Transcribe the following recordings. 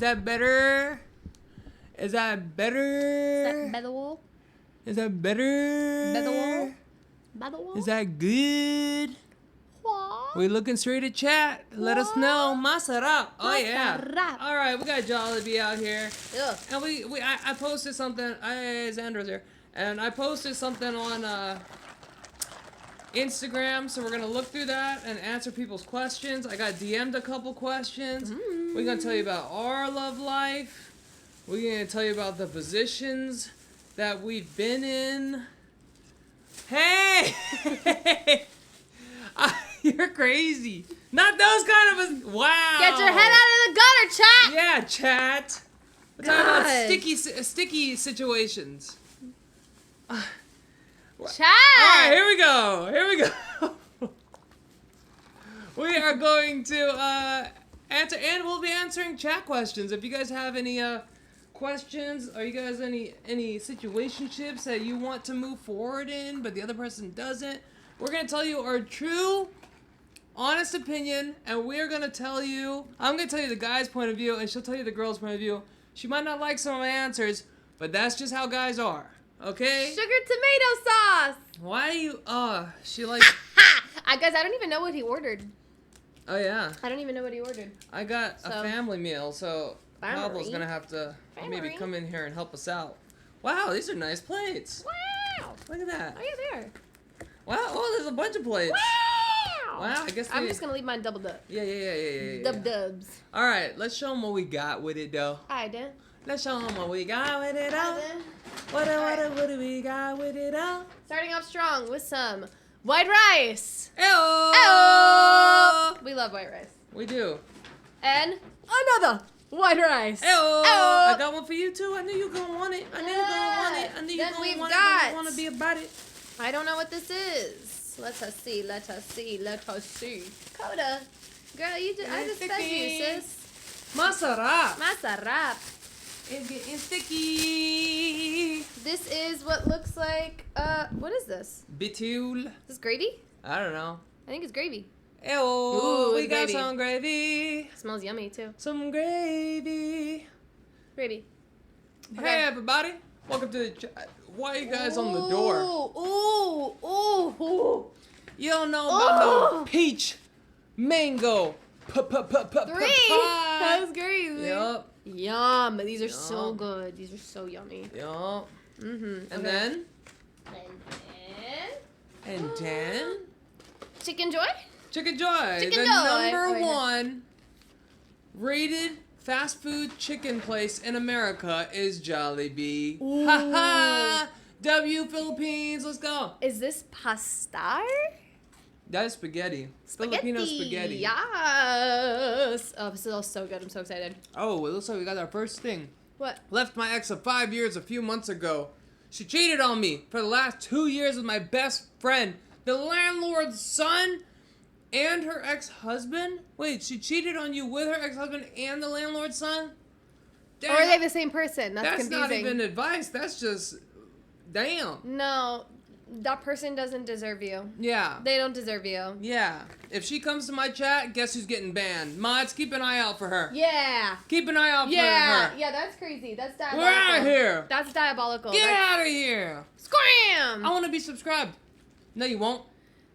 that better? Is that better? Is that better? Is that better? Better? Better? Is that good? What? We looking straight at chat. Let us know. Masarap. Oh yeah. Masarap. All right, we got Jollibee out here, Ugh. and I posted something. Xandra's here, and I posted something on Instagram. So we're gonna look through that and answer people's questions. I got DM'd a couple questions. We're gonna tell you about our love life. We're gonna tell you about the positions that we've been in. Hey! You're crazy. Not those kind of wow. Get your head out of the gutter, chat. Yeah, chat. We're talking about sticky situations. Chat. All right, here we go. We are going to answer, and we'll be answering chat questions. If you guys have any questions, or you guys any situationships that you want to move forward in, but the other person doesn't, we're gonna tell you our true, honest opinion, and we're gonna tell you. I'm gonna tell you the guy's point of view, and she'll tell you the girl's point of view. She might not like some of my answers, but that's just how guys are. Okay? Sugar tomato sauce. Why are you? She like. I guess I don't even know what he ordered. Oh yeah. I don't even know what he ordered. I got a family meal, so Pablo's gonna have to maybe come in here and help us out. Wow, these are nice plates. Wow. Look at that. Oh yeah, there. Wow. Oh, there's a bunch of plates. Wow. Wow. I guess I'm just gonna leave mine double dub. Yeah. Dubs. All right, let's show them what we got with it, though. Alright then. Let's show them what we got with it, though. What do we got with it, though? Starting off strong with some white rice. Ew. Ew. We love white rice. We do. And another white rice. Ew. I got one for you too. I knew you were gonna want it. I knew you were gonna want it. I knew you were gonna want it. I want to be about it. I don't know what this is. Let us see. Coda. Girl, I just fed you, sis. Masarap. Masarap. It's getting sticky. This is what looks like, what is this? Bitul. Is this gravy? I don't know. I think it's gravy. Ew. Ooh, We got gravy. some gravy. It smells yummy, too. Some gravy. Gravy. Okay. Hey, everybody. Welcome to the chat. Why are you guys on the door? Ooh. You don't know about no peach, mango, Three. That was crazy. Yup. Yum. These are so good. These are so yummy. Yup. Mm-hmm. And then? And And then? Chickenjoy? Chickenjoy. The Chickenjoy. number one rated fast food chicken place in America is Jollibee. Ooh. Ha ha! W Philippines, let's go. Is this pasta? That is spaghetti. Filipino spaghetti. Yes. Oh, this is so good. I'm so excited. Oh, it looks like we got our first thing. What? Left my ex of 5 years a few months ago. She cheated on me for the last 2 years with my best friend, the landlord's son, and her ex-husband. Wait, she cheated on you with her ex-husband and the landlord's son? Dang, Or are they the same person? That's confusing. not even advice. That's just, damn. No, that person doesn't deserve you. Yeah. They don't deserve you. Yeah. If she comes to my chat, guess who's getting banned? Mods, keep an eye out for her. Yeah. Keep an eye out for Yeah. her. Yeah, that's crazy. That's We're diabolical. out of here. That's diabolical. Get out of here. Scram! I want to be subscribed. No, you won't.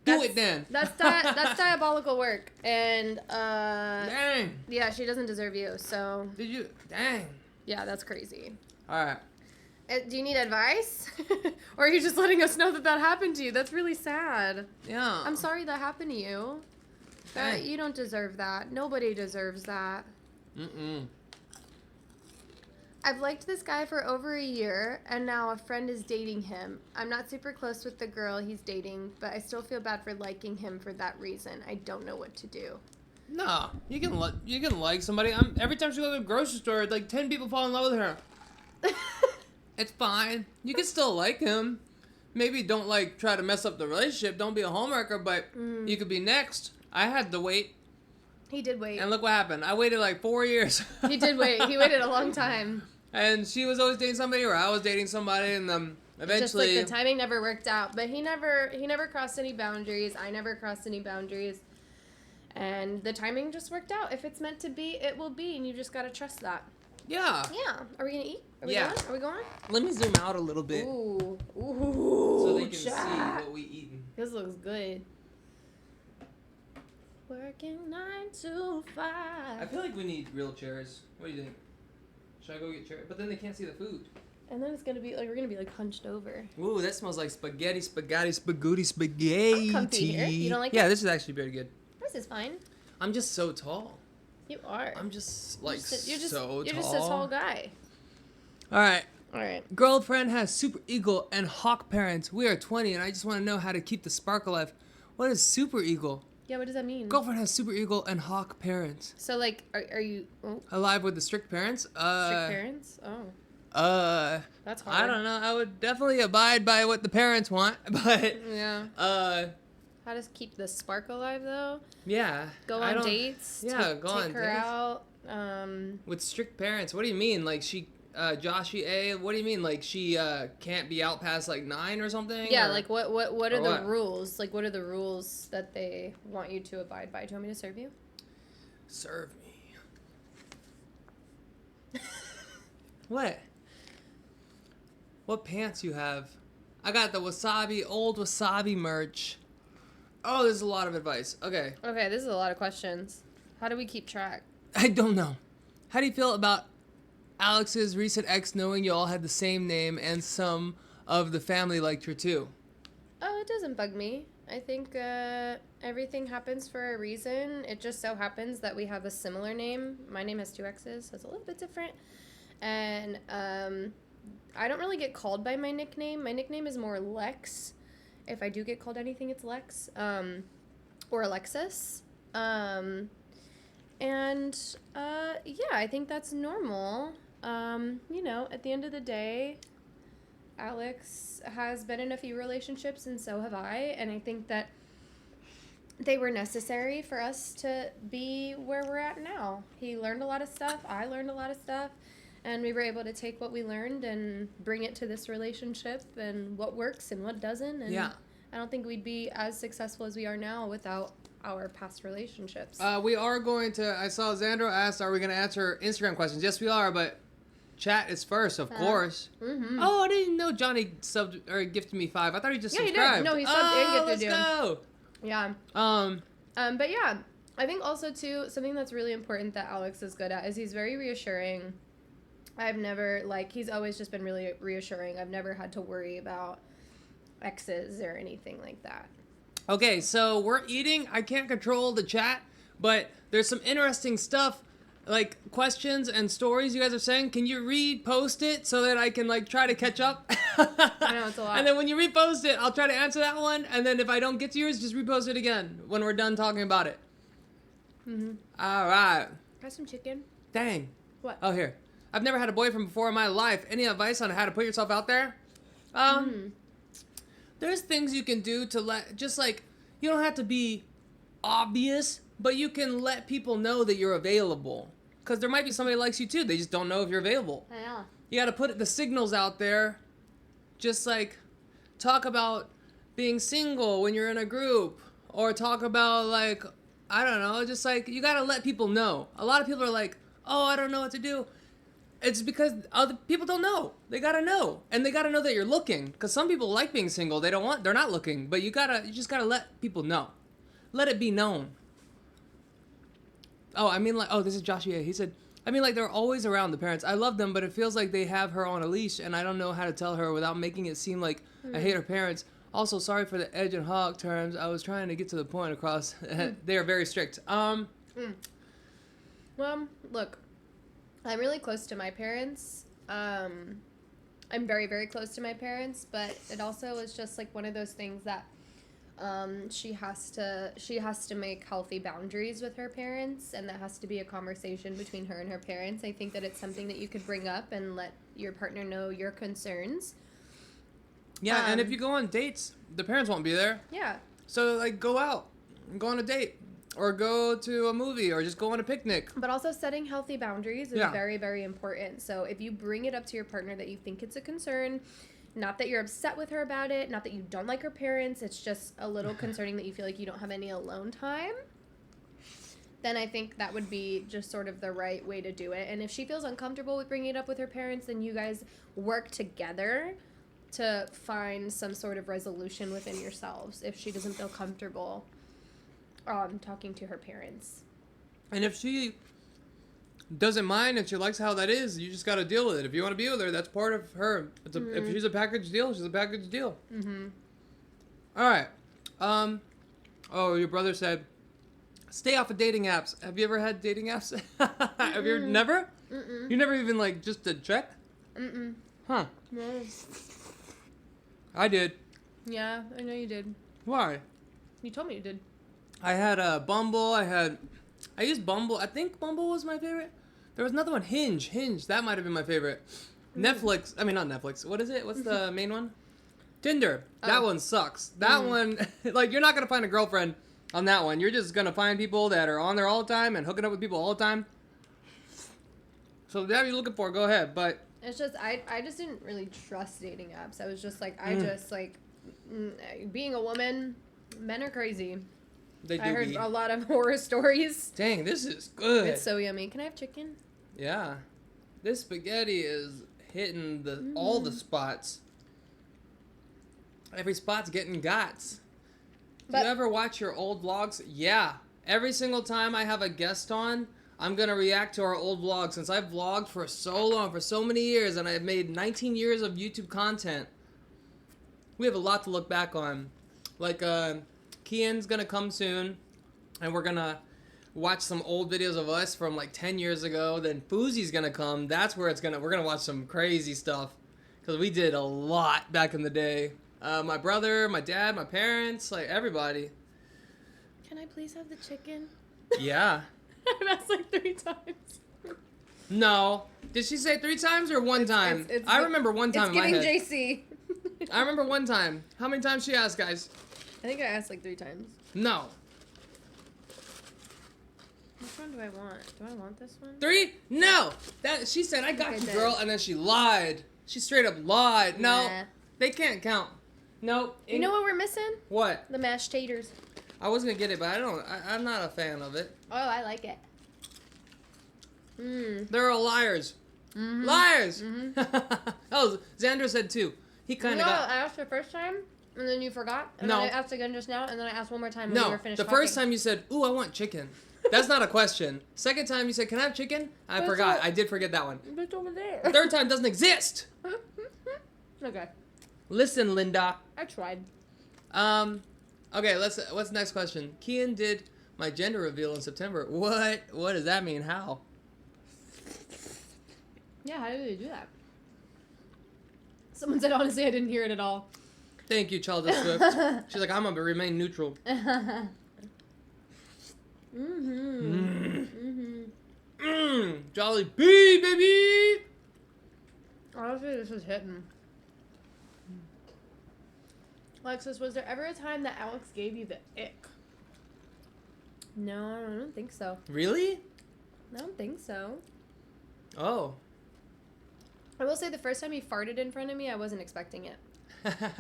Do it then. That's diabolical work. And, Dang. yeah, she doesn't deserve you, so. Did you? Dang. Yeah, that's crazy. All right. Do you need advice? Or are you just letting us know that happened to you? That's really sad. Yeah. I'm sorry that happened to you. Dang. You don't deserve that. Nobody deserves that. I've liked this guy for over a year, and now a friend is dating him. I'm not super close with the girl he's dating, but I still feel bad for liking him for that reason. I don't know what to do. No, you can like somebody. Every time she goes to the grocery store, like 10 people fall in love with her. It's fine. You can still like him. Maybe don't try to mess up the relationship. Don't be a homewrecker, but you could be next. I had to wait. He did wait. And look what happened. I waited 4 years. He did wait. He waited a long time. And she was always dating somebody, or I was dating somebody, and eventually. Just the timing never worked out. But he never crossed any boundaries. I never crossed any boundaries. And the timing just worked out. If it's meant to be, it will be, and you just gotta trust that. Yeah. Yeah. Are we gonna eat? Are we Yeah. going? Are we going? Let me zoom out a little bit. Ooh. So they can see Jack. what we eating. This looks good. Working 9 to 5. I feel like we need real chairs. What do you think? Should I go get chairs? But then they can't see the food. And then it's gonna be like we're gonna be like hunched over. Ooh, that smells like spaghetti. I'm comfy here. You don't like Yeah, it? this is actually very good. This is fine. I'm just so tall. You are. I'm just like You're just so you're tall. just a tall guy. All right. All right. Girlfriend has super eagle and hawk parents. We are 20 and I just want to know how to keep the spark alive. What is super eagle? Yeah, what does that mean? Girlfriend has super eagle and hawk parents. So like, are you Alive with the strict parents? strict parents? Oh, that's hard. I don't know. I would definitely abide by what the parents want, but Yeah. How to keep the spark alive though? Yeah. Go on dates. Yeah, go on Take her dates. out. With strict parents, what do you mean? Like she, Joshy A, what do you mean? Like she can't be out past like 9 or something? Yeah, or? like what are or the what? rules? Like what are the rules that they want you to abide by? Do you want me to serve you? Serve me. What? What pants you have? I got the old Wassabi merch. Oh, there's a lot of advice. Okay. Okay, this is a lot of questions. How do we keep track? I don't know. How do you feel about Alex's recent ex knowing you all had the same name and some of the family liked her too? Oh, it doesn't bug me. I think everything happens for a reason. It just so happens that we have a similar name. My name has 2 X's, so it's a little bit different. And I don't really get called by my nickname. My nickname is more Lex. If I do get called anything, it's Lex. Or Alexis. Yeah, I think that's normal. You know, at the end of the day, Alex has been in a few relationships, and so have I. And I think that they were necessary for us to be where we're at now. He learned a lot of stuff. I learned a lot of stuff. And we were able to take what we learned and bring it to this relationship and what works and what doesn't. And Yeah. I don't think we'd be as successful as we are now without our past relationships. We are going to, I saw Xandro asked, are we going to answer Instagram questions? Yes, we are, but chat is first, of course. Mm-hmm. Oh, I didn't know Johnny subbed or gifted me 5. I thought he just Yeah, he did. subscribed. No, he subbed and gifted you. Let's go. Yeah. But yeah, I think also too, something that's really important that Alex is good at is he's very reassuring. I've never, he's always just been really reassuring. I've never had to worry about exes or anything like that. Okay, so we're eating. I can't control the chat, but there's some interesting stuff, like questions and stories you guys are saying. Can you repost it so that I can try to catch up? I know, it's a lot. And then when you repost it, I'll try to answer that one. And then if I don't get to yours, just repost it again when we're done talking about it. Mm-hmm. All right. Got some chicken? Dang. What? Oh, here. I've never had a boyfriend before in my life. Any advice on how to put yourself out there? There's things you can do to you don't have to be obvious, but you can let people know that you're available. Because there might be somebody who likes you too. They just don't know if you're available. Yeah. You got to put the signals out there. Just talk about being single when you're in a group. Or talk about I don't know, just you got to let people know. A lot of people are like, oh, I don't know what to do. It's because other people don't know. They gotta know, and they gotta know that you're looking. Because some people like being single. They're not looking. But you just gotta let people know. Let it be known. Oh, I mean this is Joshua. He said, I mean they're always around the parents. I love them, but it feels like they have her on a leash, and I don't know how to tell her without making it seem like I hate her parents. Also, sorry for the edge and hog terms. I was trying to get to the point across. They are very strict. Well, look. I'm really close to my parents. I'm very, very close to my parents, but it also is just one of those things that she has to make healthy boundaries with her parents, and that has to be a conversation between her and her parents. I think that it's something that you could bring up and let your partner know your concerns. Yeah, and if you go on dates, the parents won't be there. Yeah. So go out, go on a date. Or go to a movie, or just go on a picnic. But also setting healthy boundaries is very, very important. So if you bring it up to your partner that you think it's a concern, not that you're upset with her about it, not that you don't like her parents, it's just a little concerning that you feel like you don't have any alone time, then I think that would be just sort of the right way to do it. And if she feels uncomfortable with bringing it up with her parents, then you guys work together to find some sort of resolution within yourselves if she doesn't feel comfortable talking to her parents. And if she doesn't mind and she likes how that is, you just got to deal with it. If you want to be with her, that's part of her. If she's a package deal, she's a package deal. Mm-hmm. All right. Oh, your brother said, stay off of dating apps. Have you ever had dating apps? Have you never? Mm-mm. You never even, like, just to check? Mm-mm. Huh. No. I did. Yeah, I know you did. Why? You told me you did. I had Bumble. I used Bumble. I think Bumble was my favorite. There was another one, Hinge. That might have been my favorite. Netflix. I mean, not Netflix. What is it? What's the main one? Tinder. That one sucks. That one, like, you're not going to find a girlfriend on that one. You're just going to find people that are on there all the time and hooking up with people all the time. So if that's what you're looking for, go ahead. But it's just, I just didn't really trust dating apps. I was just like, being a woman, men are crazy. they do I heard a lot of horror stories. Dang, this is good. It's so yummy. Can I have chicken? Yeah. This spaghetti is hitting all the spots. Every spot's getting gots. Do you ever watch your old vlogs? Yeah. Every single time I have a guest on, I'm going to react to our old vlogs. Since I've vlogged for so long, for so many years, and I've made 19 years of YouTube content, we have a lot to look back on. Like, Kian's going to come soon, and we're going to watch some old videos of us from like 10 years ago. Then Fousey's going to come. That's where we're going to watch some crazy stuff. Because we did a lot back in the day. My brother, my dad, my parents, like everybody. Can I please have the chicken? Yeah. I've asked like 3 times. No. Did she say 3 times or one time? I remember one time in my head. It's giving JC. I remember one time. How many times she asked, guys? I think I asked like 3 times. No. Which one do I want? Do I want this one? 3? No. That she said, I got you, girl, and then she lied. She straight up lied. No. Nah. They can't count. Nope. You know what we're missing? What? The mashed taters. I was gonna get it, but I'm not a fan of it. Oh, I like it. They're all liars. Mm-hmm. Liars. Mm-hmm. Oh, Xander said 2. He kind of got. I asked the first time, and then you forgot. And No. then I asked again just now, and then I asked one more time when we were finished the talking. first time you said, "Ooh, I want chicken." That's not a question. Second time you said, "Can I have chicken?" I forgot. I did forget that one. But it's over there. Third time doesn't exist. Okay. Listen, Linda. I tried. Okay, what's the next question? Kian did my gender reveal in September. What does that mean? How? Yeah, how did they do that? Someone said, honestly, I didn't hear it at all. Thank you, Childish Swift. She's like, I'm gonna remain neutral. Jollibee, baby! Honestly, this is hitting. Alexxis, was there ever a time that Alex gave you the ick? No, I don't think so. Really? I don't think so. Oh. I will say the first time he farted in front of me, I wasn't expecting it.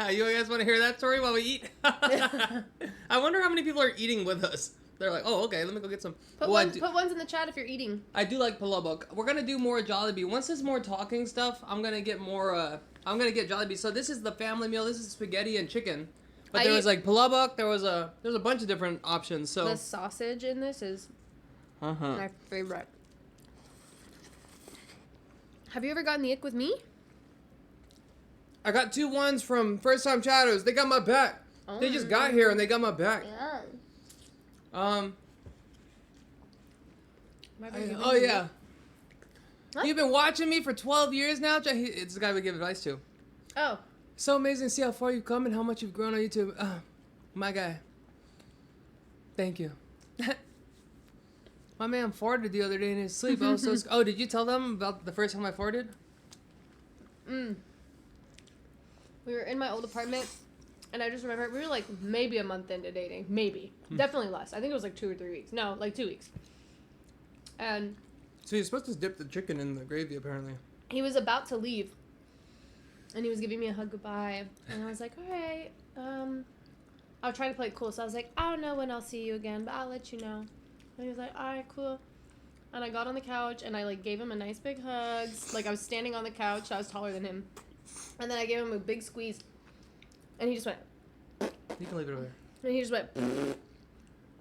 You guys want to hear that story while we eat? I wonder how many people are eating with us. They're like, oh, okay, let me go get some. Put ones in the chat if you're eating. I do like palabok. We're going to do more Jollibee. Once there's more talking stuff, I'm going to get more, I'm going to get Jollibee. So this is the family meal. This is spaghetti and chicken. But there was like palabok. There's a bunch of different options. So the sausage in this is my favorite. Have you ever gotten the ick with me? I got 2 ones from First Time Chatters. They got my back. Oh. They just got here and they got my back. Yeah. Oh yeah. What? You've been watching me for 12 years now. It's the guy we give advice to. Oh. So amazing to see how far you've come and how much you've grown on YouTube. My guy. Thank you. My man farted the other day in his sleep. I was so oh, did you tell them about the first time I farted? We were in my old apartment, and I just remember we were like maybe a month into dating. Maybe. Definitely less. I think it was like 2 or 3 weeks. No, like 2 weeks. And so you're supposed to dip the chicken in the gravy, apparently. he was about to leave, and he was giving me a hug goodbye, and I was like, all right, I'll try to play it cool. So I was like, I don't know when I'll see you again, but I'll let you know. And he was like, all right, cool. And I got on the couch, and I, like, gave him a nice big hug. Like, I was standing on the couch. I was taller than him. And then I gave him a big squeeze. And he just went. You can leave it over there. And he just went. And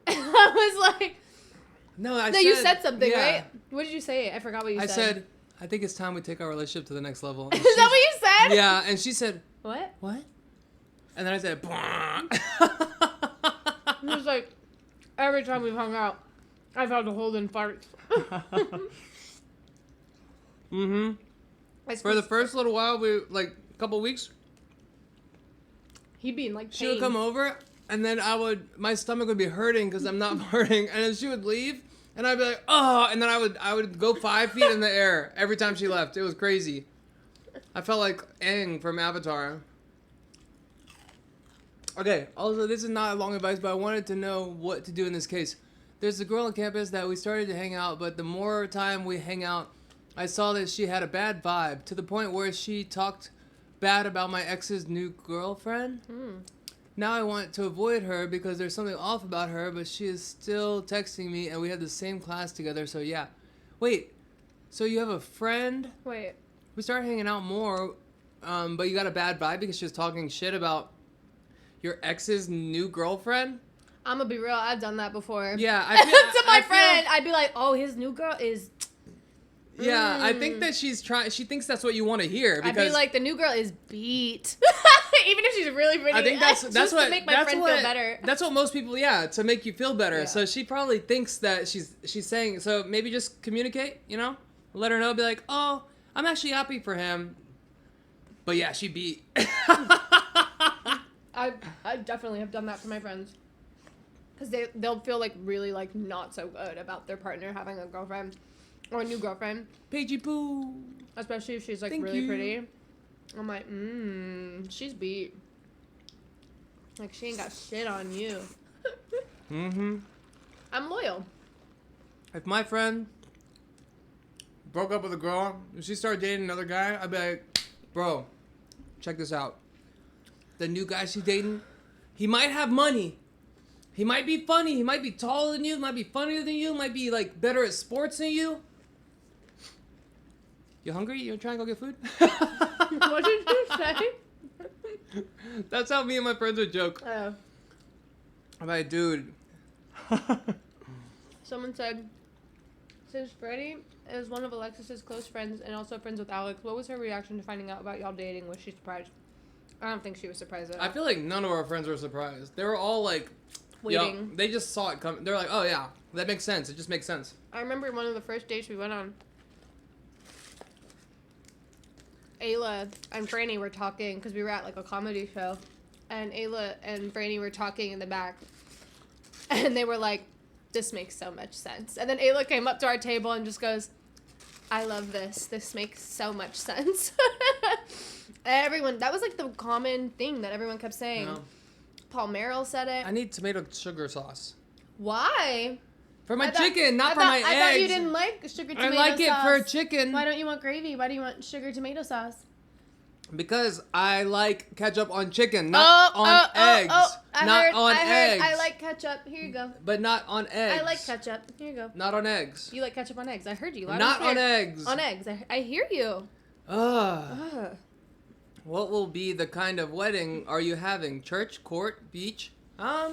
I was like. No, you said something, yeah. right? What did you say? I forgot what you said. I said, I think it's time we take our relationship to the next level. Is that what you said? Yeah, and she said, What? what? And then I said, He was like, every time we've hung out, I've had to hold in farts. mm-hmm. For the first little while, a couple weeks, he'd be in, like, pain. she would come over, and then my stomach would be hurting because I'm not farting, and then she would leave, and I'd be like, oh, and then I would go 5 feet in the air every time she left. It was crazy. I felt like Aang from Avatar. Okay, also, this is not a long advice, but I wanted to know what to do in this case. There's a girl on campus that we started to hang out, but the more time we hang out, I saw that she had a bad vibe, to the point where she talked bad about my ex's new girlfriend. Now I want to avoid her because there's something off about her, but she is still texting me, and we had the same class together, so yeah. Wait, so you have a friend? Wait. We started hanging out more, but you got a bad vibe because she was talking shit about your ex's new girlfriend? I'm gonna be real, I've done that before. Yeah, to my friend, I'd be like, oh, his new girl is... Yeah, I think that she thinks that's what you want to hear. Because I'd be like, the new girl is beat. Even if she's really pretty. I think that's what to make my friend feel better. That's what most people, to make you feel better. Yeah. So she probably thinks that she's saying, so maybe just communicate, let her know, be like, oh, I'm actually happy for him. But yeah, she beat. I definitely have done that to my friends. Because they'll feel like really like not so good about their partner having a girlfriend. Or a new girlfriend. Pagey poo. Especially if she's like Thank really you. pretty. I'm like, she's beat. Like she ain't got shit on you. Mm-hmm. I'm loyal. If my friend broke up with a girl, and she started dating another guy, I'd be like, bro, check this out. The new guy she's dating, he might have money. He might be funny. He might be taller than you. Might be funnier than you. Might be like better at sports than you. You hungry? You trying to go get food? What did you say? That's how me and my friends would joke. Oh. I'm like, dude. Someone said, since Freddie is one of Alexis's close friends and also friends with Alex, what was her reaction to finding out about y'all dating? Was she surprised? I don't think she was surprised at all. I feel like none of our friends were surprised. They were all like, Waiting. they just saw it coming. They're like, oh yeah, that makes sense. It just makes sense. I remember one of the first dates we went on. Ayla and Franny were talking because we were at like a comedy show, and Ayla and Franny were talking in the back, and they were like, "This makes so much sense." And then Ayla came up to our table and just goes, "I love this. This makes so much sense." Everyone, that was like the common thing that everyone kept saying. No. Paul Merrill said it. I need tomato sugar sauce. Why? For my chicken, not for my eggs. I thought you didn't like sugar tomato sauce. I like it for chicken. Why don't you want gravy? Why do you want sugar tomato sauce? Because I like ketchup on chicken, not on eggs. I like ketchup. Here you go. But not on eggs. I like ketchup. Here you go. Not on eggs. You like ketchup on eggs. I heard you. Not on eggs. On eggs. I hear you. Ugh. What will be the kind of wedding are you having? Church, court, beach? I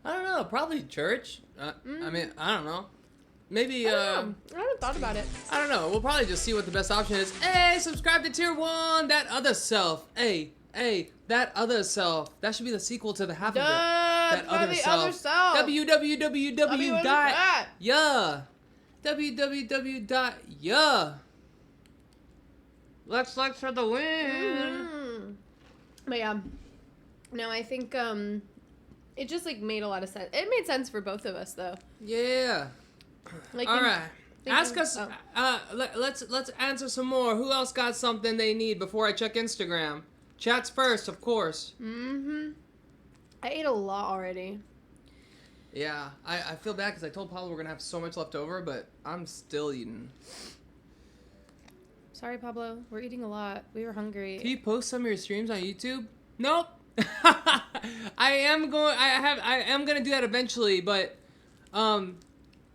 don't know. Probably church. I mean, I don't know. Maybe, I haven't thought about it. I don't know. We'll probably just see what the best option is. Hey, subscribe to Tier 1. That other self. Hey, that other self. That should be the sequel to the half of it. That other self. www.yeah. www.yeah. Let's for the win. But yeah. No, I think, it just, like, made a lot of sense. It made sense for both of us, though. Yeah. Like, all right. Ask us. Let's answer some more. Who else got something they need before I check Instagram? Chats first, of course. I ate a lot already. Yeah, I feel bad because I told Pablo we're gonna have so much left over, but I'm still eating. Sorry, Pablo. We're eating a lot. We were hungry. Can you post some of your streams on YouTube? Nope. I am gonna do that eventually, but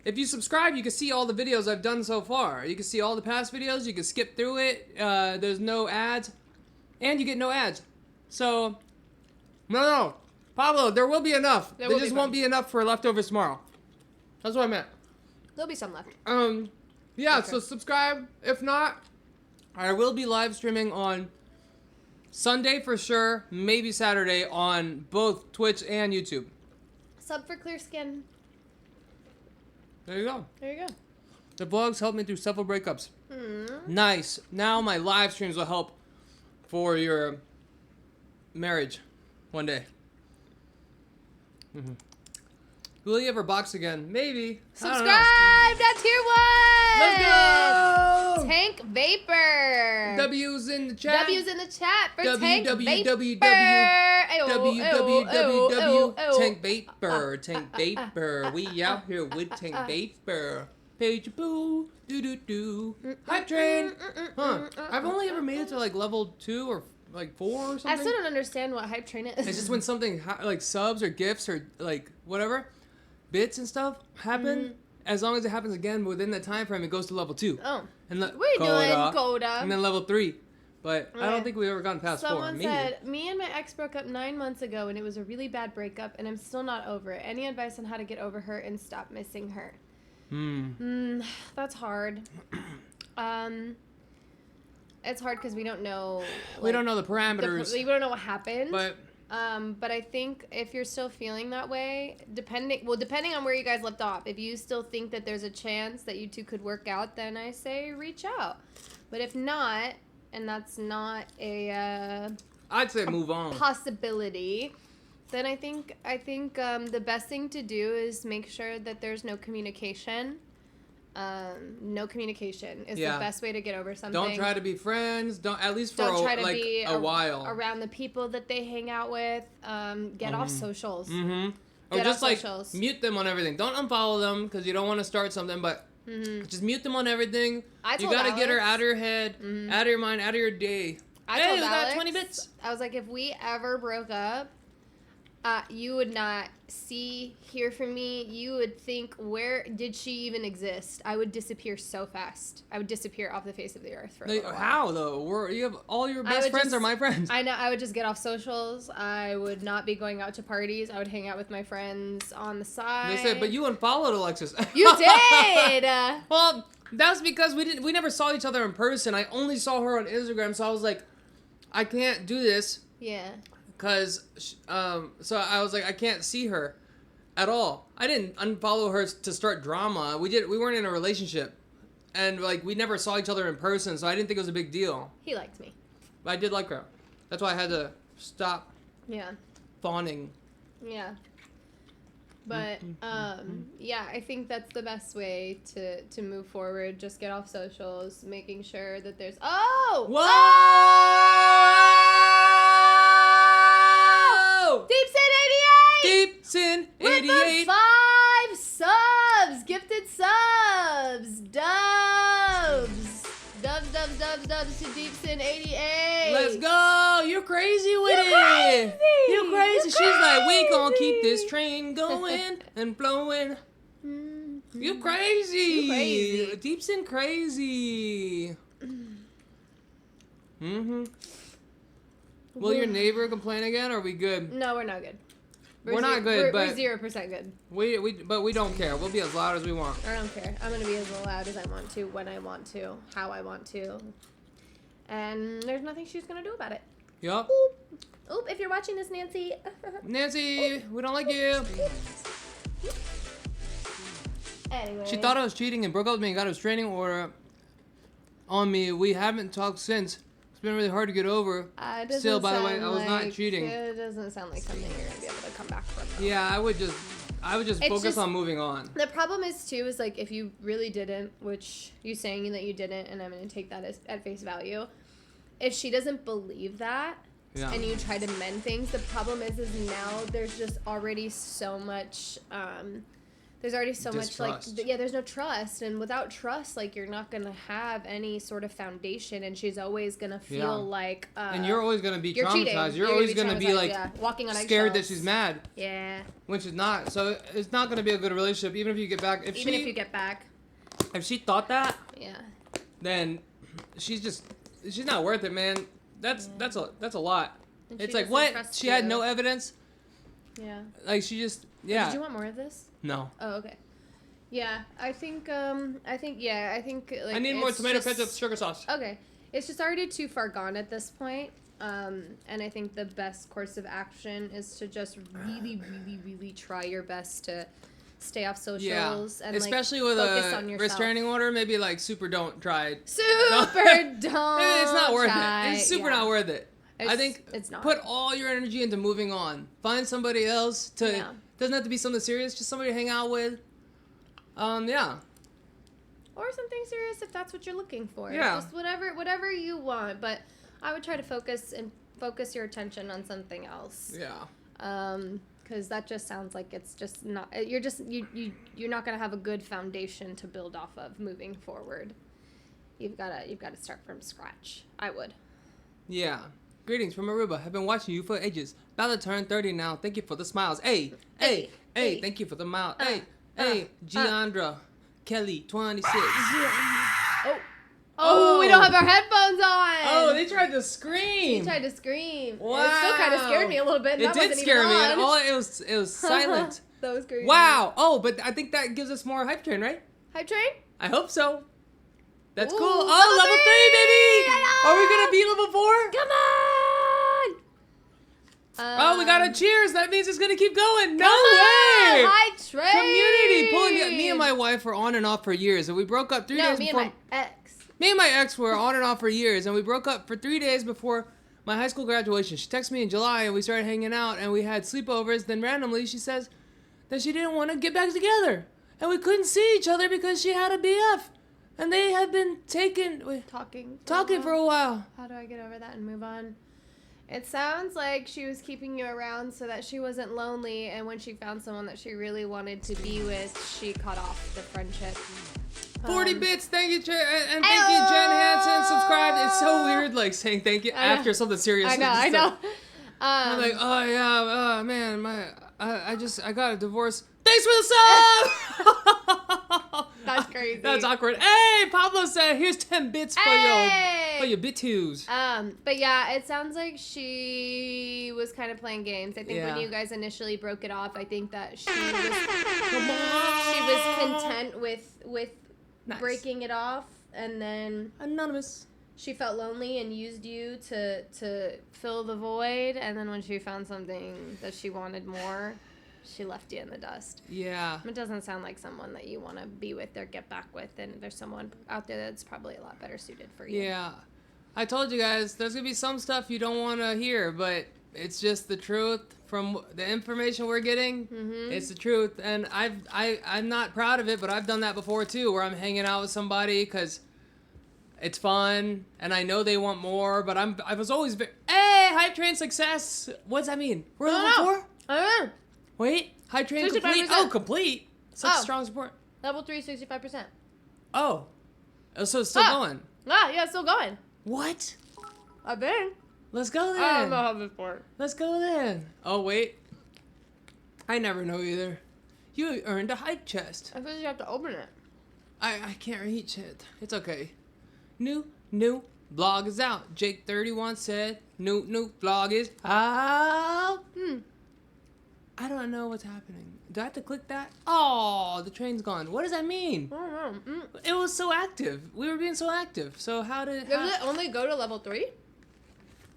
if you subscribe, you can see all the videos I've done so far. You can see all the past videos. You can skip through it. There's no ads. And you get no ads. So, no. Pablo, there will be enough. There just won't be enough for leftovers tomorrow. That's what I meant. There'll be some left. Yeah, Okay. so subscribe. If not, I will be live streaming on Sunday for sure. Maybe Saturday on both Twitch and YouTube. Sub for clear skin. There you go. There you go. The vlogs helped me through several breakups. Nice. Now my live streams will help for your marriage one day. Will you ever box again? Maybe. Subscribe! That's tier 1! Let's go! Tank Vapor! W's in the chat. W's in the chat for Tank www. Vapor! Tank Vapor. Tank Vapor. We out here with Tank Vapor. Page boo. Do. Hype train. Huh. I've only ever made it to like level 2 or like 4 or something. I still don't understand what hype train is. It's just when something like subs or gifts or like whatever bits and stuff happen. As long as it happens again within that time frame, it goes to level 2. Oh. And What are you doing, Coda? And then level 3. But I don't think we've ever gotten past 4. Someone Maybe. said, me and my ex broke up 9 months ago and it was a really bad breakup and I'm still not over it. Any advice on how to get over her and stop missing her? That's hard. It's hard because we don't know. We don't know the parameters. We don't know what happened. But I think if you're still feeling that way, depending on where you guys left off, if you still think that there's a chance that you two could work out, then I say reach out. But if not, and that's not I'd say move on. possibility, then I think the best thing to do is make sure that there's no communication. No communication is the best way to get over something. Don't try to be friends. Don't at least for be a while around the people that they hang out with. Get off socials. Or Get just off like socials. mute them on everything. Don't unfollow them because you don't want to start something. But just mute them on everything. You gotta get her out of your head, out of your mind, out of your day. I hey, told we Alex, got 20 bits. I was like, if we ever broke up, you would not hear from me. You would think, where did she even exist? I would disappear so fast. I would disappear off the face of the earth for a little while. How though? You have all your best friends are my friends. I know. I would just get off socials. I would not be going out to parties. I would hang out with my friends on the side. They said, but you unfollowed Alexxis. You did. Well, that's because we never saw each other in person. I only saw her on Instagram, so I was like, I can't do this. Yeah. Cause, so I was like, I can't see her at all. I didn't unfollow her to start drama. We weren't in a relationship, and like we never saw each other in person, so I didn't think it was a big deal. He liked me. But I did like her. That's why I had to stop. Yeah. Fawning. Yeah. But yeah, I think that's the best way to move forward. Just get off socials, making sure that there's Whoa! Deep Sin 88! Deep Sin 88! With the 5 subs! Gifted subs! Dubs to Deep Sin 88! Let's go! You're crazy with it! Crazy! You're crazy! She's like, we gonna keep this train going and flowing. You're crazy! You crazy. Deep Sin crazy. Will your neighbor complain again, or are we good? No, we're not good. We're not good, we're but 0% good. But we don't care. We'll be as loud as we want. I don't care. I'm gonna be as loud as I want to, when I want to, how I want to, and there's nothing she's gonna do about it. Yup. Oop! If you're watching this, Nancy. Nancy, we don't like you. Anyway. She thought I was cheating and broke up with me and got a restraining order on me. We haven't talked since. It's been really hard to get over. Still, by the way, I was not cheating. It doesn't sound like something you're gonna be able to come back from. Though. Yeah, I would just focus on moving on. The problem is too is like if you really didn't, which you saying that you didn't, and I'm gonna take that as at face value. If she doesn't believe that, and you try to mend things, the problem is now there's just already so much there's already so much Distrust. like there's no trust, and without trust, like you're not gonna have any sort of foundation, and she's always gonna feel like and you're always gonna be you're cheating. traumatized. You're always gonna be like walking on scared that eggshells. she's mad. Yeah. When she's not. So it's not gonna be a good relationship, even if you get back. Even if you get back. If she thought that, Yeah. then she's not worth it, man. That's a lot. And It's she like doesn't what? trust She had you. no evidence. Yeah. Like she just Did you want more of this? No. Oh, okay. Yeah, I think like I need more it's tomato just- ketchup, sugar sauce. Okay, it's just already too far gone at this point. And I think the best course of action is to just really, really, really try your best to stay off socials and especially like, with focus a on yourself. restraining order. Maybe like super don't try it. Don't. Maybe it's not worth try. it. It's super not worth it. I think it's not. put all your energy into moving on. Find somebody else to. Yeah. Doesn't have to be something serious. Just somebody to hang out with. Yeah. Or something serious if that's what you're looking for. Yeah. Just whatever you want. But I would try to focus your attention on something else. Yeah. Because that just sounds like it's just not. You're not gonna have a good foundation to build off of moving forward. You've gotta start from scratch. I would. Yeah. Greetings from Aruba. I've been watching you for ages. About to turn 30 now. Thank you for the smiles. Hey. Thank you for the mile. Hey. Giandra. Kelly, 26. Oh, we don't have our headphones on. Oh, they tried to scream. He tried to scream. Wow. It still kind of scared me a little bit. And It that did wasn't scare even me. on. It was silent. That was crazy. Wow. Oh, but I think that gives us more hype train, right? Hype train? I hope so. That's Ooh, cool. Oh, level 3, baby! Are we gonna be level 4? Come on! Oh, we got a cheers. That means it's gonna keep going. No Come on, way! Hype train! Community pulling. Me and my wife were on and off for years, and we broke up 3 days me before. and my ex. Me and my ex were on and off for years, and we broke up for 3 days before my high school graduation. She texted me in July, and we started hanging out, and we had sleepovers. Then randomly, she says that she didn't want to get back together, and we couldn't see each other because she had a BF, and they had been talking for a while. How do I get over that and move on? It sounds like she was keeping you around so that she wasn't lonely, and when she found someone that she really wanted to be with, she cut off the friendship. 40 bits, thank you, and thank you, Jen Hansen, subscribe. It's so weird, like, saying thank you after something serious. I know. I'm like, oh, yeah, oh, man, I got a divorce. Thanks for the sub! That's crazy. That's awkward. Hey, Pablo said, here's 10 bits for your bitus. But yeah, it sounds like she was kind of playing games. I think when you guys initially broke it off, I think that she was content with breaking it off, and then Anonymous. she felt lonely and used you to fill the void, and then when she found something that she wanted more, she left you in the dust. Yeah. It doesn't sound like someone that you want to be with or get back with, and there's someone out there that's probably a lot better suited for you. Yeah. I told you guys, there's going to be some stuff you don't want to hear, but it's just the truth. From the information we're getting, it's the truth. And I'm not proud of it, but I've done that before too, where I'm hanging out with somebody because it's fun, and I know they want more, but I was always hey, hype train success. What does that mean? We're level 4? I don't know. Wait, hype train 65%. complete? Oh, complete. Such Oh. strong support. Level 3, 65%. Oh, so it's still going. Yeah, it's still going. What? I think. Let's go then. I don't know how this works. Let's go then. Oh, wait. I never know either. You earned a hype chest. I think you have to open it. I can't reach it. It's okay. New blog is out. Jake31 said, new blog is out. I don't know what's happening. Do I have to click that? Oh, the train's gone. What does that mean? I don't know. It was so active. We were being so active. So Does it only go to level 3?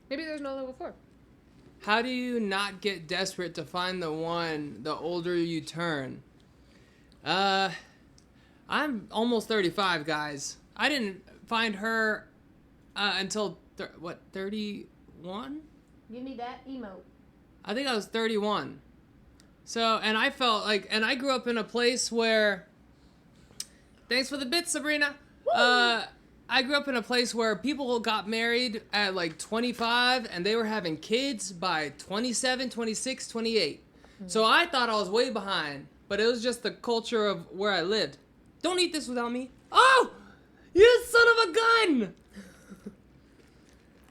Maybe there's no level 4. How do you not get desperate to find the one the older you turn? I'm almost 35, guys. I didn't find her until 31? Give me that emote. I think I was 31. So, and I felt like, and I grew up in a place where, thanks for the bits, Sabrina. I grew up in a place where people got married at like 25 and they were having kids by 27, 26, 28. So I thought I was way behind. but it was just the culture of where I lived. Don't eat this without me. Oh, you son of a gun!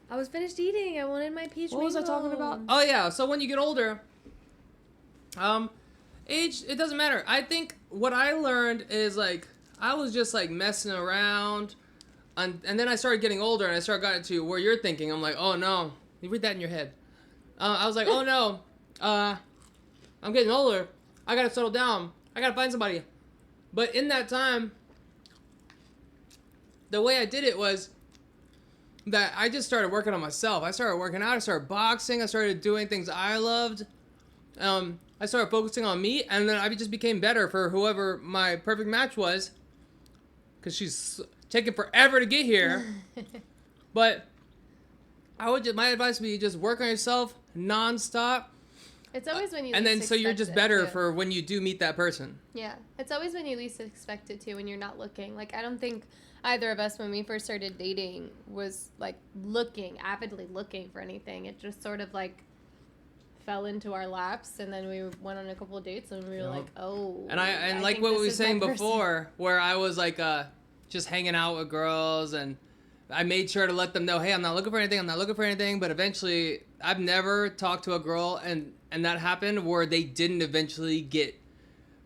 I was finished eating. I wanted my peach. What was I talking about? Oh yeah. So when you get older, age, it doesn't matter. I think what I learned is like I was just like messing around, and then I started getting older, and I started getting to where you're thinking. I'm like, oh no, you read that in your head. I was like, oh no, I'm getting older. I gotta settle down. I gotta find somebody. But in that time, the way I did it was that I just started working on myself. I started working out. I started boxing. I started doing things I loved. I started focusing on me, and then I just became better for whoever my perfect match was. Because she's taking forever to get here. But my advice would be just work on yourself nonstop. It's always when you and least then so you're expect just it, better too. for when you do meet that person. Yeah, it's always when you least expect it to, when you're not looking. Like, I don't think either of us, when we first started dating, was like avidly looking for anything. It just sort of like fell into our laps, and then we went on a couple of dates, and we were like, oh. And I like think what this we were is my saying person. before, where I was like just hanging out with girls, and I made sure to let them know, hey, I'm not looking for anything. I'm not looking for anything. But eventually, I've never talked to a girl, and that happened where they didn't eventually get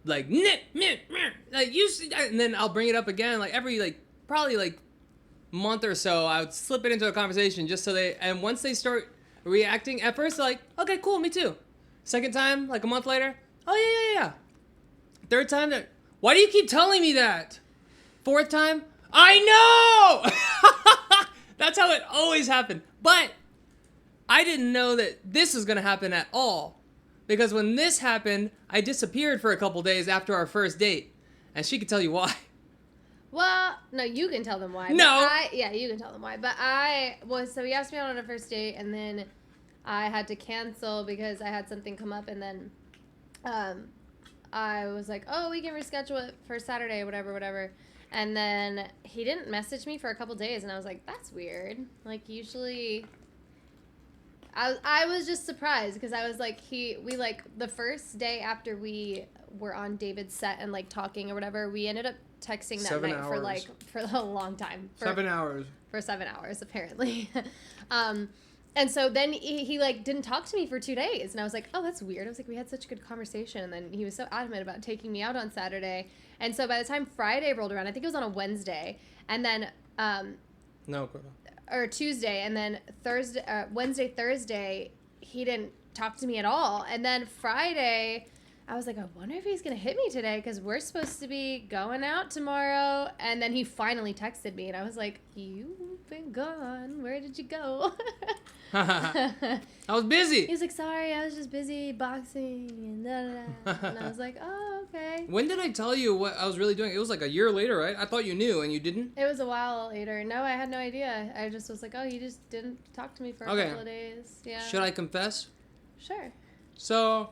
like like you see, and then I'll bring it up again like every like probably like month or so. I would slip it into a conversation just so and once they start reacting, at first they're like, okay, cool, me too. Second time, like a month later, oh yeah. Third time, why do you keep telling me that? Fourth time, I know. That's how it always happened. But I didn't know that this was gonna happen at all. Because when this happened, I disappeared for a couple days after our first date. And she could tell you why. Well, no, you can tell them why. No. Yeah, you can tell them why. But so he asked me out on a first date, and then I had to cancel because I had something come up, and then I was like, oh, we can reschedule it for Saturday, whatever. And then he didn't message me for a couple days, and I was like, that's weird. Like, usually I was just surprised because I was like, we like the first day after we were on David's set and like talking or whatever, we ended up texting that 7 night hours. for a long time. 7 hours. For 7 hours, apparently. And so then he like didn't talk to me for 2 days, and I was like, oh, that's weird. I was like, we had such a good conversation, and then he was so adamant about taking me out on Saturday. And so by the time Friday rolled around, I think it was on a Wednesday, and then or Tuesday, and then Wednesday, Thursday, he didn't talk to me at all. And then Friday, I was like, I wonder if he's going to hit me today because we're supposed to be going out tomorrow. And then he finally texted me, and I was like, you've been gone. Where did you go? I was busy. He was like, sorry, I was just busy boxing and da-da-da. And I was like, oh, okay. When did I tell you what I was really doing? It was like a year later, right? I thought you knew, and you didn't? It was a while later. No, I had no idea. I just was like, oh, you just didn't talk to me for a couple of days. Yeah. Should I confess? Sure. So,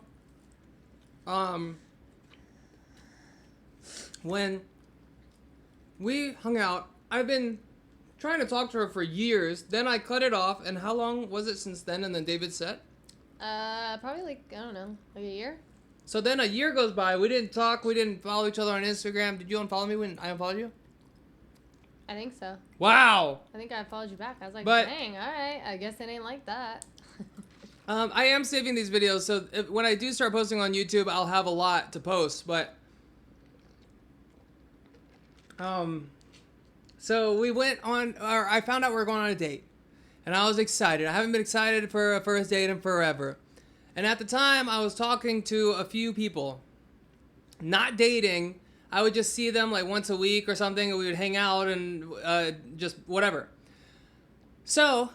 when we hung out, I've been trying to talk to her for years. Then I cut it off. And how long was it since then? And then David set? Probably like, I don't know, like a year. So then a year goes by. We didn't talk. We didn't follow each other on Instagram. Did you unfollow me when I unfollowed you? I think so. Wow. I think I followed you back. I was like, But, dang, all right. I guess it ain't like that. I am saving these videos. So when I do start posting on YouTube, I'll have a lot to post. But, so we went on, or I found out we were going on a date. And I was excited. I haven't been excited for a first date in forever. And at the time, I was talking to a few people. Not dating. I would just see them like once a week or something, and we would hang out and just whatever. So,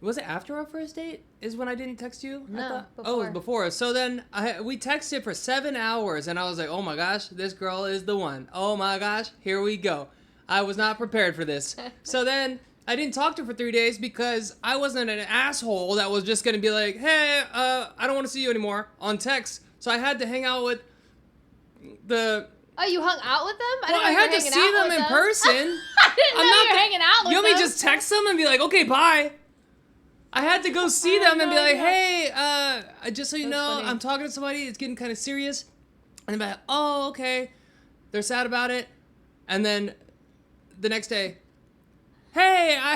was it after our first date is when I didn't text you? No, before. Oh, it was before. So then we texted for 7 hours, and I was like, oh my gosh, this girl is the one. Oh my gosh, here we go. I was not prepared for this. So then I didn't talk to her for 3 days because I wasn't an asshole that was just going to be like, hey, I don't want to see you anymore on text. So I had to hang out with the... Oh, you hung out with them? I had to see them in person. I didn't know you were hanging out with them. You want me to just text them and be like, okay, bye? I had to go see them and be like, hey, just so you That's know, funny. I'm talking to somebody. It's getting kind of serious. And they're like, oh, okay. They're sad about it. And then the next day, hey, I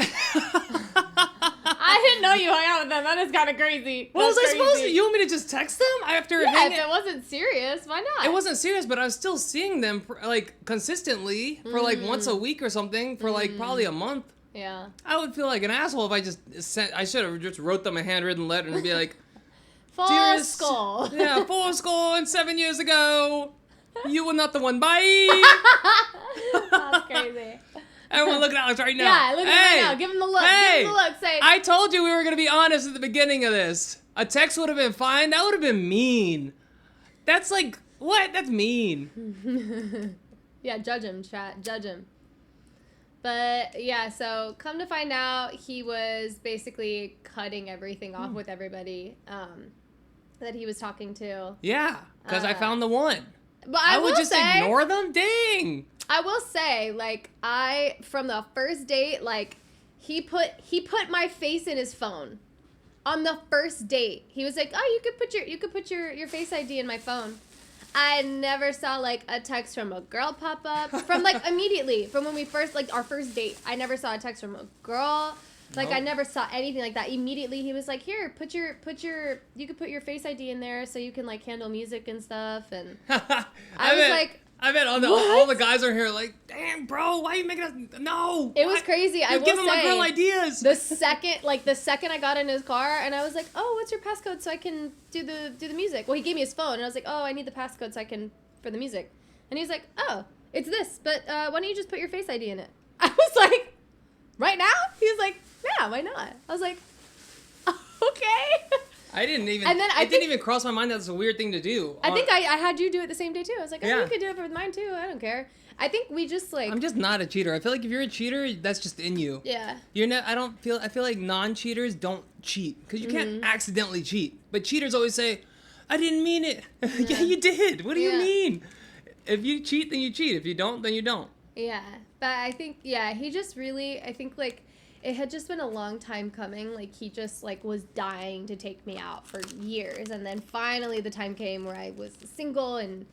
didn't know you hung out with them. That is kind of crazy. What was I That's supposed to? crazy. You want me to just text them after Yeah, hanging? if it wasn't serious, why not? It wasn't serious, but I was still seeing them for, like consistently for like once a week or something for like probably a month. Yeah. I would feel like an asshole if I just sent. I should have just wrote them a handwritten letter and be like, Full "Dearest, skull. yeah, full skull, and 7 years ago, you were not the one. Bye." That's crazy. Everyone, look at Alex right now. Yeah, look at Hey, him right now. Give him the look. Hey, Give him the look. Say, I told you we were gonna be honest at the beginning of this. A text would have been fine. That would have been mean. That's like what? That's mean. yeah, judge him, chat. Judge him. But yeah, so come to find out, he was basically cutting everything off with everybody that he was talking to. Yeah, because I found the one. But I would will just say, ignore them. Dang. I will say, like, from the first date, like, he put my face in his phone on the first date. He was like, "Oh, you could put your Face ID in my phone." I never saw like a text from a girl pop up from like immediately from when we first like our first date. I never saw a text from a girl. Like, Nope. I never saw anything like that. Immediately, he was like, "Here, you could put your Face ID in there so you can like handle music and stuff." And I was like, I bet all the guys are here like, damn, bro, why are you making us? No. it was crazy. I You're will giving my girl say, ideas. the second I got in his car and I was like, "Oh, what's your passcode so I can do the music?" Well, he gave me his phone and I was like, "Oh, I need the passcode so I can for the music." And he was like, "Oh, it's this, but why don't you just put your Face ID in it?" I was like, "Right now?" He was like, "Yeah, why not?" I was like, "Okay." I didn't even. And then it didn't even cross my mind that's a weird thing to do. I think I had you do it the same day too. I was like, "Oh, Yeah. you could do it with mine too. I don't care." I think we just like, I'm just not a cheater. I feel like if you're a cheater, that's just in you. yeah. You're not. I feel like non-cheaters don't cheat because you Mm-hmm. can't accidentally cheat. But cheaters always say, "I didn't mean it." Yeah, you did. What do you Yeah. mean? If you cheat, then you cheat. If you don't, then you don't. Yeah, but I think, yeah, he just really, I think, like, it had just been a long time coming. Like, he just, like, was dying to take me out for years. And then finally the time came where I was single and,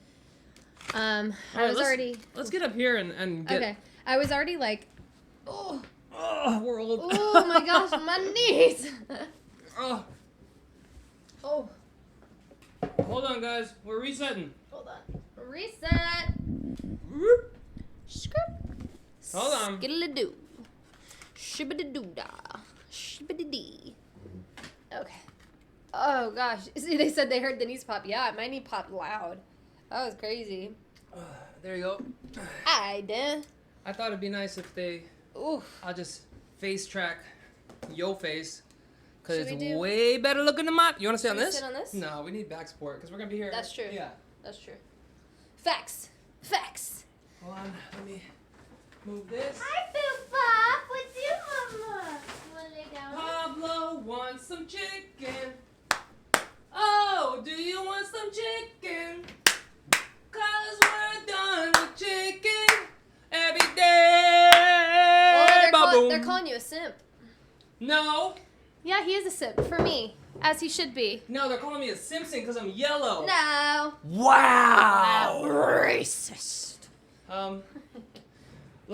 I was already... Let's get up here and get... Okay. I was already, like, oh, We're old. oh my gosh, my knees. Oh, Oh, hold on, guys. We're resetting. hold on. Reset. Script. Hold on. Skiddly-doo. Shibbity-doo-dah. Shibbity-dee. Okay. Oh, gosh. See, they said they heard the knees pop. Yeah, my knee popped loud. That was crazy. There you go. I did. I thought it'd be nice if they... Ooh. I'll just face track your face. Because Should it's we do- way better looking than mine. You want to sit on Should we this? sit on this? No, we need back support because we're going to be here. That's true. Yeah. That's true. Facts. Facts. Hold on. Let me move this. Hi, Boo Pop. What's you, Mama? You want to lay down? Pablo wants some chicken. Oh, do you want some chicken? Cause we're done with chicken every day. Oh, they're calling you a simp. No. Yeah, he is a simp for me, as he should be. No, they're calling me a Simpson because I'm yellow. No. Wow. Racist. Let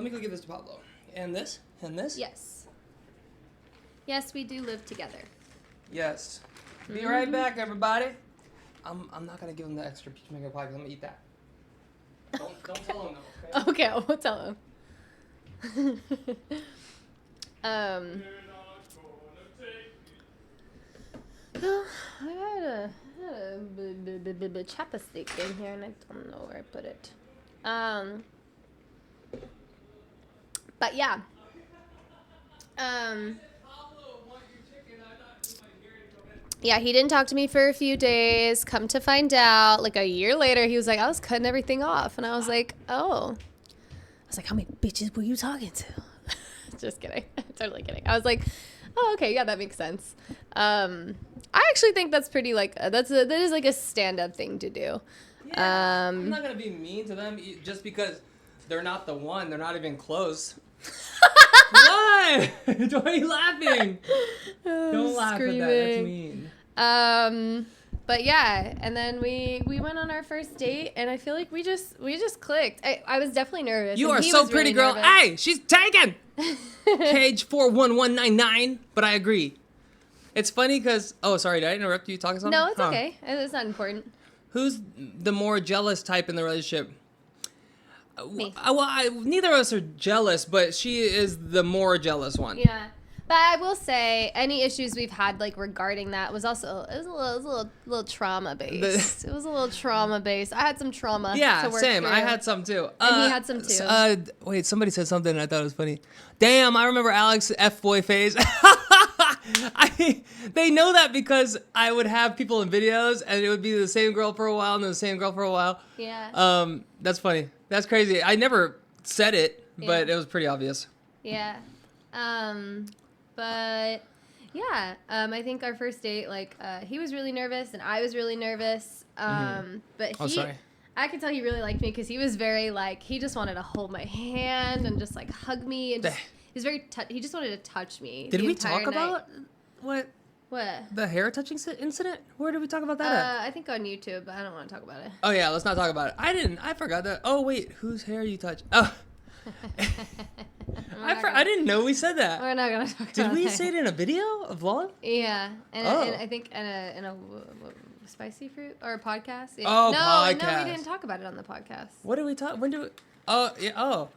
me go give this to Pablo. And this? And this? Yes. Yes, we do live together. Yes. Be right back, everybody. I'm not gonna give him the extra peach mango pie because I'm gonna eat that. Don't tell him no, okay? Okay, I won't tell him. I had a chapstick in here and I don't know where I put it. But yeah. Yeah, he didn't talk to me for a few days. Come to find out, like a year later, he was like, "I was cutting everything off." And I was like, "Oh." I was like, "How many bitches were you talking to?" Just kidding. Totally kidding. I was like, "Oh, okay, yeah, that makes sense." I actually think that's pretty like that is like a stand-up thing to do. Yeah, I'm not gonna be mean to them just because they're not the one. They're not even close. What? What? Why are you laughing? Don't laugh at that. That's mean. But yeah, and then we went on our first date, and I feel like we just clicked. I was definitely nervous. You and are he so was pretty, really girl. nervous. Hey, she's taken. Cage 41199. But I agree. It's funny because... Oh, sorry. Did I interrupt you talking something? No, it's okay. It's not important. Who's the more jealous type in the relationship? Me. Neither of us are jealous, but she is the more jealous one. Yeah. But I will say, any issues we've had like regarding that was also a little trauma based. It was a little trauma based. I had some trauma. Yeah, to work same. through. I had some too. And he had some too. Wait, somebody said something and I thought it was funny. Damn, I remember Alex's F-boy phase. They know that because I would have people in videos and it would be the same girl for a while and then the same girl for a while. Yeah. That's funny. That's crazy. I never said it, but Yeah. it was pretty obvious. Yeah. But yeah, I think our first date, like, he was really nervous and I was really nervous. But Oh, sorry. I could tell he really liked me because he was very like, he just wanted to hold my hand and just like hug me and just, he was very, he just wanted to touch me. Did the we entire talk night. about what? The hair touching incident? Where did we talk about that at? I think on YouTube, but I don't want to talk about it. Oh, yeah, let's not talk about it. I forgot that. Oh, wait, whose hair you touched? Oh. I didn't know we said that. We're not going to talk about it. Did we say it in a video, a vlog? Yeah. And, Oh. and I think in a spicy fruit or a podcast. Yeah. Oh, no, podcast. No, we didn't talk about it on the podcast. What did we talk? When did we? Oh, yeah. Oh.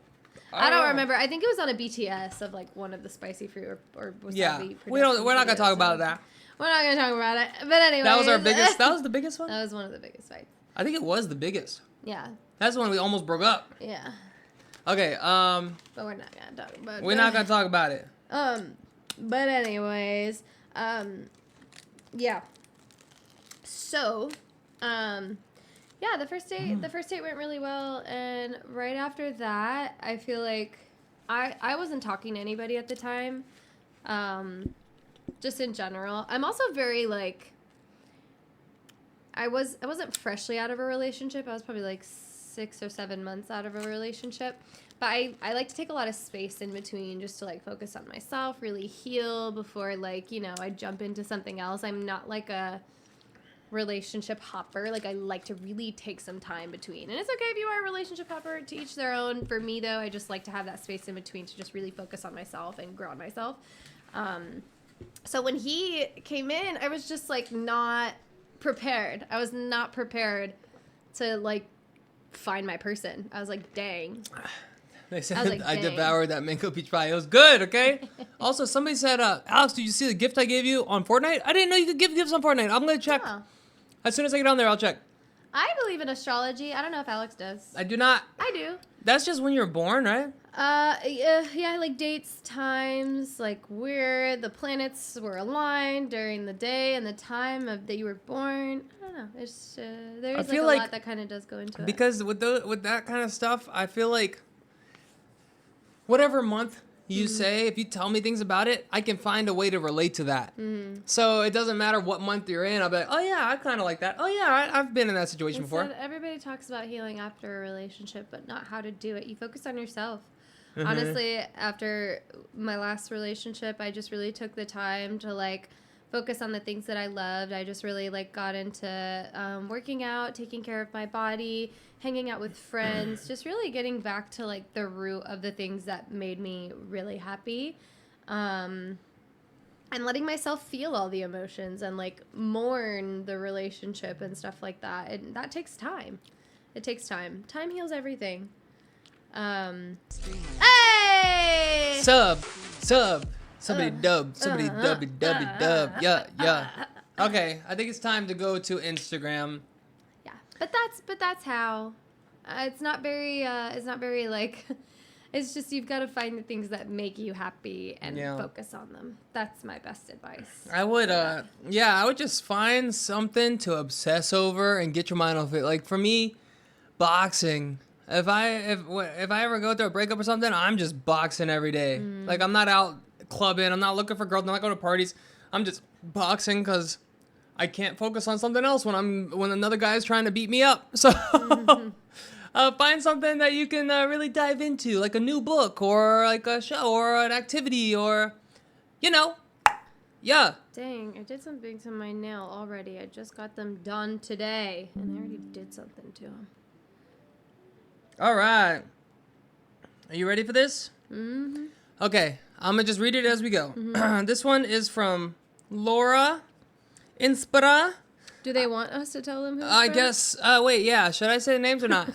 I don't remember. I think it was on a BTS of like one of the spicy fruit or wasabi. Yeah. production We're not gonna videos. talk about that. We're not gonna talk about it. But anyway, That was our biggest. That was the biggest one. That was one of the biggest fights. I think it was the biggest. Yeah. That's when we almost broke up. Yeah. Okay. But we're not gonna talk about it. We're not gonna talk about it. But anyways, yeah. So, yeah, the first date went really well, and right after that, I feel like I wasn't talking to anybody at the time. Just in general. I'm also very like I wasn't freshly out of a relationship. I was probably like 6 or 7 months out of a relationship. But I like to take a lot of space in between just to like focus on myself, really heal before like, I jump into something else. I'm not like a relationship hopper. Like I like to really take some time between. And it's okay if you are a relationship hopper, to each their own. For me though, I just like to have that space in between to just really focus on myself and grow on myself. So when he came in, I was just like not prepared. I was not prepared to like find my person. I was like, dang. They said I I devoured that mango peach pie. It was good, okay? Also, somebody said, Alex, did you see the gift I gave you on Fortnite? I didn't know you could give gifts on Fortnite. I'm going to check. Oh. As soon as I get on there, I'll check. I believe in astrology. I don't know if Alex does. I do not. I do. That's just when you're born, right? Yeah, like dates, times, like where the planets were aligned during the day and the time that you were born. I don't know. It's there's like a lot that kind of does go into it. Because with that kind of stuff, I feel like whatever month you say, if you tell me things about it, I can find a way to relate to that. So it doesn't matter what month you're in. I'll be like, oh yeah, I kind of like that. Oh yeah, I've been in that situation before. Everybody talks about healing after a relationship, but not how to do it. You focus on yourself. Honestly, after my last relationship, I just really took the time to like focus on the things that I loved. I just really like got into working out, taking care of my body, hanging out with friends, just really getting back to like the root of the things that made me really happy. And letting myself feel all the emotions and like mourn the relationship and stuff like that. And that takes time. It takes time. Time heals everything. Hey! Somebody dub. Yeah. Okay, I think it's time to go to Instagram. Yeah, but that's how. It's not very like. It's just you've got to find the things that make you happy and focus on them. That's my best advice. I would I would just find something to obsess over and get your mind off it. Like for me, boxing. If I ever go through a breakup or something, I'm just boxing every day. Like I'm not out clubbing. I'm not looking for girls. I'm not going to parties. I'm just boxing because I can't focus on something else when another guy is trying to beat me up. So find something that you can really dive into, like a new book or like a show or an activity or, you know, yeah. Dang, I did something to my nail already. I just got them done today, and I already did something to them. All right. Are you ready for this? Mm-hmm. Okay, I'm gonna just read it as we go. Mm-hmm. This one is from Laura Inspira. Do they want us to tell them who? I guess. Wait, yeah. Should I say the names or not?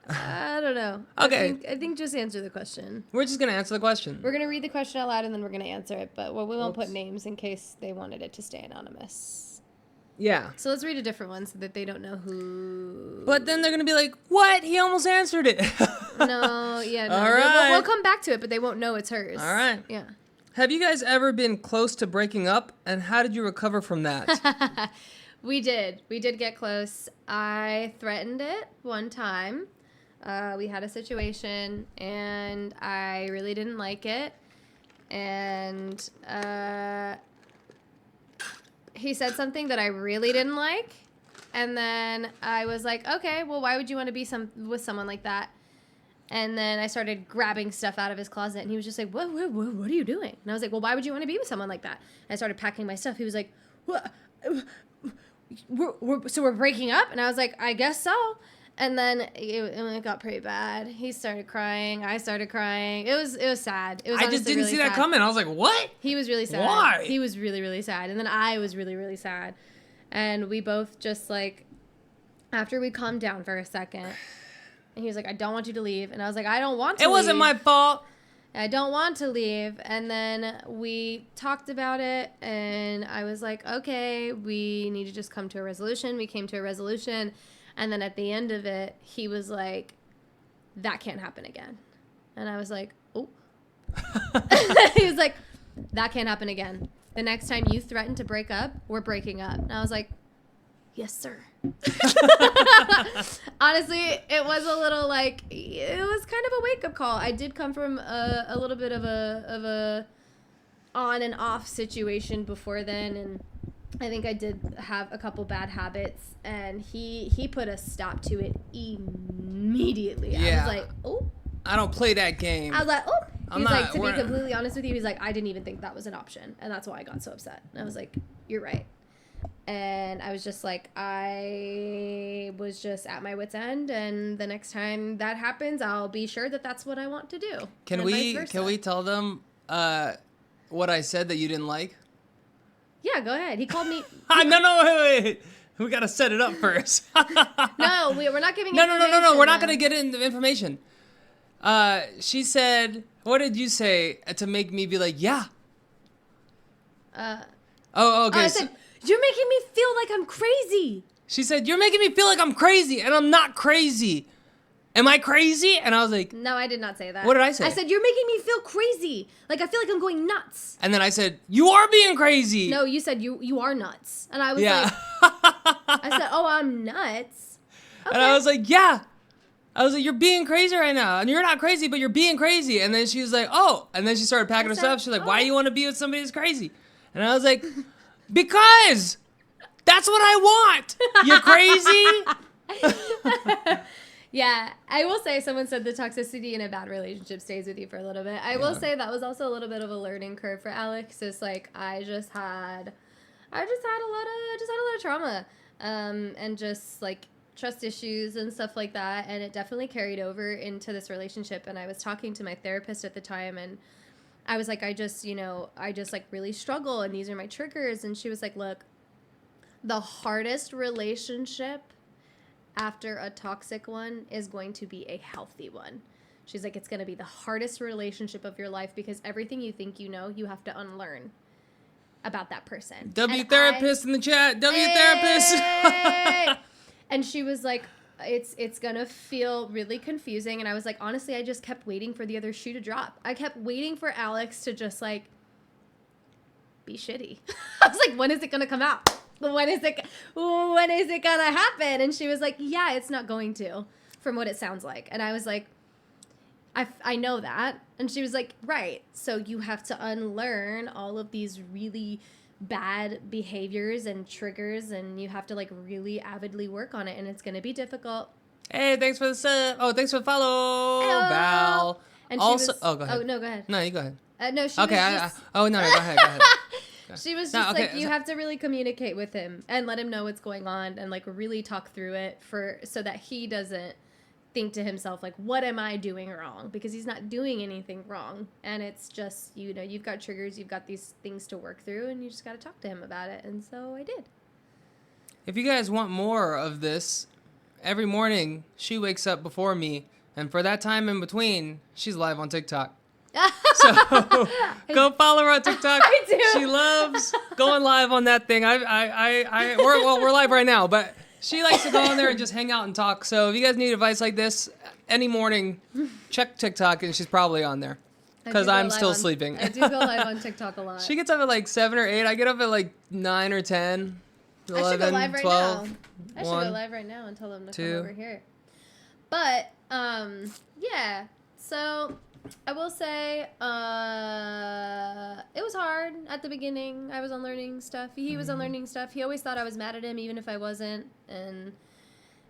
I don't know. Okay. I think just answer the question. We're just gonna answer the question. We're gonna read the question out loud and then we're gonna answer it, but we won't Whoops. put names in case they wanted it to stay anonymous. Yeah. So let's read a different one so that they don't know who. But then they're gonna be like, "What? He almost answered it." No, yeah, no. All right. We'll come back to it, but they won't know it's hers. All right. Yeah. Have you guys ever been close to breaking up, and how did you recover from that? We did. We did get close. I threatened it one time. We had a situation, and I really didn't like it. And he said something that I really didn't like. And then I was like, okay, well, why would you want to be with someone like that? And then I started grabbing stuff out of his closet, and he was just like, what are you doing? And I was like, well, why would you want to be with someone like that? And I started packing my stuff. He was like, what? So we're breaking up? And I was like, I guess so. And then it got pretty bad. He started crying. I started crying. It was sad. It was I just didn't really see that sad. coming. I was like, what? He was really sad. Why? He was really, really sad. And then I was really, really sad. And we both just like, after we calmed down for a second, and he was like, I don't want you to leave. And I was like, I don't want to leave. It wasn't my fault. I don't want to leave. And then we talked about it, and I was like, okay, we need to just come to a resolution. We came to a resolution. And then at the end of it, he was like, that can't happen again. And I was like, oh. He was like, that can't happen again. The next time you threaten to break up, we're breaking up. And I was like, yes, sir. Honestly, it was a little like, it was kind of a wake-up call. I did come from a little bit of a on and off situation before then, and I think I did have a couple bad habits, and he put a stop to it immediately. Yeah. I was like, oh. I don't play that game. I was like, oh. I'm He's not- like, to be we're- completely honest with you, he's like, I didn't even think that was an option, and that's why I got so upset. And I was like, you're right. And I was just like, I was just at my wit's end, and the next time that happens, I'll be sure that that's what I want to do. Can and vice we versa. tell them what I said that you didn't like? Yeah, go ahead. He called me. No, wait. We gotta set it up first. No, we're not giving. No. We're not information, gonna get into information. She said, "What did you say to make me be like, yeah?" Oh, okay. I said, you're making me feel like I'm crazy. She said, "You're making me feel like I'm crazy, and I'm not crazy. Am I crazy?" And I was like, No, I did not say that. What did I say? I said, you're making me feel crazy. Like, I feel like I'm going nuts. and then I said, "You are being crazy." No, you said you are nuts. And I was Yeah. like, I said, oh, I'm nuts. And I was like, yeah. I was like, you're being crazy right now. And you're not crazy, but you're being crazy. And then she was like, oh. And then she started packing her said, stuff. She's like, why "Oh." do you want to be with somebody who's crazy? And I was like, because that's what I want. You're crazy? Yeah, I will say someone said the toxicity in a bad relationship stays with you for a little bit. I will say that was also a little bit of a learning curve for Alex. It's like I just had a lot of trauma, and just like trust issues and stuff like that, and it definitely carried over into this relationship. And I was talking to my therapist at the time, and I was like, I just like really struggle, and these are my triggers. And she was like, look, the hardest relationship after a toxic one is going to be a healthy one. She's like, it's going to be the hardest relationship of your life because everything you think you know, you have to unlearn about that person. W therapist in the chat. W therapist. Hey! And she was like, it's going to feel really confusing. And I was like, honestly, I just kept waiting for the other shoe to drop. I kept waiting for Alex to just like be shitty. I was like, when is it going to come out? When is it gonna happen? And she was like, yeah, it's not going to, from what it sounds like. And I was like, I know that. And she was like, right. So you have to unlearn all of these really bad behaviors and triggers, and you have to like really avidly work on it. And it's going to be difficult. Hey, thanks for the sub. Oh, thanks for the follow, Hello. Val. And Also, she was, oh, go ahead. Oh no, go ahead. No, you go ahead. No, she Okay, was just. oh no, go ahead, go ahead. She was No, just okay, like, you have to really communicate with him and let him know what's going on and like really talk through it so that he doesn't think to himself like, what am I doing wrong? Because he's not doing anything wrong, and it's just, you know, you've got triggers, you've got these things to work through, and you just got to talk to him about it. And so I did. If you guys want more of this, every morning she wakes up before me, and for that time in between, she's live on TikTok. So go follow her on TikTok. I do. She loves going live on that thing. We're live right now, but she likes to go on there and just hang out and talk. So if you guys need advice like this any morning, check TikTok, and she's probably on there because I'm still sleeping. I do go live on TikTok a lot. She gets up at like 7 or 8. I get up at like 9 or 10. 11, I should go live right 12, now. I should 1, go live right now and tell them to 2. come over here. But yeah. So I will say it was hard at the beginning. I was unlearning stuff. He was unlearning stuff. He always thought I was mad at him even if I wasn't, and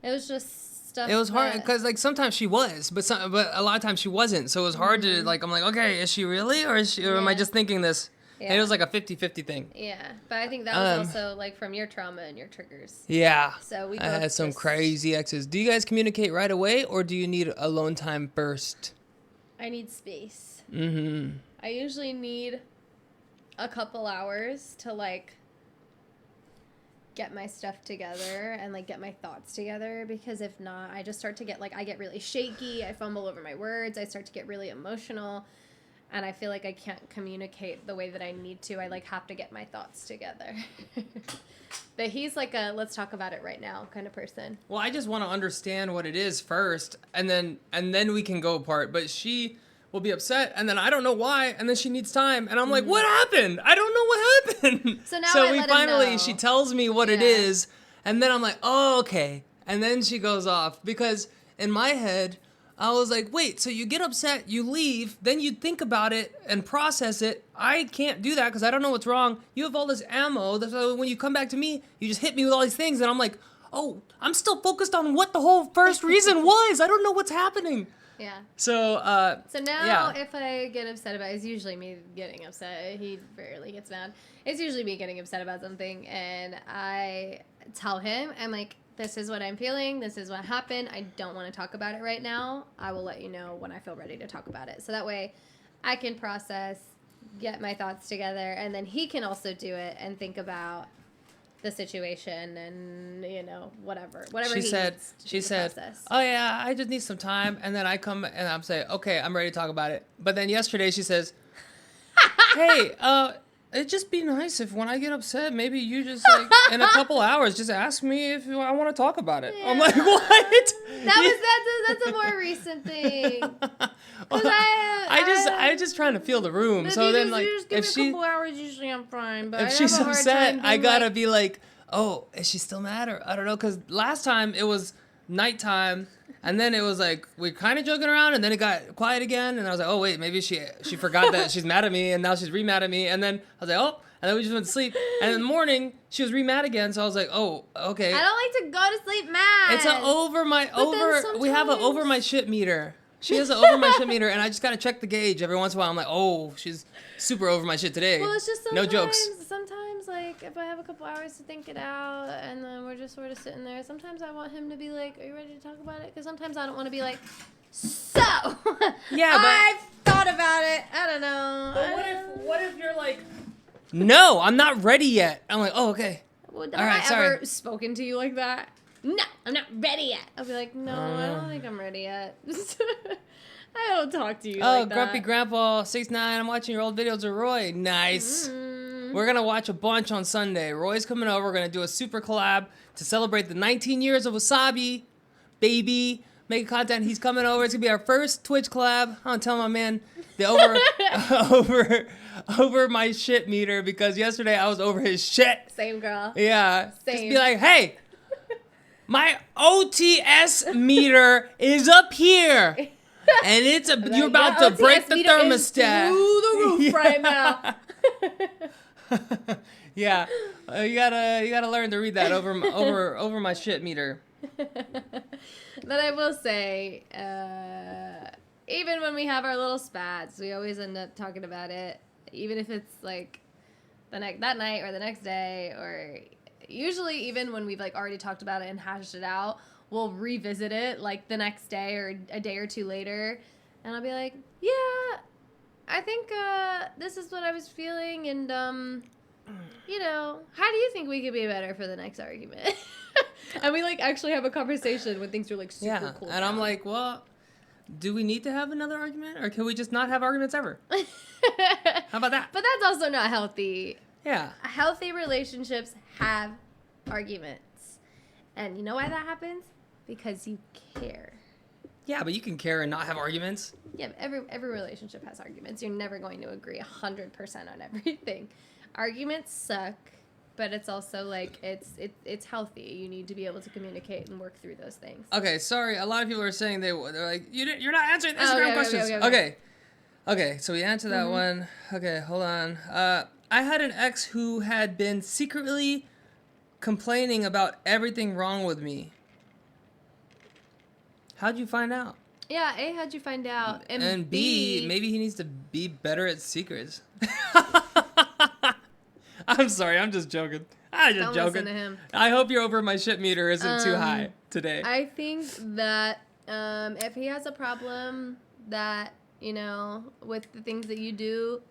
it was just stuff. It was hard because like sometimes she was, but a lot of times she wasn't. So it was hard to like. I'm like, okay, is she really, or am I just thinking this? Yeah. And it was like a 50-50 thing. Yeah, but I think that was also like from your trauma and your triggers. Yeah. So we. I had some crazy exes. Do you guys communicate right away, or do you need alone time first? I need space. Mm-hmm. I usually need a couple hours to like get my stuff together and like get my thoughts together, because if not, I just start to get like, I get really shaky, I fumble over my words, I start to get really emotional, and I feel like I can't communicate the way that I need to. I like have to get my thoughts together. But he's like a let's talk about it right now kind of person. Well, I just want to understand what it is first, and then we can go apart. But she will be upset, and then I don't know why, and then she needs time, and I'm like, what happened? I don't know what happened. So now I let him know. She tells me what it is, and then I'm like, oh, okay. And then she goes off, because in my head, I was like, wait, so you get upset, you leave, then you think about it and process it. I can't do that because I don't know what's wrong. You have all this ammo. So when you come back to me, you just hit me with all these things. And I'm like, oh, I'm still focused on what the whole first reason was. I don't know what's happening. Yeah. So now if I get upset about it, it's usually me getting upset. He rarely gets mad. It's usually me getting upset about something. And I tell him, I'm like, this is what I'm feeling. This is what happened. I don't want to talk about it right now. I will let you know when I feel ready to talk about it. So that way I can process, get my thoughts together, and then he can also do it and think about the situation and, you know, whatever she said, process. oh yeah, I just need some time. And then I come and I'm saying, okay, I'm ready to talk about it. But then yesterday she says, hey, it'd just be nice if when I get upset, maybe you just like in a couple hours just ask me if I want to talk about it. Yeah. I'm like, what? That's a more recent thing. I just trying to feel the room. So then like if she, a couple hours, usually I'm fine. But if she's upset, I gotta be like, oh, is she still mad, or I don't know? Because last time it was nighttime. And then it was like, we're kind of joking around, and then it got quiet again. And I was like, oh, wait, maybe she forgot that she's mad at me, and now she's re-mad at me. And then I was like, oh, and then we just went to sleep. And in the morning, she was re-mad again, so I was like, oh, okay. I don't like to go to sleep mad. It's we have an over my shit meter. She has an over my shit meter, and I just got to check the gauge every once in a while. I'm like, oh, she's super over my shit today. Well, it's just sometimes, no jokes. Sometimes, like, if I have a couple hours to think it out, and then we're just sort of sitting there, sometimes I want him to be like, are you ready to talk about it? Because sometimes I don't want to be like, so, yeah, but I've thought about it. I don't know. But what if you're like, no, I'm not ready yet. I'm like, oh, okay. Well, have I ever spoken to you like that? No, I'm not ready yet. I'll be like, no, I don't think I'm ready yet. I don't talk to you like that. Oh, Grumpy Grandpa 69. I'm watching your old videos of Roy. Nice. We're going to watch a bunch on Sunday. Roy's coming over. We're going to do a super collab to celebrate the 19 years of Wassabi. Baby. Making content. He's coming over. It's going to be our first Twitch collab. I'm telling my man the over my shit meter, because yesterday I was over his shit. Same, girl. Yeah. Same. Just be like, hey, my OTS meter is up here. And it's you're about to break the thermostat. Through the roof right now. Yeah, you gotta learn to read that over my shit meter. But I will say, even when we have our little spats, we always end up talking about it, even if it's like that night or the next day, or usually even when we've like already talked about it and hashed it out, we'll revisit it like the next day or a day or two later, and I'll be like, yeah, I think this is what I was feeling, and you know, how do you think we could be better for the next argument? And we like actually have a conversation when things are like super cool. And I'm like, well, do we need to have another argument, or can we just not have arguments ever? How about that? But that's also not healthy. Yeah. Healthy relationships have arguments. And you know why that happens? Because you care. Yeah, but you can care and not have arguments. Yeah, but every relationship has arguments. You're never going to agree 100% on everything. Arguments suck, but it's also like it's healthy. You need to be able to communicate and work through those things. Okay, sorry. A lot of people are saying they're like, you're not answering Instagram questions. Okay, so we answered that one. Okay, hold on. I had an ex who had been secretly complaining about everything wrong with me. How'd you find out? Yeah, A, how'd you find out? And B, maybe he needs to be better at secrets. I'm sorry, I'm just joking. Don't joking. Listen to him. I hope you're over my shit meter isn't too high today. I think that if he has a problem that, you know, with the things that you do,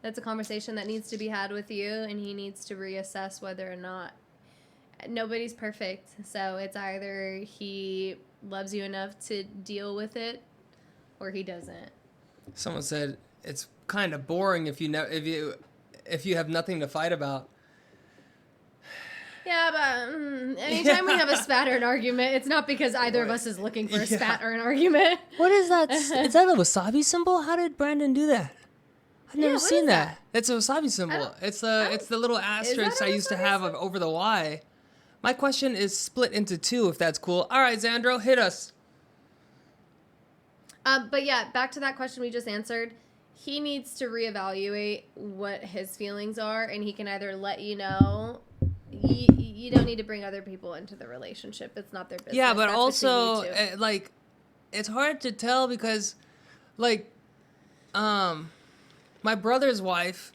that's a conversation that needs to be had with you, and he needs to reassess whether or not. Nobody's perfect, so it's either he loves you enough to deal with it, or he doesn't. Someone said it's kind of boring if you have nothing to fight about. Yeah, but anytime we have a spat or an argument, it's not because either of us is looking for a spat or an argument. What is that? Is that a wasabi symbol? How did Brandon do that? I've never seen that. It's a wasabi symbol. It's the little asterisk I used to have over the Y. My question is split into two, if that's cool. All right, Xandro, hit us. But yeah, back to that question we just answered. He needs to reevaluate what his feelings are, and he can either let you know. You don't need to bring other people into the relationship. It's not their business. Yeah, but that's also, like, it's hard to tell because, like, my brother's wife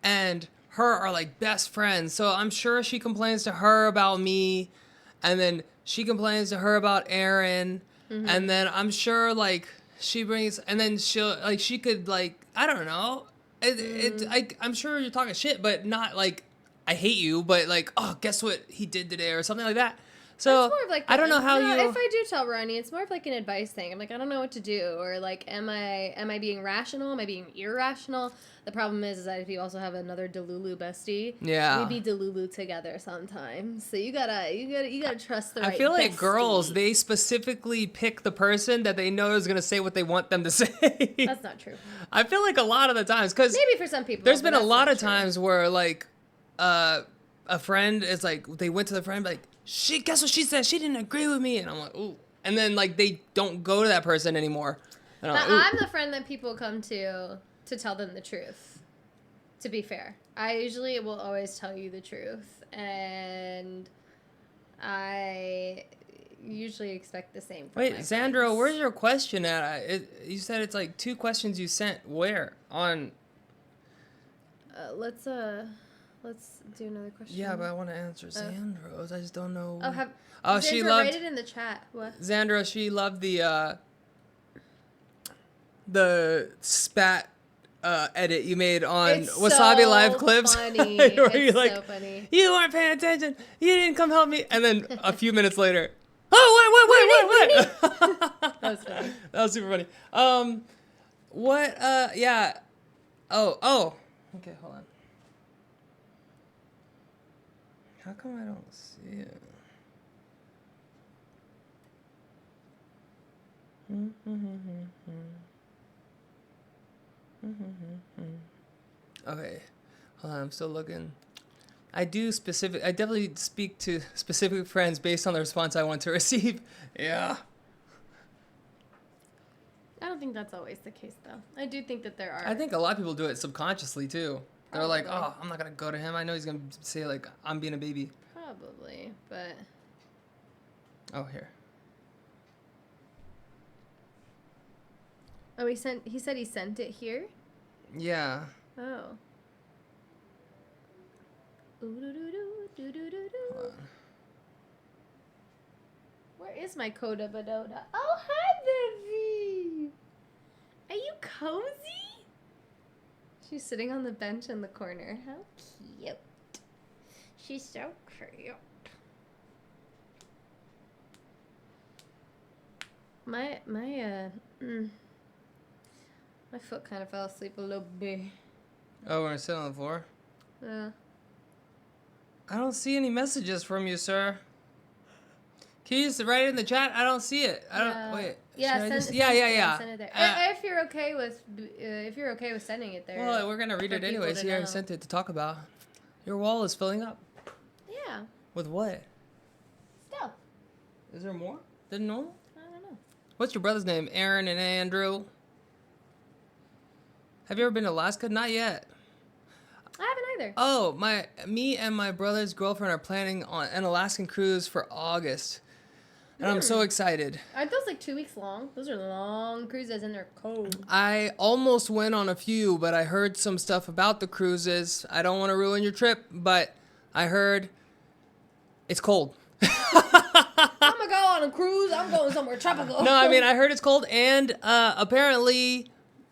and her are, like, best friends. So I'm sure she complains to her about me, and then she complains to her about Aaron, and then I'm sure, like, she brings, and then she could, like, I don't know. I'm sure you're talking shit, but not, like, I hate you, but like, oh, guess what he did today or something like that. So it's more of like I don't know how you. If I do tell Ronnie, it's more of like an advice thing. I'm like, I don't know what to do, or like, am I being rational? Am I being irrational? The problem is that if you also have another Delulu bestie, we be Delulu together sometimes. So you gotta trust the right. I feel like bestie. girls, they specifically pick the person that they know is gonna say what they want them to say. That's not true. I feel like a lot of the times, because maybe for some people, there's been a lot of times where like. A friend is like, they went to the friend like, guess what she said? She didn't agree with me. And I'm like, ooh. And then like they don't go to that person anymore. And I'm the friend that people come to tell them the truth. To be fair, I usually will always tell you the truth, and I usually expect the same. From Wait, my Xandro, friends. where's your question at? You said it's like 2 questions you sent. Where on? Let's do another question. Yeah, but I want to answer Xandro's. I just don't know. Xandro, she loved. write it in the chat. What? Xandro, she loved the spat edit you made on It's Wasabi so Live clips. Funny. Where It's you're like, so funny. you weren't paying attention. You didn't come help me. And then a few minutes later, what? That was funny. That was super funny. Yeah. Oh. Okay, hold on. How come I don't see it? Okay, hold on, I'm still looking. I definitely speak to specific friends based on the response I want to receive. Yeah. I don't think that's always the case, though. I do think that there are. I think a lot of people do it subconsciously, too. They're like, oh, I'm not going to go to him. I know he's going to say, like, I'm being a baby. Probably, but Oh, here. Oh, he said he sent it here? Yeah. Oh. Hold on. Where is my Coda Badota? Oh, hi, baby! Are you cozy? She's sitting on the bench in the corner. How cute. She's so cute. My foot kind of fell asleep a little bit. Oh, we're gonna sit on the floor? Yeah. I don't see any messages from you, sir. Can you just write it in the chat? I don't see it. I don't. Wait. Yeah, Should I send it there. If you're okay with sending it there. Well, we're gonna read it anyways. He already sent it to talk about. Your wall is filling up. Yeah. With what? Stuff. Is there more than normal? I don't know. What's your brother's name? Aaron and Andrew. Have you ever been to Alaska? Not yet. I haven't either. Oh, me and my brother's girlfriend are planning on an Alaskan cruise for August. And I'm so excited. Aren't those like 2 weeks long? Those are long cruises and they're cold. I almost went on a few, but I heard some stuff about the cruises. I don't want to ruin your trip, but I heard it's cold. I'm gonna go on a cruise. I'm going somewhere tropical. No, I mean, I heard it's cold, and apparently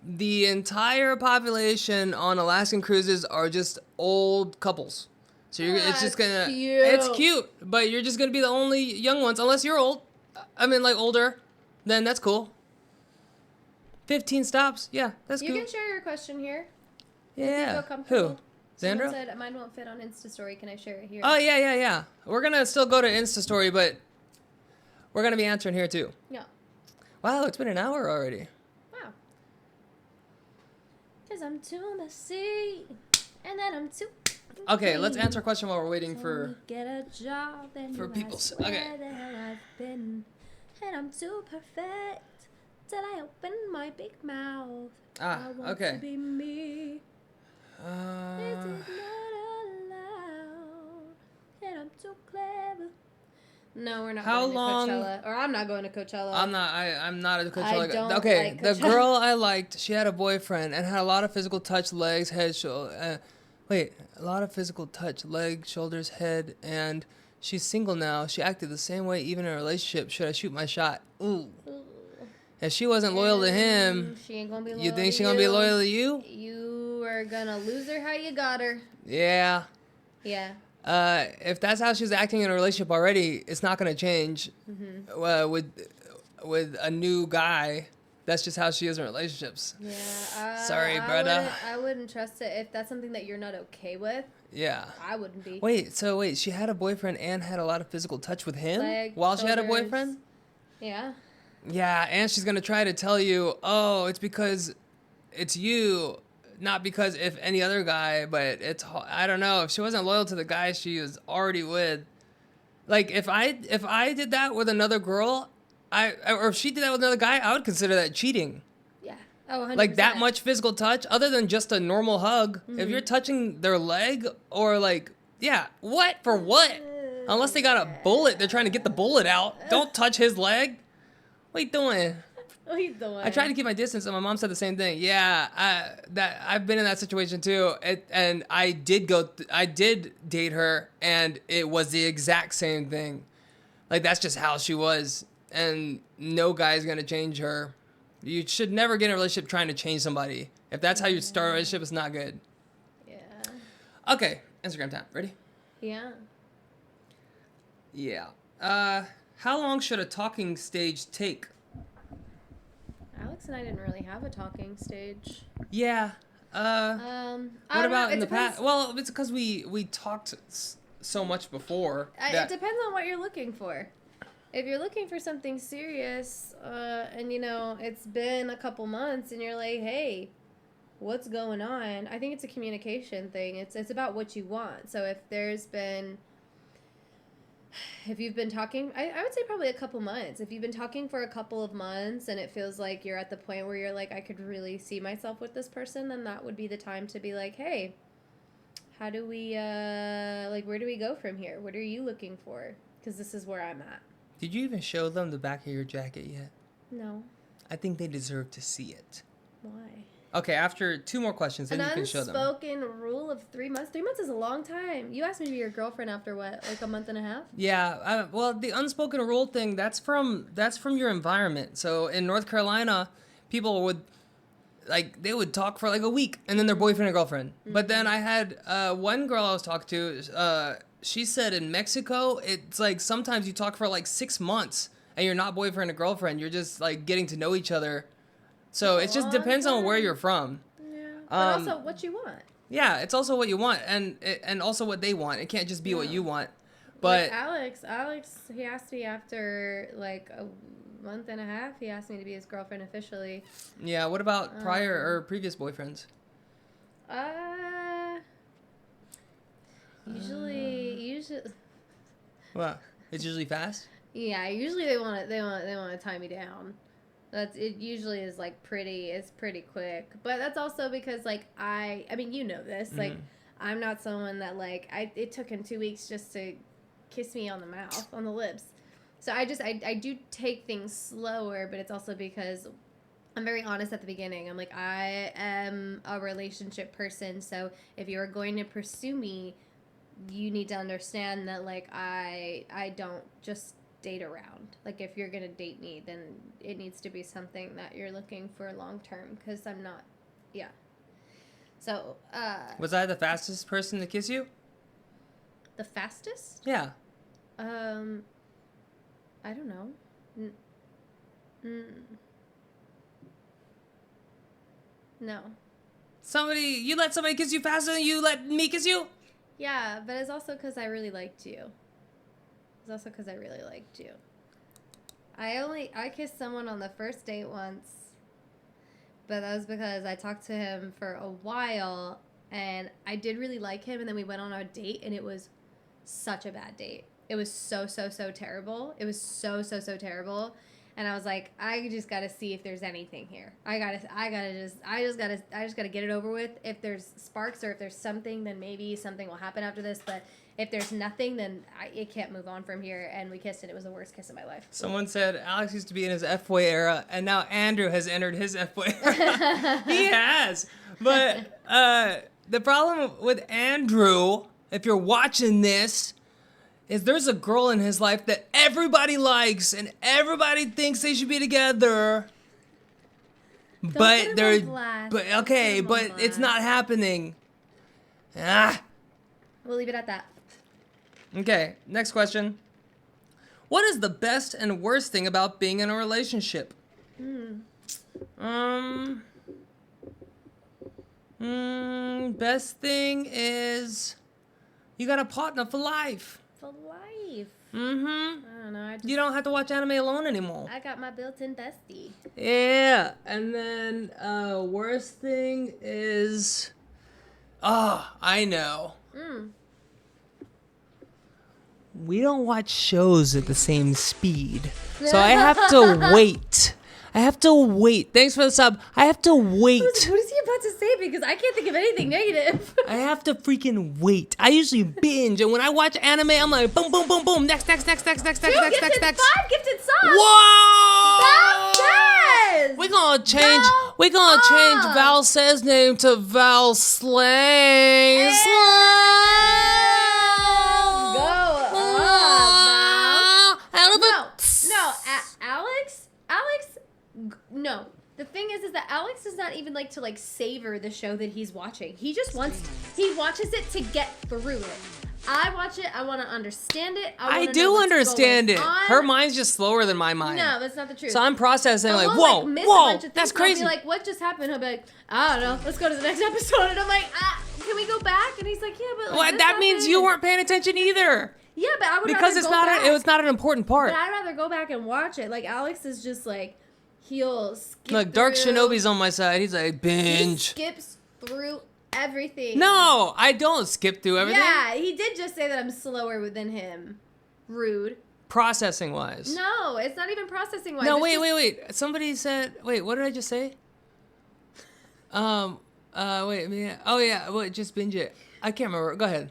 the entire population on Alaskan cruises are just old couples. So it's just gonna, it's cute, but you're just gonna be the only young ones, unless you're old. I mean, like older, then that's cool. 15 stops, yeah, that's cool. You can share your question here. Yeah. Who? Xandra? Someone said mine won't fit on Insta Story. Can I share it here? Oh yeah. We're gonna still go to Insta Story, but we're gonna be answering here too. Yeah. Wow, it's been an hour already. Wow. 'Cause I'm too messy, and then I'm too. Okay, let's answer a question while we're waiting for get a job and people. Okay. The hell I've been, and I'm too perfect till I open my big mouth. I want to be me. This is not allowed, and I'm too clever. No, we're not going to Coachella. Or I'm not going to Coachella. I'm not at Coachella. I don't okay, like the Coachella. girl I liked, she had a boyfriend and had a lot of physical touch, legs, head, shoulder. A lot of physical touch, legs, shoulders, head, and she's single now. She acted the same way even in a relationship. Should I shoot my shot? Ooh. If she wasn't loyal to him, she ain't gonna be loyal. You think she's gonna be loyal to you? You are gonna lose her how you got her. Yeah. Yeah. If that's how she's acting in a relationship already, it's not gonna change. Mm-hmm. With a new guy. That's just how she is in relationships. Yeah. Sorry, brother. I wouldn't trust it if that's something that you're not okay with. Yeah. I wouldn't be. Wait, she had a boyfriend and had a lot of physical touch with him while she had a shoulders. boyfriend? Yeah. Yeah, and she's going to try to tell you, oh, it's because it's you, not because if any other guy, but I don't know. If she wasn't loyal to the guy she was already with, like if I did that with another girl, or if she did that with another guy, I would consider that cheating. Yeah. Oh, 100%. Like that much physical touch, other than just a normal hug. Mm-hmm. If you're touching their leg or like, yeah, what? For what? Unless they got a bullet, they're trying to get the bullet out. Don't touch his leg. What are you doing? What are you doing? I tried to keep my distance, and my mom said the same thing. Yeah, I've been in that situation too, and I did date her, and it was the exact same thing. Like that's just how she was, and no guy's gonna change her. You should never get in a relationship trying to change somebody. If that's how you start a relationship, it's not good. Yeah. Okay, Instagram time. Ready? Yeah. Yeah. How long should a talking stage take? Alex and I didn't really have a talking stage. Yeah. What about in the past? Well, it's because we talked so much before. It depends on what you're looking for. If you're looking for something serious, and it's been a couple months, and you're like, hey, what's going on? I think it's a communication thing. It's about what you want. So if you've been talking, I would say probably a couple months. If you've been talking for a couple of months and it feels like you're at the point where you're like, I could really see myself with this person, then that would be the time to be like, hey, how do we, where do we go from here? What are you looking for? Because this is where I'm at. Did you even show them the back of your jacket yet? No. I think they deserve to see it. Why? Okay, after 2 more questions, then you can show them. An unspoken rule of 3 months. 3 months is a long time. You asked me to be your girlfriend after what, like a month and a half? Yeah, well, the unspoken rule thing, that's from your environment. So in North Carolina, people would, like, they would talk for like a week and then they're boyfriend and girlfriend. Mm-hmm. But then I had one girl I was talking to, she said in Mexico, it's like sometimes you talk for like 6 months and you're not boyfriend and girlfriend. You're just like getting to know each other. So it just depends on where you're from. Yeah. But also what you want. Yeah, it's also what you want and also what they want. It can't just be what you want. But like Alex, he asked me after like a month and a half. He asked me to be his girlfriend officially. Yeah. What about prior or previous boyfriends? Usually. What? It's usually fast. Yeah. Usually they want to tie me down. It usually is like it's pretty quick. But that's also because like I mean you know this, like I'm not someone that like it took him 2 weeks just to kiss me on the mouth, on the lips. So I do take things slower, but it's also because I'm very honest at the beginning. I'm like, I am a relationship person, so if you're going to pursue me, you need to understand that like I don't just date around. Like if you're gonna date me, then it needs to be something that you're looking for long term, because I'm not. Yeah. So was I the fastest person to kiss you? The fastest? Yeah. I don't know. No. You let somebody kiss you faster than you let me kiss you? Yeah, but it's also because I really liked you. I kissed someone on the first date once, but that was because I talked to him for a while, and I did really like him, and then we went on our date, and it was such a bad date. It was so terrible. It was so terrible. And I was like, I just gotta see if there's anything here. I just gotta get it over with. If there's sparks or if there's something, then maybe something will happen after this. But if there's nothing, then it can't move on from here. And we kissed, and it was the worst kiss of my life. Someone said Alex used to be in his F-boy era, and now Andrew has entered his F-boy era. He has. But the problem with Andrew, if you're watching this, is there's a girl in his life that everybody likes and everybody thinks they should be together. But it's not happening. We'll leave it at that. Okay, next question. What is the best and worst thing about being in a relationship? Best thing is you got a partner for life. For life. I don't know. You don't have to watch anime alone anymore. I got my built-in bestie. Yeah, and then worst thing is, I know. We don't watch shows at the same speed, so I have to wait. Thanks for the sub. I have to wait. What is he about to say? Because I can't think of anything negative. I have to freaking wait. I usually binge, and when I watch anime, I'm like, boom, boom, boom, boom. Next. 5 gifted subs. Whoa! Val says. We're gonna change Val says name to Val Slang. No. The thing is that Alex does not even like to like savor the show that he's watching. He watches it to get through it. I watch it. I want to understand it. I do understand it. Her mind's just slower than my mind. No, that's not the truth. So I'm processing like, whoa, that's crazy. I'll be like, what just happened? He'll be like, I don't know. Let's go to the next episode. And I'm like, can we go back? And he's like, yeah, but like, that means you weren't paying attention either. Yeah, but I would because it was not an important part. But I'd rather go back and watch it. Like Alex is just like, he'll skip Look, Dark Shinobi's on my side. He's like, binge. He skips through everything. No, I don't skip through everything. Yeah, he did just say that I'm slower than him. Rude. Processing wise. No, it's not even processing wise. No, wait. Somebody said, wait, what did I just say? Wait, yeah. Oh yeah, just binge it. I can't remember. Go ahead.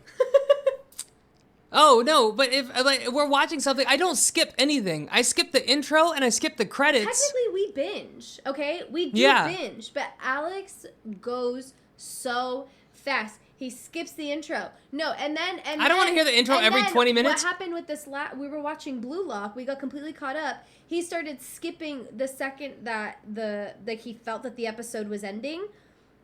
Oh no, but if like we're watching something, I don't skip anything. I skip the intro and I skip the credits. Technically, we binge, okay? We do binge, but Alex goes so fast. He skips the intro. No, and I don't want to hear the intro every 20 minutes. What happened with this? We were watching Blue Lock. We got completely caught up. He started skipping the second that he felt that the episode was ending.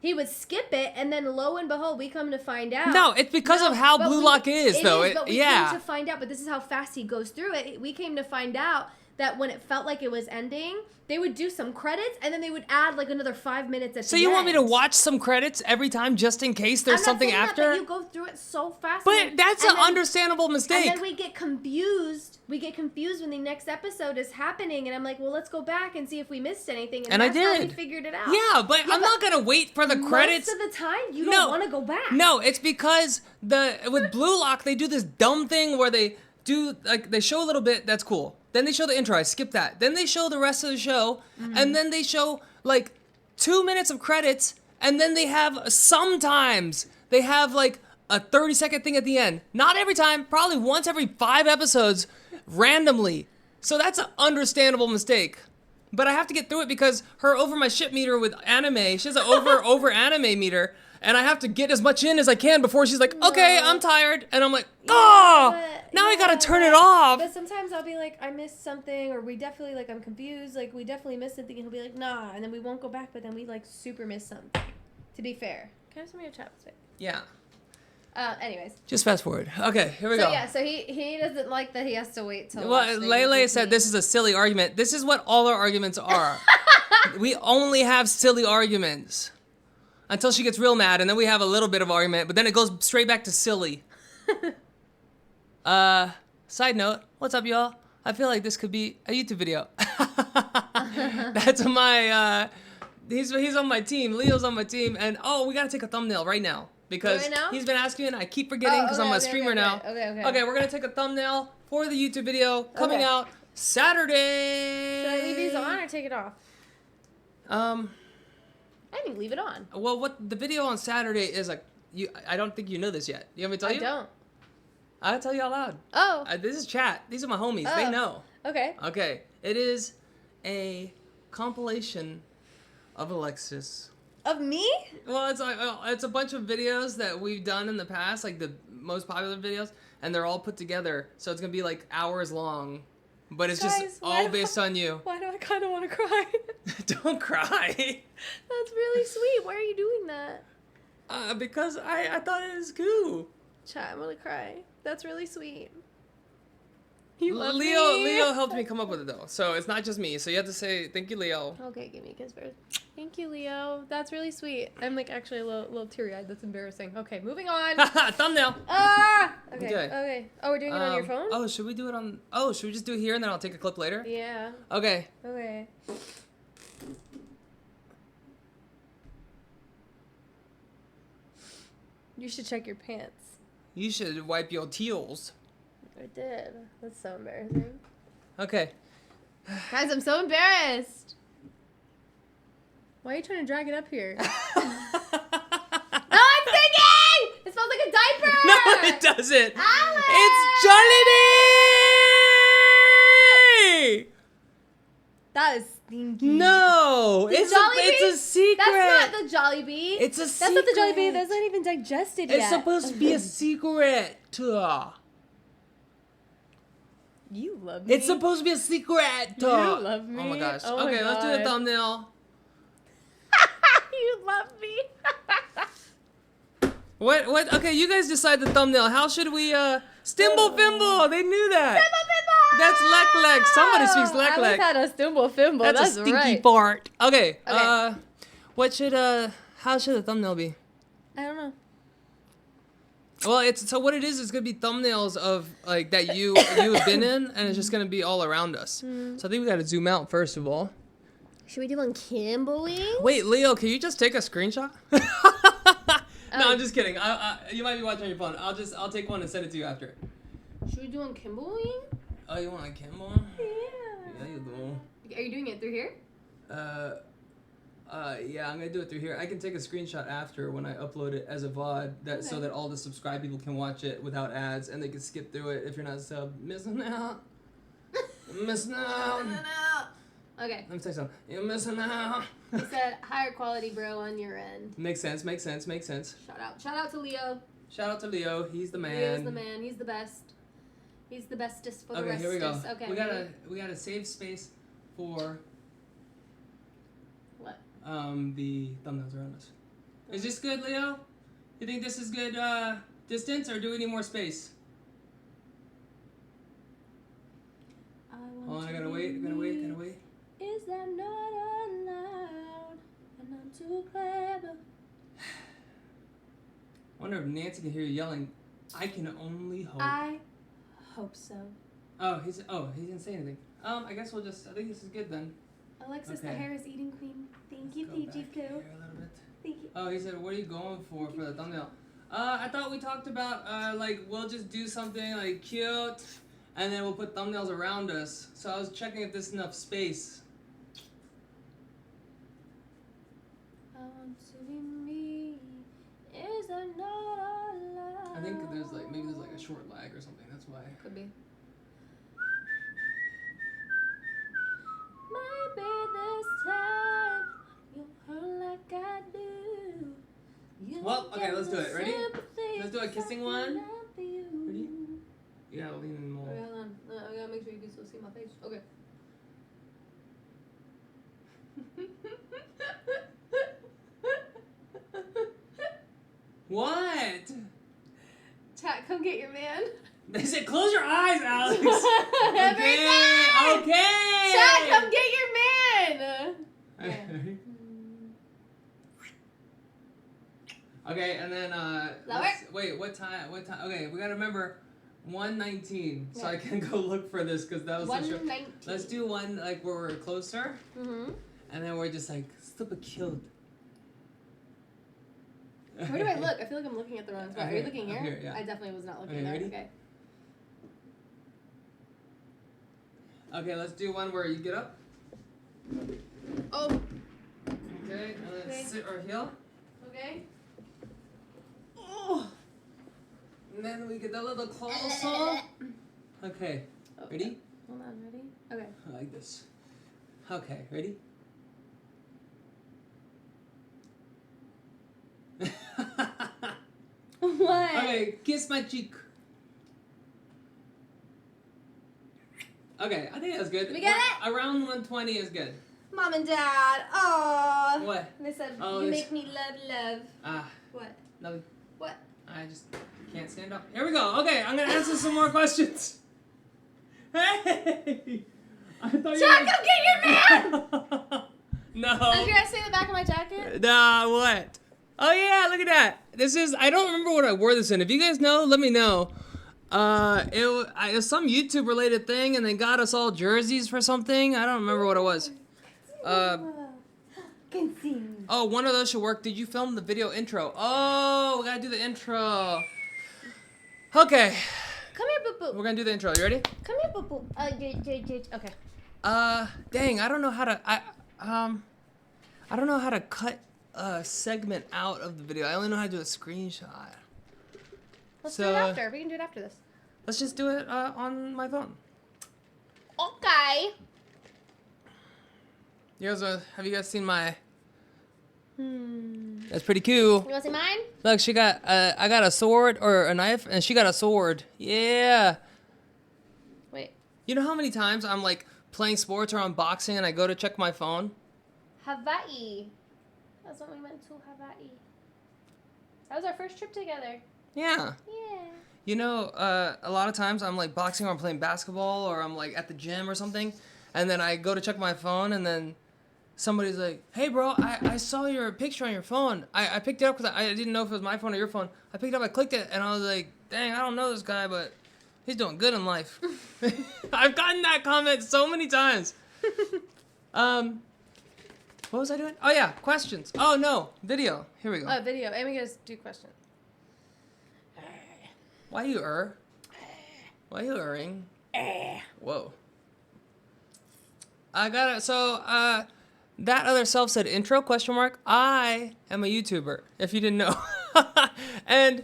He would skip it, and then lo and behold, we come to find out. No, it's because of how Blue Lock is, though. But we came to find out, but this is how fast he goes through it. We came to find out that when it felt like it was ending, they would do some credits, and then they would add like another 5 minutes at the end. So you want me to watch some credits every time just in case there's something after? But you go through it so fast. But that's an understandable mistake. And then we get confused. We get confused when the next episode is happening, and I'm like, well, let's go back and see if we missed anything. And that's how we figured it out. Yeah, but I'm not gonna wait for the credits. Most of the time, you don't want to go back. No, it's because with Blue Lock they do this dumb thing where they do like they show a little bit. That's cool. Then they show the intro. I skip that. Then they show the rest of the show, and then they show like 2 minutes of credits, and then they have sometimes they have like a 30-second thing at the end. Not every time. Probably once every 5 episodes, randomly. So that's an understandable mistake. But I have to get through it because her over my shit meter with anime. She has an over anime meter. And I have to get as much in as I can before she's like, okay, I'm tired. And I'm like, now I gotta turn it off. But sometimes I'll be like, I missed something, or we definitely, like, I'm confused, like, we definitely missed something. And he'll be like, nah. And then we won't go back, but then we, like, super miss something. To be fair. Can I have some of your chapstick? Yeah. Anyways. Just fast forward. Okay, here we go. So, yeah, so he doesn't like that he has to wait till... Well, Lele said this is a silly argument. This is what all our arguments are. We only have silly arguments. Until she gets real mad, and then we have a little bit of argument, but then it goes straight back to silly. Side note, what's up, y'all? I feel like this could be a YouTube video. That's my, he's on my team. Leo's on my team, and we gotta take a thumbnail right now. Because he's been asking, and I keep forgetting because I'm a streamer now. Okay, we're gonna take a thumbnail for the YouTube video coming out Saturday. Should I leave these on or take it off? I think leave it on. Well, what the video on Saturday is like, I don't think you know this yet. You want me to tell you? I don't. I'll tell you out loud. Oh. This is chat. These are my homies. They know. Okay. Okay. It is a compilation of Alexxis. Of me? Well, it's like it's a bunch of videos that we've done in the past, like the most popular videos, and they're all put together. So it's gonna be like hours long. But it's just all based on you. Why do I kind of want to cry? Don't cry. That's really sweet. Why are you doing that? Because I thought it was cool. Chat, I'm going to cry. That's really sweet. You love me? Leo helped me come up with it, though. So it's not just me. So you have to say, thank you, Leo. Okay, give me a kiss first. Thank you, Leo. That's really sweet. I'm like actually a little teary-eyed. That's embarrassing. Okay, moving on. Thumbnail. Okay. Oh, we're doing it on your phone? Oh, should we do it on... Oh, should we just do it here and then I'll take a clip later? Yeah. Okay. Okay. You should check your pants. You should wipe your teals. I did. That's so embarrassing. Okay. Guys, I'm so embarrassed. Why are you trying to drag it up here? No, I'm singing! It smells like a diaper! No, it doesn't. Alex! It's Jollibee! That is stinky. No! It's a secret! That's not the Jollibee. It's a secret. That's not the Jollibee. That's not even digested yet. It's supposed to be a secret. You love me. It's supposed to be a secret. You love me. Oh my gosh. Oh okay, my let's do the thumbnail. You love me. What? Okay, you guys decide the thumbnail. How should we, Stimble Fimble! They knew that! Stimble Fimble! That's Lek. Somebody speaks Lek. I had a Stimble Fimble. That's a stinky right. fart. Okay, how should the thumbnail be? I don't know. Well, what it is, it's gonna be thumbnails of, like, that you have been in, and it's just gonna be all around us. So I think we gotta zoom out, first of all. Should we do one Kimberly? Wait, Leo, can you just take a screenshot? No, I'm just kidding. You might be watching on your phone. I'll take one and send it to you after. Should we do one Kimberly? Oh, you want a Kimball? Yeah. Yeah, you do. Are you doing it through here? Yeah, I'm gonna do it through here. I can take a screenshot after when I upload it as a VOD, so that all the subscribed people can watch it without ads, and they can skip through it if you're not a sub. Missing out. Missing out. Okay. Let me tell you something. You're missing out. He said higher quality, bro, on your end. Makes sense. Makes sense. Makes sense. Shout out to Leo. Shout out to Leo. He's the man. Leo's the man. He's the best. He's the bestest for the restest. Okay, here we go. Okay. We gotta save space for what? The thumbnails around us. Is this good, Leo? You think this is good distance, or do we need more space? Hold on, I gotta wait. Is that not allowed? And I'm too clever. I wonder if Nancy can hear you yelling. I can only hope. I hope so. Oh, he didn't say anything. I guess we'll just. I think this is good then. Alexis, Okay. the hair is eating queen. Thank you, Let's go Peachy back Poo. here a little bit. Thank you. Oh, he said, what are you going for the thumbnail? I thought we talked about, like, we'll just do something, like, cute, and then we'll put thumbnails around us. So I was checking if there's enough space. I want to be me. Is that not allowed? I think maybe there's, like, a short lag or something. That's why. Could be. Maybe this time you'll hurt like I do. Well, okay, let's do it. Ready? Let's do a kissing one. Ready? You gotta lean in more. Okay, hold on. I gotta make sure you can still see my face. Okay. What? Chat, come get your man. They said close your eyes, Alex. Every time. Okay. Chat, come get your man. Okay. Okay, and then wait, what time? Okay, we gotta remember 1:19, so I can go look for this because that was such a. 1:19. Let's do one like where we're closer, and then we're just like super cute. Where do I look? I feel like I'm looking at the wrong spot. Are you looking here? Yeah. I definitely was not looking Okay, there. ready? Okay. Okay, let's do one where you get up. Oh. Okay, and then sit or heel. Okay. Oh. And then we get that little close. Okay, ready? Hold on, ready? Okay. I like this. Okay, ready? What? Okay, kiss my cheek. Okay, I think that's good. We get it? Around 120 is good. Mom and Dad. Aww. What? They said, Oh, you make me love. Ah. What? Nothing. What? I just can't stand up. Here we go. Okay, I'm gonna answer some more questions. Hey! I thought Jack, come get your man! No. Did you guys see the back of my jacket? Nah, what? Oh yeah, look at that. This is, I don't remember what I wore this in. If you guys know, let me know. It was some YouTube related thing and they got us all jerseys for something. I don't remember what it was. Oh, one of those should work. Did you film the video intro? Oh, we gotta do the intro. Okay. Come here, boo boo. We're gonna do the intro. You ready? Come here, boo boo. Okay. Dang, I don't know how to, I don't know how to cut a segment out of the video. I only know how to do a screenshot. Let's do it after. We can do it after this. Let's just do it on my phone. Okay. Have you guys seen my? That's pretty cool. You wanna see mine? Look, she got. I got a sword or a knife, and she got a sword. Yeah. Wait. You know how many times I'm like playing sports or unboxing, and I go to check my phone? Hawaii. That's what we went to, Hawaii. That was our first trip together. Yeah. Yeah. You know, a lot of times I'm like boxing or I'm playing basketball or I'm like at the gym or something, and then I go to check my phone, and then somebody's like, hey bro, I saw your picture on your phone. I picked it up because I didn't know if it was my phone or your phone. I picked it up, I clicked it, and I was like, dang, I don't know this guy, but he's doing good in life. I've gotten that comment so many times. What was I doing? Oh yeah, questions. Oh no, video. Here we go. Oh, video. And we gotta do questions. Why you Why you erring? Whoa. I got it. So, That other self said intro question mark. I am a YouTuber. If you didn't know, and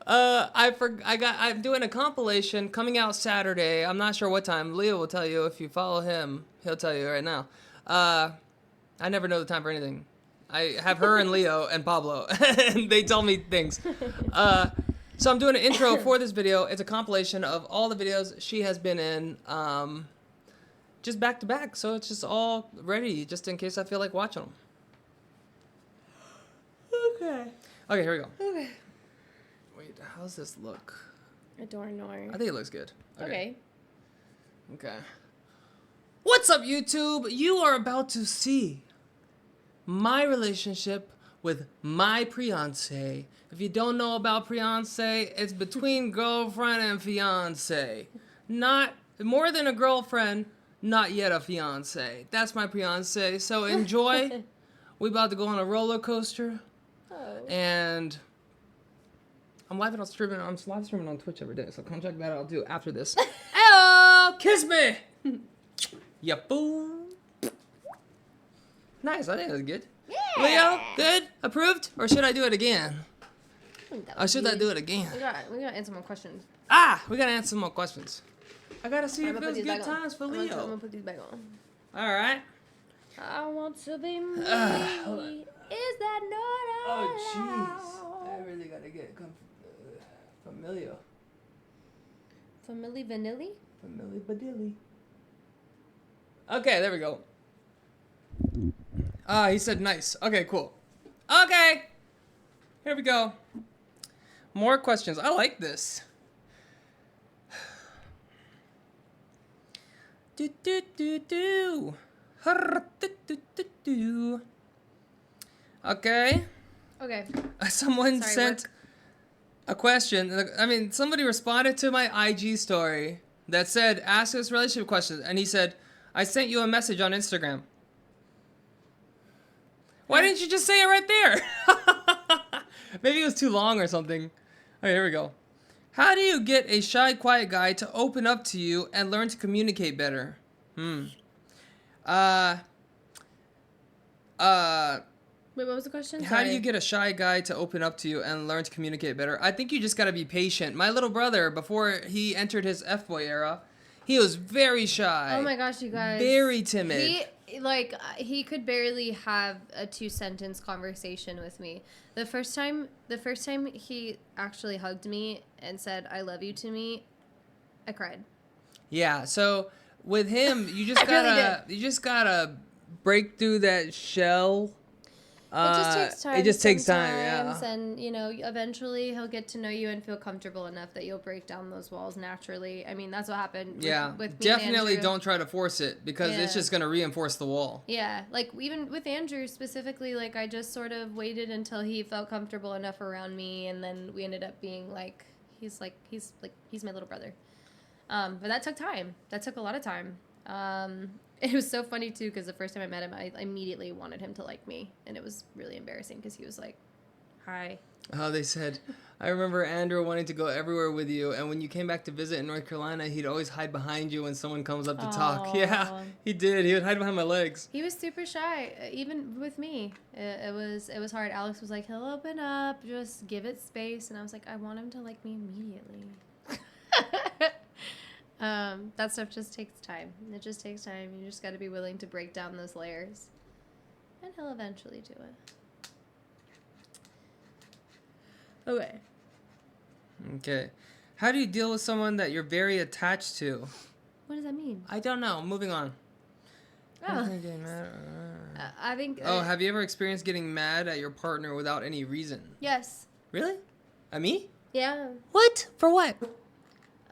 I'm doing a compilation coming out Saturday. I'm not sure what time. Leo will tell you if you follow him. He'll tell you right now. I never know the time for anything. I have her and Leo and Pablo, and they tell me things. So I'm doing an intro for this video. It's a compilation of all the videos she has been in, just back to back. So it's just all ready, just in case I feel like watching them. Okay. Okay, here we go. Okay. Wait, how's this look? I don't know. I think it looks good. Okay. Okay. What's up, YouTube? You are about to see my relationship with my fiance. If you don't know about fiance, it's between girlfriend and fiance. Not more than a girlfriend, not yet a fiance. That's my fiance. So enjoy. We about to go on a roller coaster. Oh. And I'm live streaming on Twitch every day. So come check that out. I'll do it after this. Oh, kiss me. Yeah, boo. Nice. I think that's good. Yeah. Leo, good? Approved? Or should I do it again? Or should I do it again? We gotta answer more questions. We gotta answer more questions. I gotta see if there's good times for Leo. I'm gonna put these back on. Alright. I want to be me. Is that not Oh, jeez. I really gotta get familiar. Family vanilli? Family badilly. Okay, there we go. He said nice. Okay, cool. Okay. Here we go. More questions. I like this. Do do do do. Do do do do. Okay. Okay. Someone Sorry, sent a question. I mean, somebody responded to my IG story that said, "Ask us relationship questions," and he said, "I sent you a message on Instagram." Why didn't you just say it right there? Maybe it was too long or something. Okay, here we go. How do you get a shy, quiet guy to open up to you and learn to communicate better? Wait, what was the question? How do you get a shy guy to open up to you and learn to communicate better? I think you just gotta be patient. My little brother, before he entered his F-boy era, he was very shy. Oh my gosh, you guys. Very timid. He could barely have a 2-sentence conversation with me. The first time he actually hugged me and said "I love you" to me, I cried. Yeah, so with him, you just gotta break through that shell. It just takes time. It just takes time, sometimes, yeah. And, eventually he'll get to know you and feel comfortable enough that you'll break down those walls naturally. I mean, that's what happened with me and definitely Andrew. don't try to force it because it's just going to reinforce the wall. Yeah, like, even with Andrew specifically, like, I just sort of waited until he felt comfortable enough around me, and then we ended up being, like, he's my little brother. But that took time. That took a lot of time. It was so funny, too, because the first time I met him, I immediately wanted him to like me. And it was really embarrassing because he was like, hi. Oh, they said, I remember Andrew wanting to go everywhere with you. And when you came back to visit in North Carolina, he'd always hide behind you when someone comes up to talk. Yeah, he did. He would hide behind my legs. He was super shy, even with me. It was hard. Alex was like, he'll open up. Just give it space. And I was like, I want him to like me immediately. That stuff just takes time. It just takes time. You just got to be willing to break down those layers. And he'll eventually do it. Okay. Okay. How do you deal with someone that you're very attached to? What does that mean? I don't know. Moving on. Oh. I think... have you ever experienced getting mad at your partner without any reason? Yes. Really? At me? Yeah. What? For what?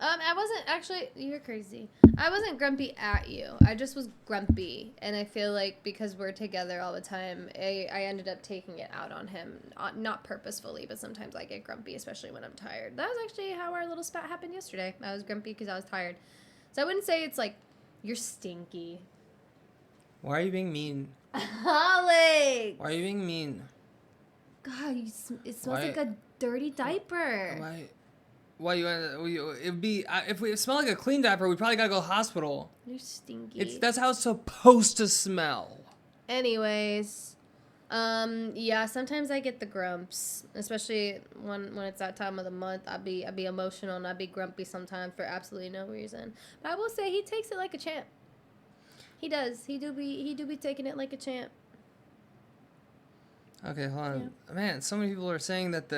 I wasn't actually. You're crazy. I wasn't grumpy at you. I just was grumpy, and I feel like because we're together all the time, I ended up taking it out on him. Not purposefully, but sometimes I get grumpy, especially when I'm tired. That was actually how our little spat happened yesterday. I was grumpy because I was tired. So I wouldn't say it's like you're stinky. Why are you being mean? Alex. Why are you being mean? God, it smells like a dirty diaper. Why it'd be if we smell like a clean diaper, we probably gotta go to the hospital. You're stinky. That's how it's supposed to smell. Anyways, yeah, sometimes I get the grumps, especially when it's that time of the month. I'd be emotional and I'd be grumpy sometimes for absolutely no reason. But I will say he takes it like a champ. He does. He do be taking it like a champ. Okay, hold on. Yeah. Man, so many people are saying that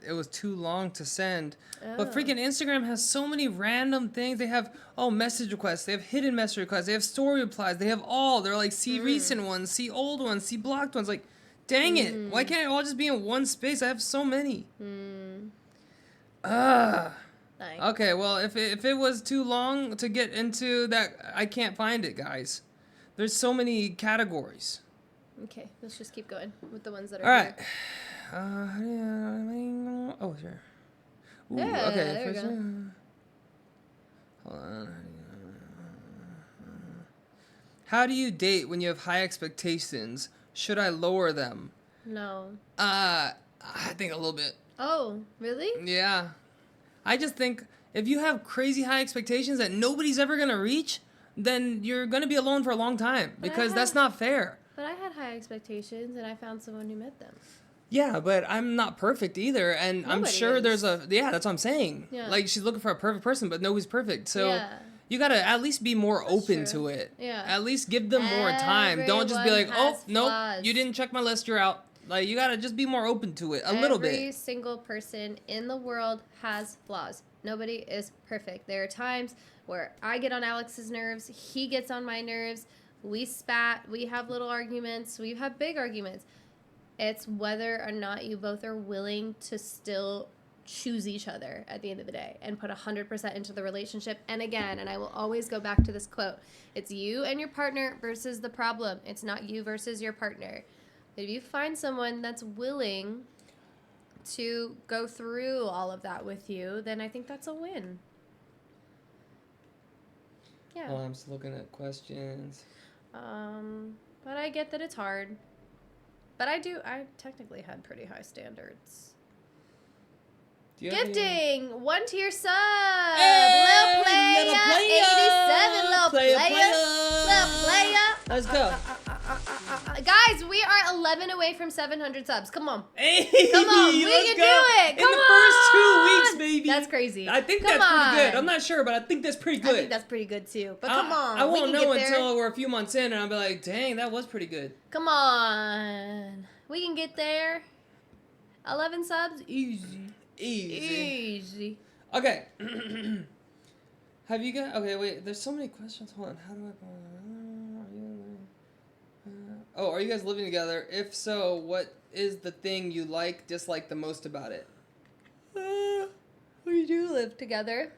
it was too long to send. Oh. But freaking Instagram has so many random things. They have, message requests. They have hidden message requests. They have story replies. They have all. They're like, see recent ones, see old ones, see blocked ones. Like, dang it. Why can't it all just be in one space? I have so many. Nice. Okay, well, if it was too long to get into that, I can't find it, guys. There's so many categories. Okay, let's just keep going with the ones that are all right. Here. Sure. Ooh, yeah, okay. There we go. Hold on. How do you date when you have high expectations? Should I lower them? No. I think a little bit. Oh, really? Yeah. I just think if you have crazy high expectations that nobody's ever going to reach, then you're going to be alone for a long time because that's not fair. But I had high expectations and I found someone who met them. Yeah, but I'm not perfect either, and nobody I'm sure is. That's what I'm saying. Yeah. Like, she's looking for a perfect person, but nobody's perfect. So you got to at least be more open to it. Yeah. At least give them more time. Don't just be like, nope, you didn't check my list, you're out. Like, you got to just be more open to it a little bit. Every single person in the world has flaws. Nobody is perfect. There are times where I get on Alex's nerves, he gets on my nerves, we spat, we have little arguments, we have big arguments. It's whether or not you both are willing to still choose each other at the end of the day and put 100% into the relationship. And again, and I will always go back to this quote, it's you and your partner versus the problem. It's not you versus your partner. If you find someone that's willing to go through all of that with you, then I think that's a win. Yeah. Well, I'm just looking at questions. But I get that it's hard. But I technically had pretty high standards. Gifting! 1-tier sub! Hey, Lil Playa! 87, Lil Playa! Lil Playa! Let's go. Guys, we are 11 away from 700 subs. Come on. Hey, come on. We can do it. Come on. In the first 2 weeks, baby. That's crazy. I think that's pretty good. I'm not sure, but I think that's pretty good. I think that's pretty good, too. But come on. I won't know until we're a few months in, and I'll be like, dang, that was pretty good. Come on. We can get there. 11 subs? Easy. Okay. Have you got... Okay, wait. There's so many questions. Hold on. How do I... are you guys living together? If so, what is the thing you dislike the most about it? We do live together.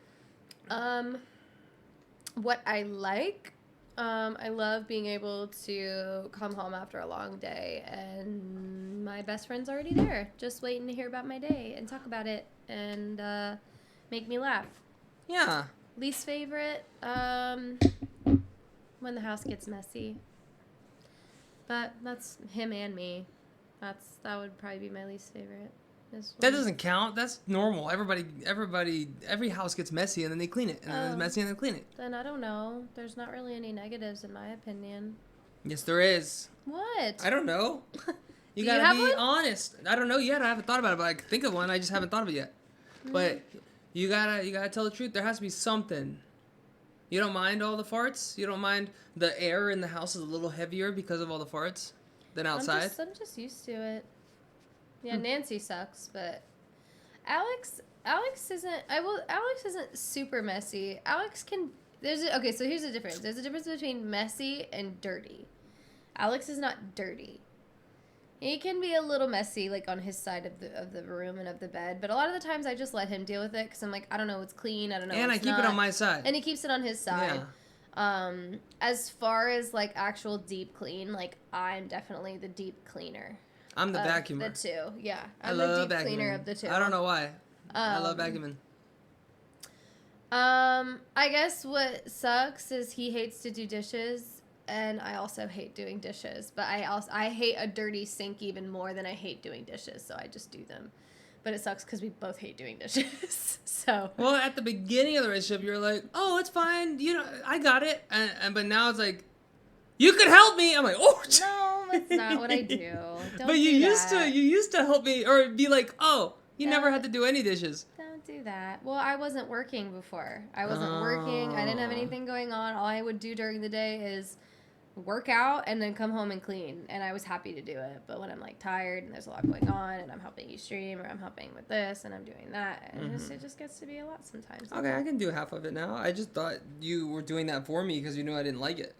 What I like, I love being able to come home after a long day and my best friend's already there, just waiting to hear about my day and talk about it and make me laugh. Yeah. Least favorite, when the house gets messy. But that's him and me. That would probably be my least favorite. That doesn't count. That's normal. Every house gets messy and then they clean it. And then it's messy and they clean it. Then I don't know. There's not really any negatives in my opinion. Yes, there is. What? I don't know. You gotta be honest. I don't know yet. I haven't thought about it, but I can think of one. I just haven't thought of it yet. But you gotta tell the truth. There has to be something. You don't mind all the farts? You don't mind the air in the house is a little heavier because of all the farts than outside? I'm just used to it. Yeah, Nancy sucks, but Alex isn't super messy. So here's the difference. There's a difference between messy and dirty. Alex is not dirty. He can be a little messy, like on his side of the room and of the bed, but a lot of the times I just let him deal with it because I'm like, I don't know what's clean, I don't know. And I keep it on my side. And he keeps it on his side. Yeah. As far as like actual deep clean, like I'm definitely the deep cleaner. I'm the vacuumer. The two, yeah. I'm the deep cleaner of the two. I don't know why. I love vacuuming. I guess what sucks is he hates to do dishes. And I also hate doing dishes, but I hate a dirty sink even more than I hate doing dishes, so I just do them. But it sucks because we both hate doing dishes. So. Well, at the beginning of the relationship, you're like, "Oh, it's fine. I got it." But now it's like, You could help me. I'm like, oh. No, that's not what I do. Don't But you do used that. to. You used to help me or be like, oh, you never had to do any dishes. Don't do that. Well, I wasn't working before. I wasn't working. I didn't have anything going on. All I would do during the day is work out and then come home and clean. And I was happy to do it. But when I'm like tired and there's a lot going on and I'm helping you stream or I'm helping with this and I'm doing that, it just gets to be a lot sometimes. Okay, I can do half of it now. I just thought you were doing that for me because you knew I didn't like it.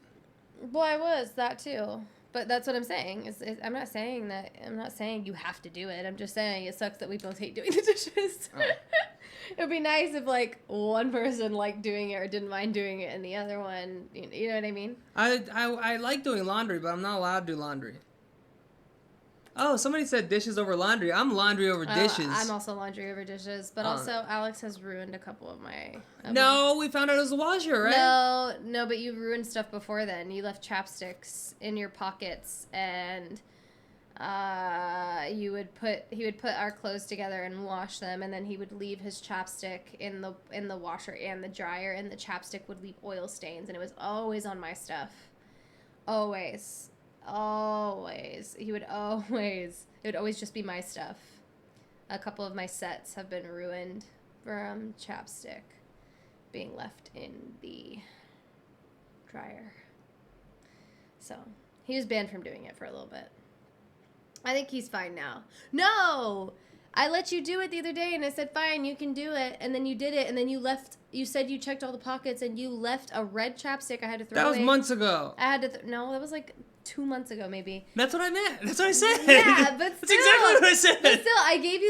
Well, I was that too. But that's what I'm saying. I'm not saying that. I'm not saying you have to do it. I'm just saying it sucks that we both hate doing the dishes. Oh. It would be nice if like one person liked doing it or didn't mind doing it, and the other one, you know what I mean? I like doing laundry, but I'm not allowed to do laundry. Oh, somebody said dishes over laundry. I'm laundry over dishes. I'm also laundry over dishes, but also Alex has ruined a couple of my... No, we found out it was a washer, right? No, but you ruined stuff before then. You left chapsticks in your pockets, and he would put our clothes together and wash them, and then he would leave his chapstick in the washer and the dryer, and the chapstick would leave oil stains, and it was always on my stuff. Always. It would always just be my stuff. A couple of my sets have been ruined from chapstick being left in the dryer. So he was banned from doing it for a little bit. I think he's fine now. No, I let you do it the other day and I said, fine, you can do it. And then you did it. And then you said you checked all the pockets and you left a red chapstick I had to throw away. That was months ago. I had to, no, that was like 2 months ago, maybe. That's what I meant. That's what I said. Yeah, but still. That's exactly what I said. But still, I gave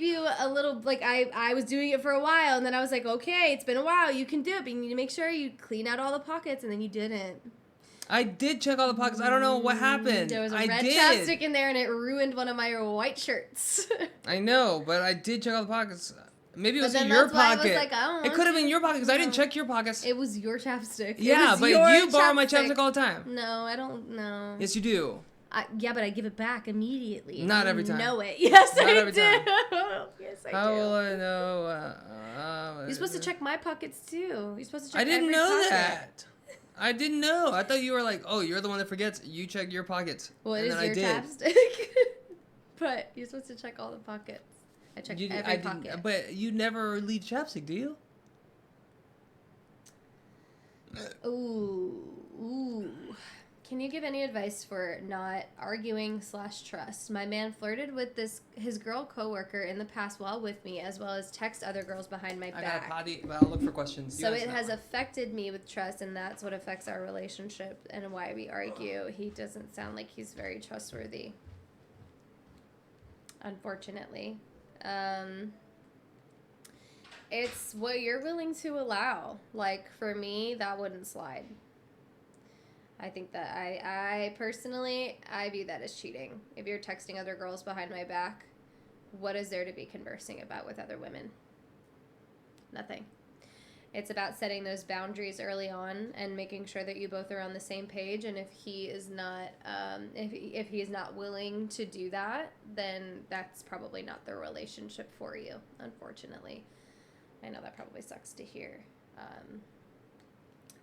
you a little, like, I was doing it for a while, and then I was like, okay, it's been a while, you can do it, but you need to make sure you clean out all the pockets, and then you didn't. I did check all the pockets. I don't know what happened. There was a red chapstick in there, and it ruined one of my white shirts. I know, but I did check all the pockets. Maybe it was in your pocket. It could have been your pocket because I didn't check your pockets. It was your chapstick. Yeah, but you borrow my chapstick all the time. No, I don't know. Yes, you do. Yeah, but I give it back immediately. Not every time. Know it. Yes, Not I every do. time. Yes, I How do. will I know? You're supposed to check my pockets too. You're supposed to check I didn't every know pocket. that. I didn't know. I thought you were like, oh, you're the one that forgets. You check your pockets. Well, it is your chapstick. But you're supposed to check all the pockets. I check every pocket. But you never leave chapstick, do you? Ooh. Can you give any advice for not arguing / trust? My man flirted with his girl coworker in the past while with me, as well as text other girls behind my back. I got a potty, but I'll look for questions. So it has affected me with trust, and that's what affects our relationship and why we argue. He doesn't sound like he's very trustworthy, unfortunately. It's what you're willing to allow. Like, for me, that wouldn't slide. I think that I personally, I view that as cheating. If you're texting other girls behind my back, what is there to be conversing about with other women? Nothing. It's about setting those boundaries early on and making sure that you both are on the same page. And if he is not, if he is not willing to do that, then that's probably not the relationship for you. Unfortunately, I know that probably sucks to hear.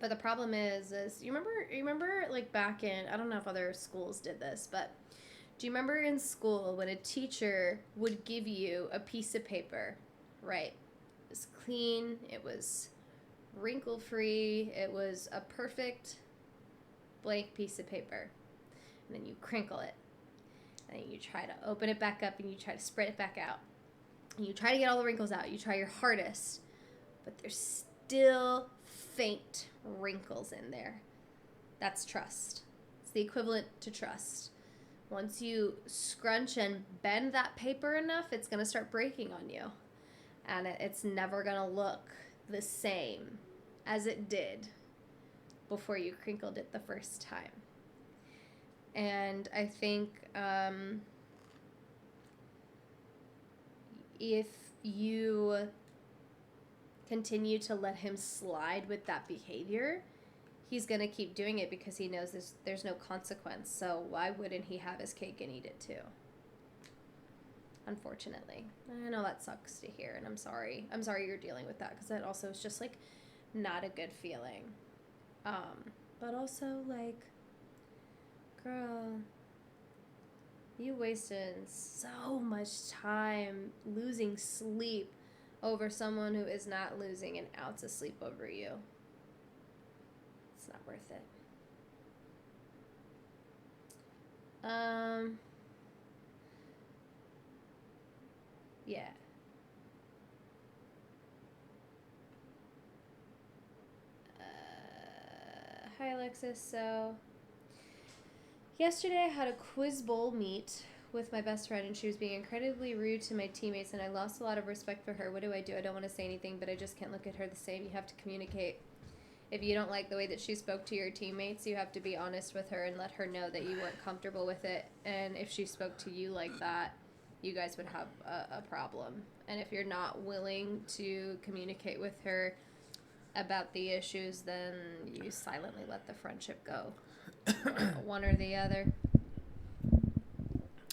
But the problem is you remember like back in, I don't know if other schools did this, but do you remember in school when a teacher would give you a piece of paper, right? It was clean, it was wrinkle-free, it was a perfect blank piece of paper. And then you crinkle it. And then you try to open it back up and you try to spread it back out. And you try to get all the wrinkles out. You try your hardest. But there's still faint wrinkles in there. That's trust. It's the equivalent to trust. Once you scrunch and bend that paper enough, it's going to start breaking on you. And it's never going to look the same as it did before you crinkled it the first time. And I think if you continue to let him slide with that behavior, he's going to keep doing it because he knows there's no consequence. So why wouldn't he have his cake and eat it too? Unfortunately. I know that sucks to hear, and I'm sorry. I'm sorry you're dealing with that, because that also is just, like, not a good feeling. But also, like, Girl, you wasted so much time losing sleep over someone who is not losing an ounce of sleep over you. It's not worth it. Yeah. Hi, Alexis. So, yesterday I had a quiz bowl meet with my best friend, and she was being incredibly rude to my teammates, and I lost a lot of respect for her. What do? I don't want to say anything, but I just can't look at her the same. You have to communicate. If you don't like the way that she spoke to your teammates, you have to be honest with her and let her know that you weren't comfortable with it. And if she spoke to you like that, you guys would have a problem. And if you're not willing to communicate with her about the issues, then you silently let the friendship go. One or the other.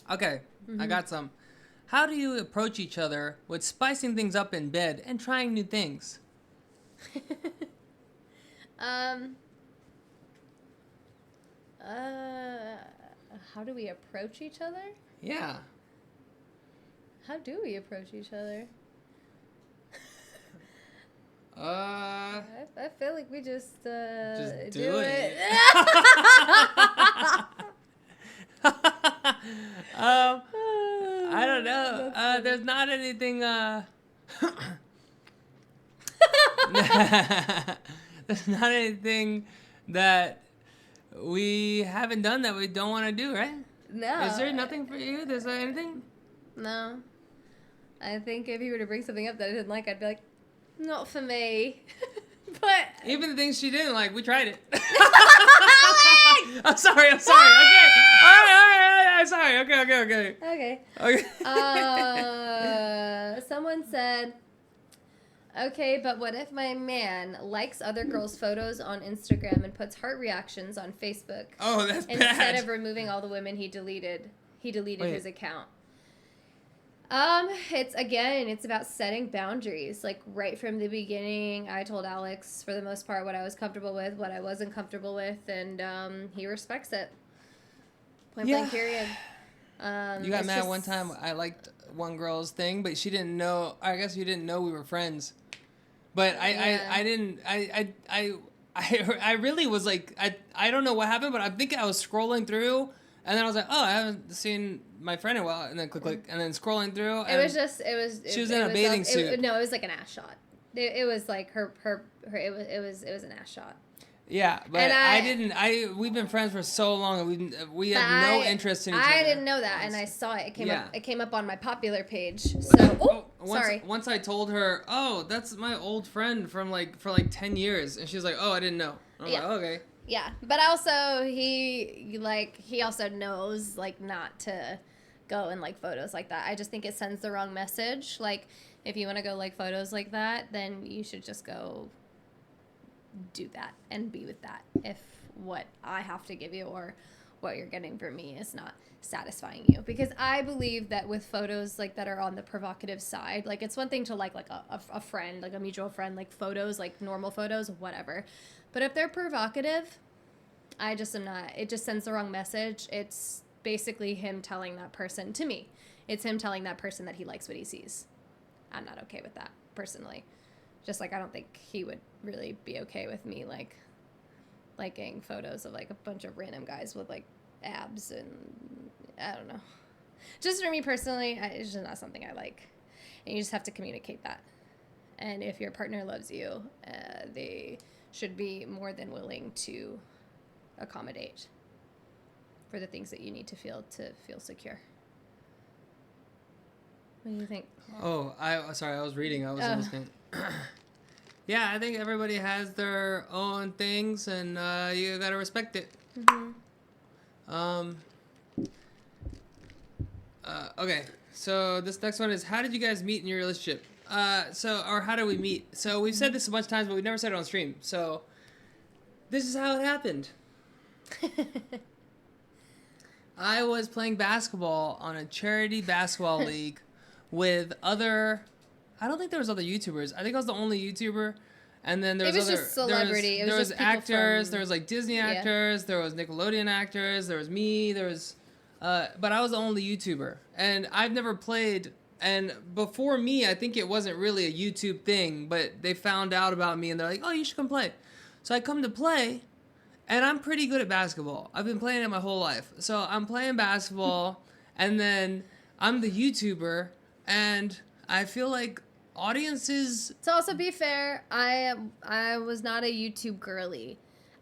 Okay, I got some. How do you approach each other with spicing things up in bed and trying new things? How do we approach each other? Yeah. How do we approach each other? I feel like we just do it. I don't know. There's not anything. There's not anything that we haven't done that we don't want to do, right? No. Is there nothing for you? Is there anything? No. I think if you were to bring something up that I didn't like, I'd be like, not for me. But even the things she didn't like, we tried it. I'm sorry. Okay. All right. I'm sorry. Okay. Okay. Someone said, okay, but what if my man likes other girls' photos on Instagram and puts heart reactions on Facebook? Oh, that's bad. Instead of removing all the women he deleted his account. It's about setting boundaries. Like right from the beginning, I told Alex for the most part what I was comfortable with, what I wasn't comfortable with, and he respects it. Point blank period. You got mad one time. I liked one girl's thing, but she didn't know. I guess you didn't know we were friends. But I didn't. I really was like, I don't know what happened, but I think I was scrolling through, and then I was like, oh, I haven't seen my friend in a while, and then click, and then scrolling through. And she was in a bathing suit. It was like an ass shot. It was like her. It was an ass shot. Yeah, but we've been friends for so long, and we have no interest in each other. I didn't know that, and I saw it. It came up on my popular page. So, sorry. Once I told her, oh, that's my old friend from for 10 years, and she was like, oh, I didn't know. I'm like, okay. Yeah, but also he also knows not to go and like photos like that. I just think it sends the wrong message. Like if you want to go like photos like that, then you should just go do that and be with that. If what I have to give you or what you're getting from me is not satisfying you, because I believe that with photos like that are on the provocative side, like it's one thing to like a friend, like a mutual friend, like photos, like normal photos, whatever, but if they're provocative, I just am not. It just sends the wrong message. It's basically him telling that person, to me, it's him telling that person that he likes what he sees. I'm not okay with that personally. Just like I don't think he would really be okay with me like liking photos of like a bunch of random guys with like abs, and I don't know. Just for me personally, it's just not something I like. And you just have to communicate that. And if your partner loves you, they should be more than willing to accommodate for the things that you need to feel secure. What do you think? Oh, sorry, I was reading. I wasn't listening. Yeah, I think everybody has their own things, and you gotta respect it. Mm-hmm. Okay, so this next one is, how did you guys meet in your relationship? Or how did we meet? So we've said this a bunch of times, but we've never said it on stream. So this is how it happened. I was playing basketball on a charity basketball league with I don't think there was other YouTubers. I think I was the only YouTuber, And then there was It was just celebrity. There was just people actors. from- There was like Disney actors. There was Nickelodeon actors. There was me. There was, but I was the only YouTuber, and I've never played. And before me, I think it wasn't really a YouTube thing, but they found out about me, and they're like, "Oh, you should come play." So I come to play, and I'm pretty good at basketball. I've been playing it my whole life. So I'm playing basketball, and then I'm the YouTuber, and I feel like audiences. To also be fair, I was not a YouTube girly.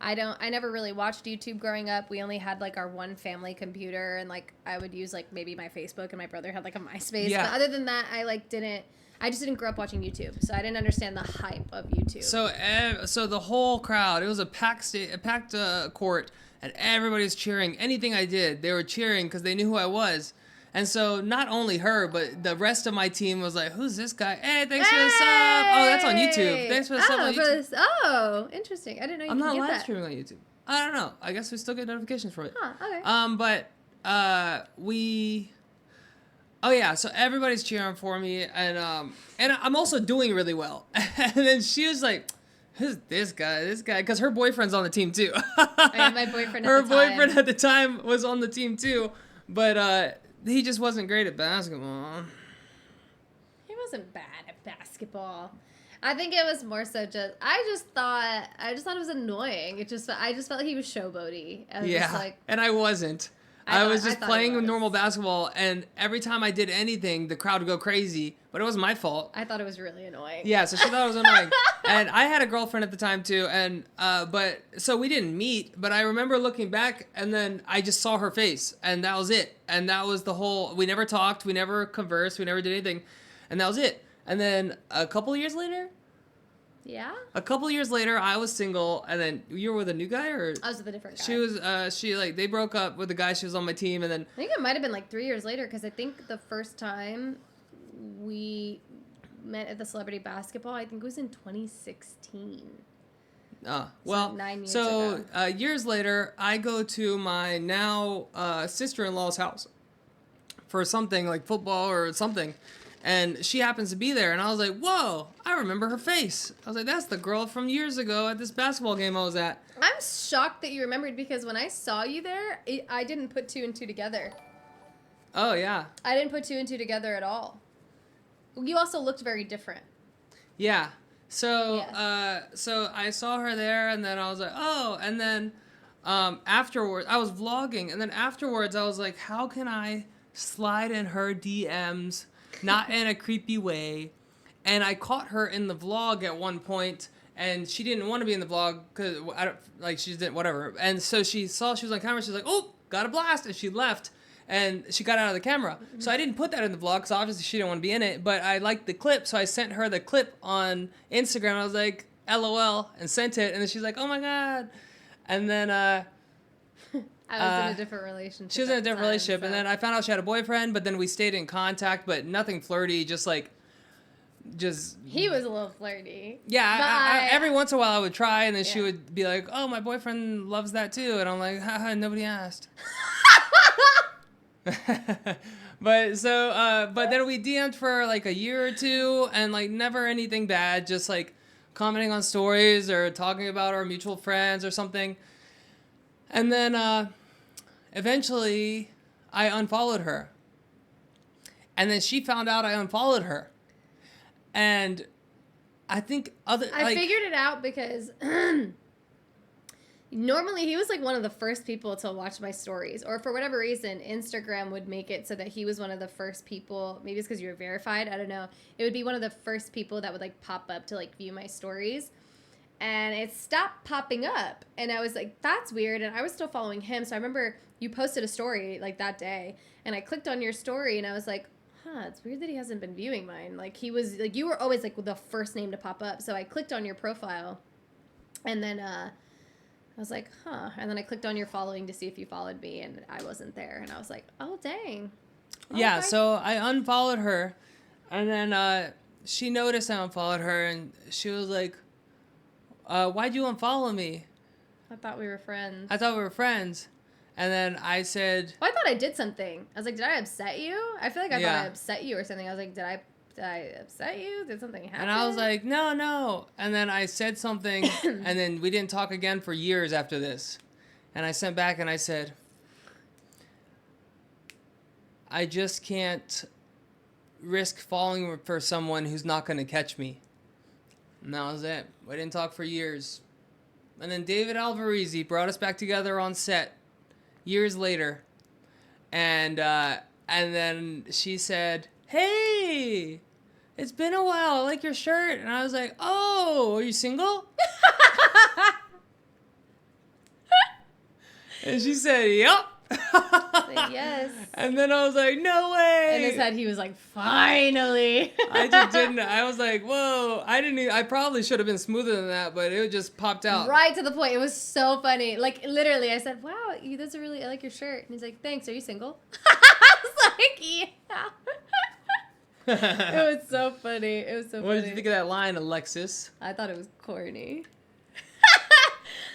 I never really watched YouTube growing up. We only had like our one family computer, and like I would use like maybe my Facebook, and my brother had like a MySpace. Yeah. But other than that, I just didn't grow up watching YouTube, so I didn't understand the hype of YouTube. So the whole crowd, it was a packed court, and everybody's cheering. Anything I did, they were cheering because they knew who I was. And so not only her, but the rest of my team was like, "Who's this guy? Hey, thanks for the sub. Oh, that's on YouTube. Thanks for the sub on YouTube." Oh, interesting. I didn't know you I'm could not get live that. streaming on YouTube. I don't know. I guess we still get notifications for it. Huh, okay. Oh yeah, so everybody's cheering for me, and I'm also doing really well. And then she was like, "Who's this guy? This guy?" Because her boyfriend's on the team too. My boyfriend. Her at the time. boyfriend at the time was on the team too, but he just wasn't great at basketball. He wasn't bad at basketball. I think it was more so just I just thought it was annoying. I just felt like he was showboaty. I was Yeah, just like, and I wasn't. I was just thought playing he was. normal basketball, and every time I did anything, the crowd would go crazy, but it wasn't my fault. I thought it was really annoying. Yeah, so she thought it was annoying. And I had a girlfriend at the time too, and so we didn't meet, but I remember looking back, and then I just saw her face, and that was it. And that was the whole, we never talked, we never conversed, we never did anything, and that was it. And then a couple years later, I was single, and then you were with a new guy, or? I was with a different guy. She was, they broke up with the guy, she was on my team, and then. I think it might have been like 3 years later, because I think the first time we met at the celebrity basketball, I think it was in 2016. Well, 9 years so ago. Years later, I go to my now sister-in-law's house for something like football or something, and she happens to be there, and I was like, "Whoa, I remember her face." I was like, "That's the girl from years ago at this basketball game I was at." I'm shocked that you remembered, because when I saw you there, I didn't put two and two together. Oh yeah. I didn't put two and two together at all. You also looked very different. Yeah. So Yeah. So I saw her there, and then I was like, "Oh," and then afterwards I was vlogging, and then afterwards I was like, "How can I slide in her DMs, not in a creepy way?" And I caught her in the vlog at one point, and she didn't want to be in the vlog because I don't like she didn't whatever. And so she saw she was on camera. She's like, "Oh, got a blast," and she left. And she got out of the camera. So I didn't put that in the vlog because obviously she didn't want to be in it. But I liked the clip, so I sent her the clip on Instagram. I was like, LOL, and sent it. And then she's like, "Oh my God." And then I was in a different relationship. she was in a at the different time, relationship. so- And then I found out she had a boyfriend, but then we stayed in contact, but nothing flirty, just He was a little flirty. yeah, But every once in a while I would try, and then she Yeah. would be like, "Oh, my boyfriend loves that too." And I'm like, "Haha, nobody asked." But then we DM'd for like a year or two, and like never anything bad, just like commenting on stories or talking about our mutual friends or something. And then eventually I unfollowed her. And then she found out I unfollowed her. And I think I figured it out because normally he was like one of the first people to watch my stories, or for whatever reason Instagram would make it so that he was one of the first people. Maybe it's because you were verified, I don't know. It would be one of the first people that would like pop up to like view my stories, and it stopped popping up, and I was like, that's weird. And I was still following him, so I remember you posted a story like that day, and I clicked on your story, and I was like, it's weird that he hasn't been viewing mine. Like he was like, you were always like the first name to pop up. So I clicked on your profile, and then I was like, and then I clicked on your following to see if you followed me, and I wasn't there, and I was like, oh dang. Yeah, Okay. so I unfollowed her, and then she noticed I unfollowed her, and she was like, "Why'd you unfollow me?" I thought we were friends. I thought we were friends. And then I said, Well, I thought I did something. I was like, did I upset you? I feel like I Yeah. thought I upset you or something. I was like, did I Did I upset you? Did something happen? And I was like, no. And then I said something, and then we didn't talk again for years after this. And I sent back and I said, I just can't risk falling for someone who's not going to catch me. And that was it. We didn't talk for years. And then David Alvarezi brought us back together on set years later. And then she said, hey, it's been a while. I like your shirt. And I was like, oh, are you single? And she said, yep. Yes. And then I was like, no way. In his head, he was like, finally. I just didn't. I was like, whoa. I probably should have been smoother than that, but it just popped out. Right to the point. It was so funny. Like, literally, I said, wow, that's I like your shirt. And he's like, thanks. Are you single? I was like, yeah. It was so funny. It was so funny. What did you think of that line, Alexxis? I thought it was corny.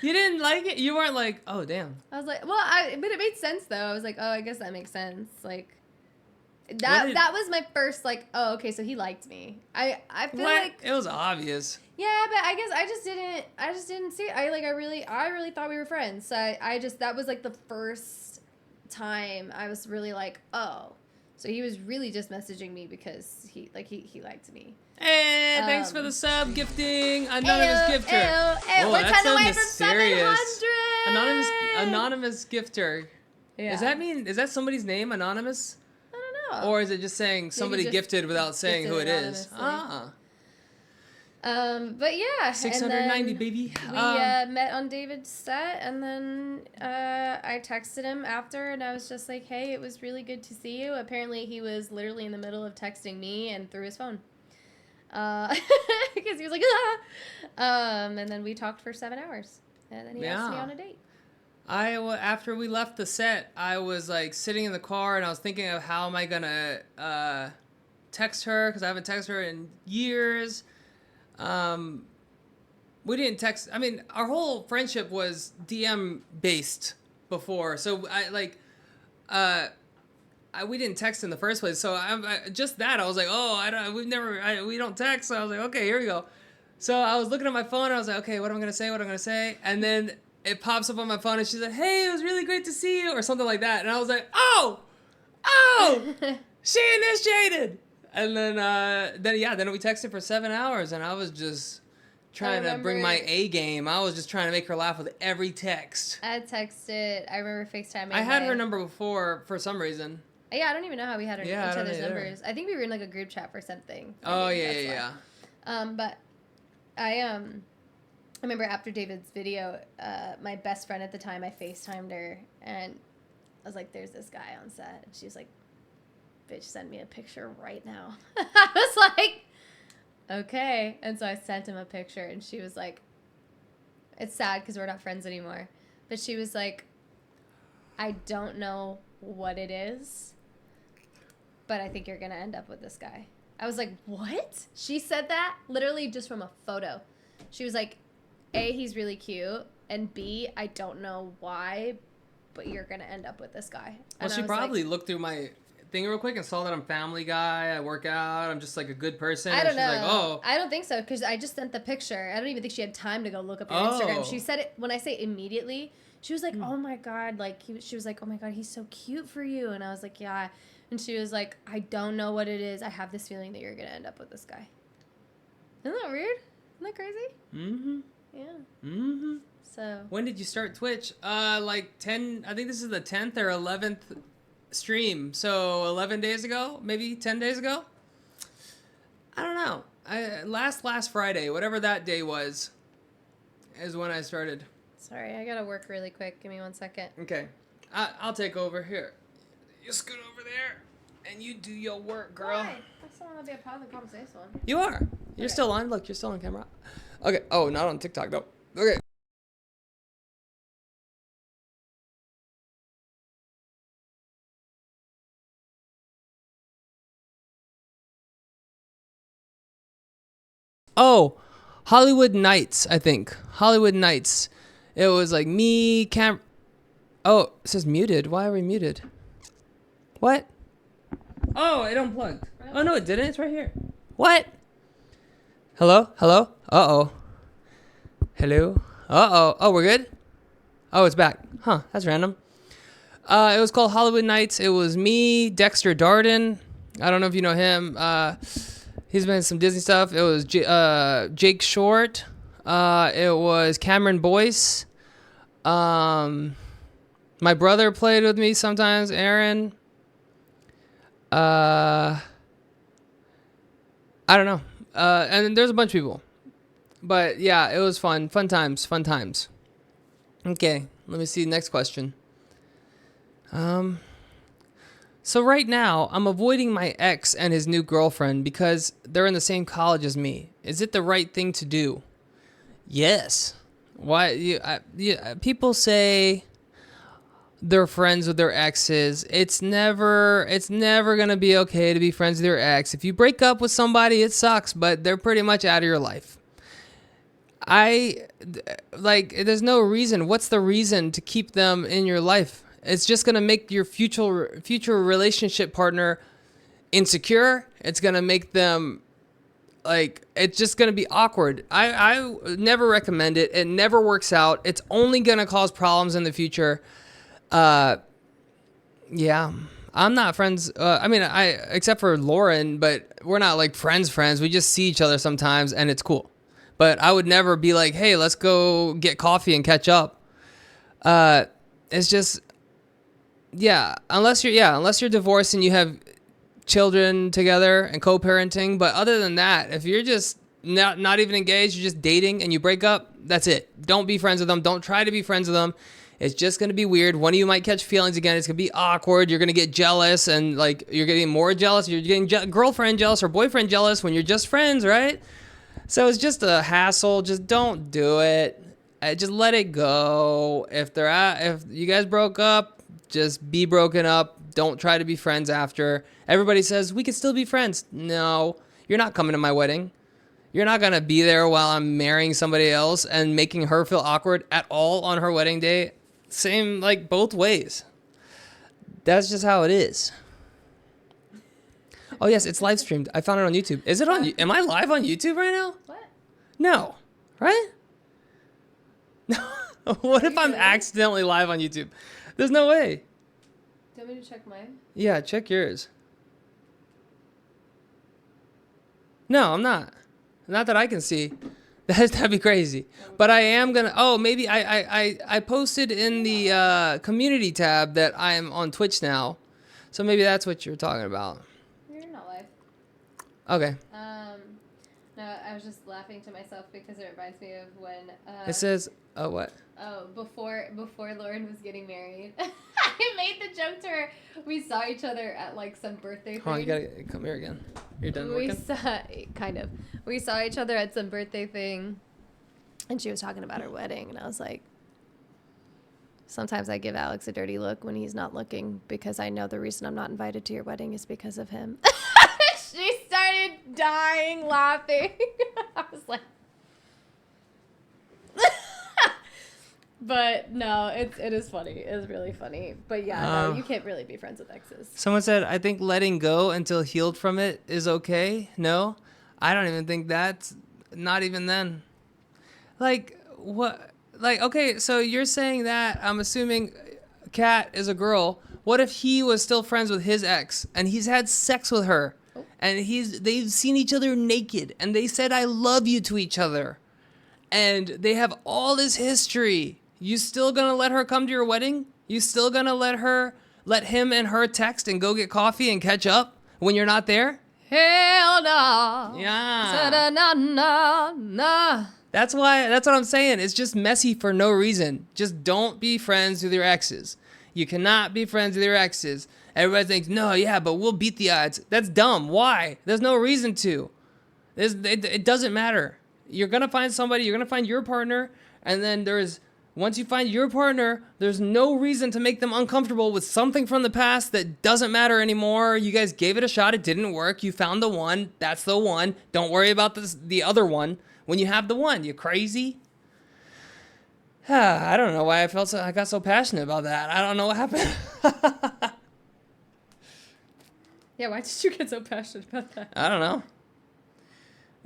You didn't like it? You weren't like, oh, damn. I was like, well, but it made sense, though. I was like, oh, I guess that makes sense. Like, that was my first, like, oh, okay, so he liked me. I feel like it was obvious. Yeah, but I guess I just didn't see it. I really thought we were friends. So that was like the first time I was really like, oh, so he was really just messaging me because he liked me. Hey, thanks for the sub gifting, anonymous gifter. We're that's 10 away from mysterious. 700. Anonymous gifter. Yeah. Is that somebody's name, anonymous? I don't know. Or is it just saying somebody just gifted without saying who it is? anonymously. But yeah, 690, baby. We met on David's set, and then I texted him after, and I was just like, "Hey, it was really good to see you." Apparently, he was literally in the middle of texting me and threw his phone because he was like, "Ah!" And then we talked for 7 hours, and then he asked me on a date. After we left the set, I was like sitting in the car, and I was thinking of how am I gonna text her because I haven't texted her in years. We didn't text. I mean, our whole friendship was DM based before, so we didn't text in the first place. So I was like, oh, we don't text. So I was like, okay, here we go. So I was looking at my phone, and I was like, okay, what am I gonna say? And then it pops up on my phone, and she's like, hey, it was really great to see you, or something like that. And I was like, oh, she initiated. And then we texted for 7 hours, and I was just trying to bring my A game. I was just trying to make her laugh with every text. I texted. I remember FaceTiming. I had her number before for some reason. Yeah, I don't even know how we had each other's numbers. I think we were in like a group chat for something. Yeah. But I remember after David's video, my best friend at the time, I FaceTimed her, and I was like, "There's this guy on set," and she was like, bitch, send me a picture right now. I was like, okay. And so I sent him a picture, and she was like, it's sad because we're not friends anymore. But she was like, I don't know what it is, but I think you're going to end up with this guy. I was like, what? She said that literally just from a photo. She was like, A, he's really cute, and B, I don't know why, but you're going to end up with this guy. Well, she probably looked through my thing real quick and saw that I'm Family Guy, I work out, I'm just like a good person. I don't know. Like, oh. I don't think so, because I just sent the picture. I don't even think she had time to go look up your Instagram. She said it, when I say immediately, she was like, oh my God, like, she was like, oh my God, he's so cute for you. And I was like, yeah. And she was like, I don't know what it is. I have this feeling that you're going to end up with this guy. Isn't that weird? Isn't that crazy? Mm-hmm. Yeah. Mm-hmm. So. When did you start Twitch? I think this is the 10th or 11th stream, so 11 days ago, maybe 10 days ago. I don't know. Last Friday, whatever that day was, is when I started. Sorry, I gotta work really quick. Give me 1 second. Okay, I'll take over here. You scoot over there, and you do your work, girl. Why? That's not gonna be a part of the conversation. You are. You're still on. Look, you're still on camera. Okay. Oh, not on TikTok though. Okay. Oh, Hollywood Nights, I think. Hollywood Nights. It was like me, Oh, it says muted. Why are we muted? What? Oh, it unplugged. Oh, no, it didn't. It's right here. What? Hello? Hello? Uh-oh. Hello? Uh-oh. Oh, we're good? Oh, it's back. Huh, that's random. It was called Hollywood Nights. It was me, Dexter Darden. I don't know if you know him. He's been in some Disney stuff. It was Jake Short. It was Cameron Boyce. My brother played with me sometimes, Aaron. I don't know. And there's a bunch of people. But yeah, it was fun. Fun times. Okay, let me see the next question. So right now, I'm avoiding my ex and his new girlfriend because they're in the same college as me. Is it the right thing to do? Yes. Why? People say they're friends with their exes. It's never gonna be okay to be friends with your ex. If you break up with somebody, it sucks, but they're pretty much out of your life. There's no reason. What's the reason to keep them in your life? It's just gonna make your future relationship partner insecure. It's gonna make them it's just gonna be awkward. I never recommend it. It never works out. It's only gonna cause problems in the future. Yeah, I'm not friends. Except for Lauren, but we're not like friends. We just see each other sometimes, and it's cool. But I would never be like, hey, let's go get coffee and catch up. It's just, unless you're divorced and you have children together and co-parenting. But other than that, if you're just not even engaged, you're just dating and you break up, that's it. Don't be friends with them. Don't try to be friends with them. It's just going to be weird. One of you might catch feelings again. It's going to be awkward. You're going to get jealous and you're getting more jealous. You're getting girlfriend jealous or boyfriend jealous when you're just friends, right? So it's just a hassle. Just don't do it. Just let it go. If you guys broke up, just be broken up. Don't try to be friends after. Everybody says we can still be friends. No, you're not coming to my wedding. You're not going to be there while I'm marrying somebody else and making her feel awkward at all on her wedding day. Same, both ways. That's just how it is. Oh, yes, it's live streamed. I found it on YouTube. Is it on? Am I live on YouTube right now? What? No. Right? No. What if I'm accidentally live on YouTube? There's no way. Do you want me to check mine? Yeah, check yours. No, I'm not. Not that I can see. That'd be crazy. But I am gonna. Oh, maybe I posted in the community tab that I'm on Twitch now, so maybe that's what you're talking about. You're not live. Okay. No, I was just laughing to myself because it reminds me of when. It says, oh, what? Oh, before Lauren was getting married, I made the joke to her. We saw each other at some birthday thing. Oh, you gotta come here again. You're done working? We saw each other at some birthday thing, and she was talking about her wedding, and I was like, sometimes I give Alex a dirty look when he's not looking because I know the reason I'm not invited to your wedding is because of him. She started dying laughing. I was like, but no, it is funny. It's really funny. But yeah, no, you can't really be friends with exes. Someone said, I think letting go until healed from it is okay. No, I don't even think that's not even then. What? Okay, so you're saying that, I'm assuming Kat is a girl. What if he was still friends with his ex and he's had sex with her? And they've seen each other naked and they said I love you to each other and they have all this history. You still gonna let her come to your wedding? You still gonna let him and her text and go get coffee and catch up when you're not there? Hell no. Yeah. Na. That's what I'm saying. It's just messy for no reason. Just don't be friends with your exes. You cannot be friends with your exes. Everybody thinks, no, yeah, but we'll beat the odds. That's dumb. Why? There's no reason to. It doesn't matter. You're going to find somebody. You're going to find your partner. And then once you find your partner, there's no reason to make them uncomfortable with something from the past that doesn't matter anymore. You guys gave it a shot. It didn't work. You found the one. That's the one. Don't worry about the other one when you have the one. You crazy? I don't know why I got so passionate about that. I don't know what happened. Yeah, why did you get so passionate about that? I don't know.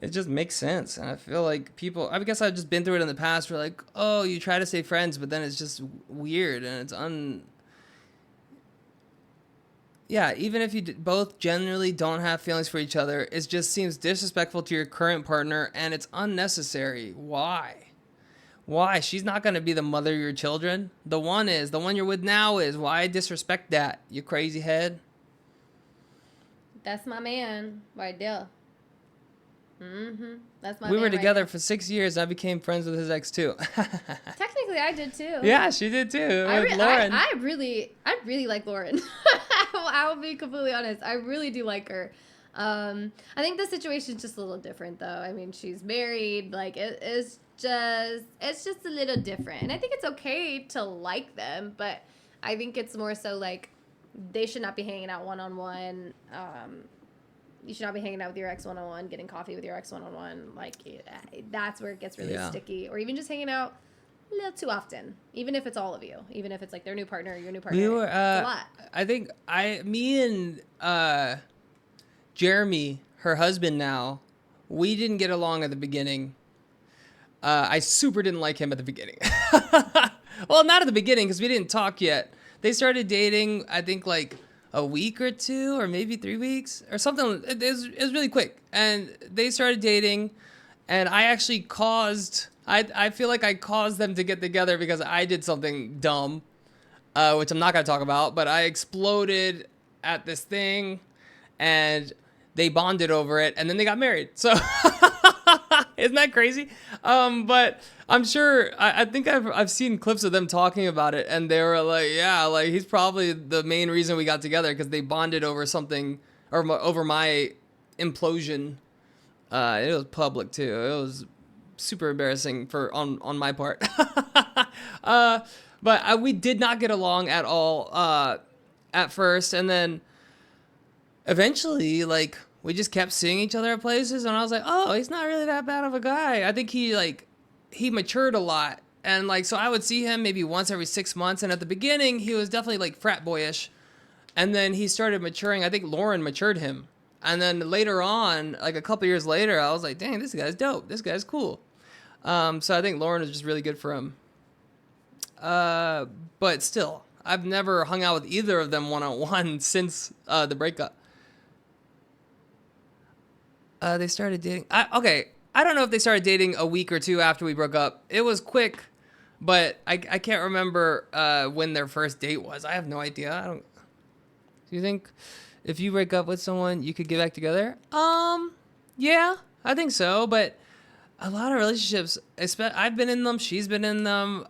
It just makes sense. And I feel like people, I guess I've just been through it in the past where like, oh, you try to stay friends, but then it's just weird and it's yeah, even if you both generally don't have feelings for each other, it just seems disrespectful to your current partner and it's unnecessary. Why? Why? She's not going to be the mother of your children. The one you're with now is. Why disrespect that, you crazy head? That's my man right there. That's my We man were right together there. for 6 years. I became friends with his ex too. Technically, I did too. Yeah, she did too. With Lauren. I really like Lauren. I will be completely honest. I really do like her. I think the situation's just a little different though. I mean, she's married. Like it's just a little different. And I think it's okay to like them, but I think it's more so like they should not be hanging out one-on-one. You should not be hanging out with your ex one-on-one, getting coffee with your ex one-on-one. Like, that's where it gets really sticky. Or even just hanging out a little too often. Even if it's all of you. Even if it's like their new partner or your new partner. We were, it's a lot. I think me and Jeremy, her husband now, we didn't get along at the beginning. I super didn't like him at the beginning. Well, not at the beginning because we didn't talk yet. They started dating, I think, like a week or two or maybe 3 weeks or something. It was really quick. And they started dating and I actually I feel like I caused them to get together because I did something dumb, which I'm not going to talk about, but I exploded at this thing and they bonded over it and then they got married. So isn't that crazy? But I'm sure, I think I've seen clips of them talking about it and they were like, yeah, like he's probably the main reason we got together because they bonded over something or over my implosion. It was public too. It was super embarrassing on my part. But we did not get along at all at first. And then eventually, like, we just kept seeing each other at places. And I was like, oh, he's not really that bad of a guy. I think he matured a lot. And, like, so I would see him maybe once every 6 months. And at the beginning, he was definitely, like, frat boyish. And then he started maturing. I think Lauren matured him. And then later on, like a couple years later, I was like, dang, this guy's dope. This guy's cool. So I think Lauren was just really good for him. But still, I've never hung out with either of them one-on-one since the breakup. They started dating. I don't know if they started dating a week or two after we broke up. It was quick, but I can't remember when their first date was. I have no idea. Do you think if you break up with someone, you could get back together? Yeah, I think so. But a lot of relationships, I've been in them. She's been in them.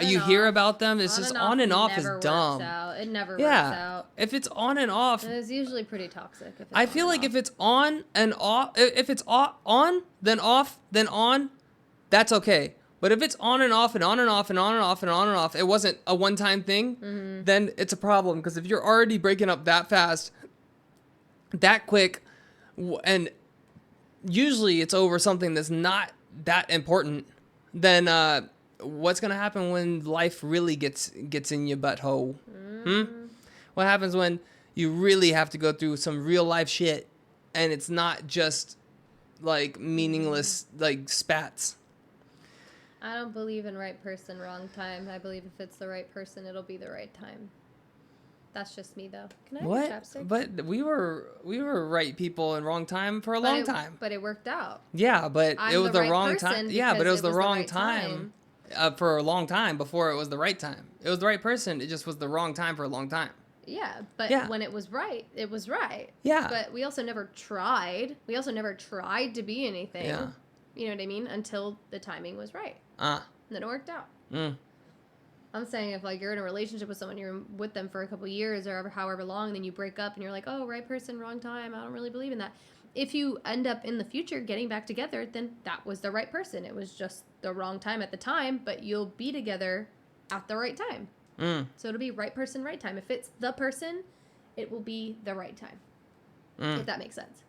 You hear about them. It's just on and off is dumb. It never works out. If it's on and off, it's usually pretty toxic. I feel like if it's on and off, if it's on, then off, then on, that's okay. But if it's on and off and on and off and on and off and on and off, it wasn't a one-time thing, then it's a problem. Because if you're already breaking up that fast, that quick, and usually it's over something that's not that important, then what's going to happen when life really gets in your butthole? What happens when you really have to go through some real life shit and it's not just like meaningless like spats? I don't believe in right person, wrong time. I believe if it's the right person, it'll be the right time. That's just me, though. Can I have What? chapstick? But we were right people in wrong time for a long time. But it worked out. Yeah, but I'm it was the right wrong person time. Yeah, but it was the wrong right time for a long time before it was the right time. It was the right person. It just was the wrong time for a long time. Yeah, but when it was right, it was right. Yeah. But we also never tried. We also never tried to be anything. Yeah. You know what I mean? Until the timing was right. And then it worked out. I'm saying if like you're in a relationship with someone, you're with them for a couple years or however long, and then you break up and you're like, oh, right person, wrong time. I don't really believe in that. If you end up in the future getting back together, then that was the right person. It was just the wrong time at the time, but you'll be together at the right time. So it'll be right person, right time. If it's the person, it will be the right time. If that makes sense.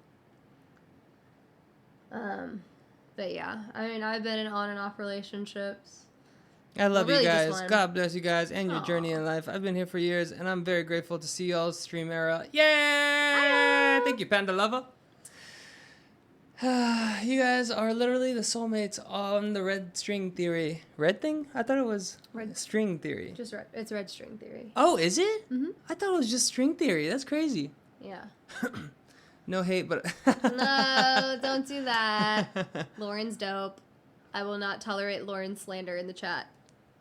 But yeah, I mean, I've been in on and off relationships. I love you guys. God bless you guys and your journey in life. I've been here for years, and I'm very grateful to see y'all's stream era. Yay! Thank you, Panda Lover. You guys are literally the soulmates on the red string theory. Red thing? I thought it was Red string theory. Just red. It's red string theory. Oh, is it? Mhm. I thought it was just string theory. That's crazy. Yeah. No hate, but No, don't do that. Lauren's dope. I will not tolerate Lauren's slander in the chat.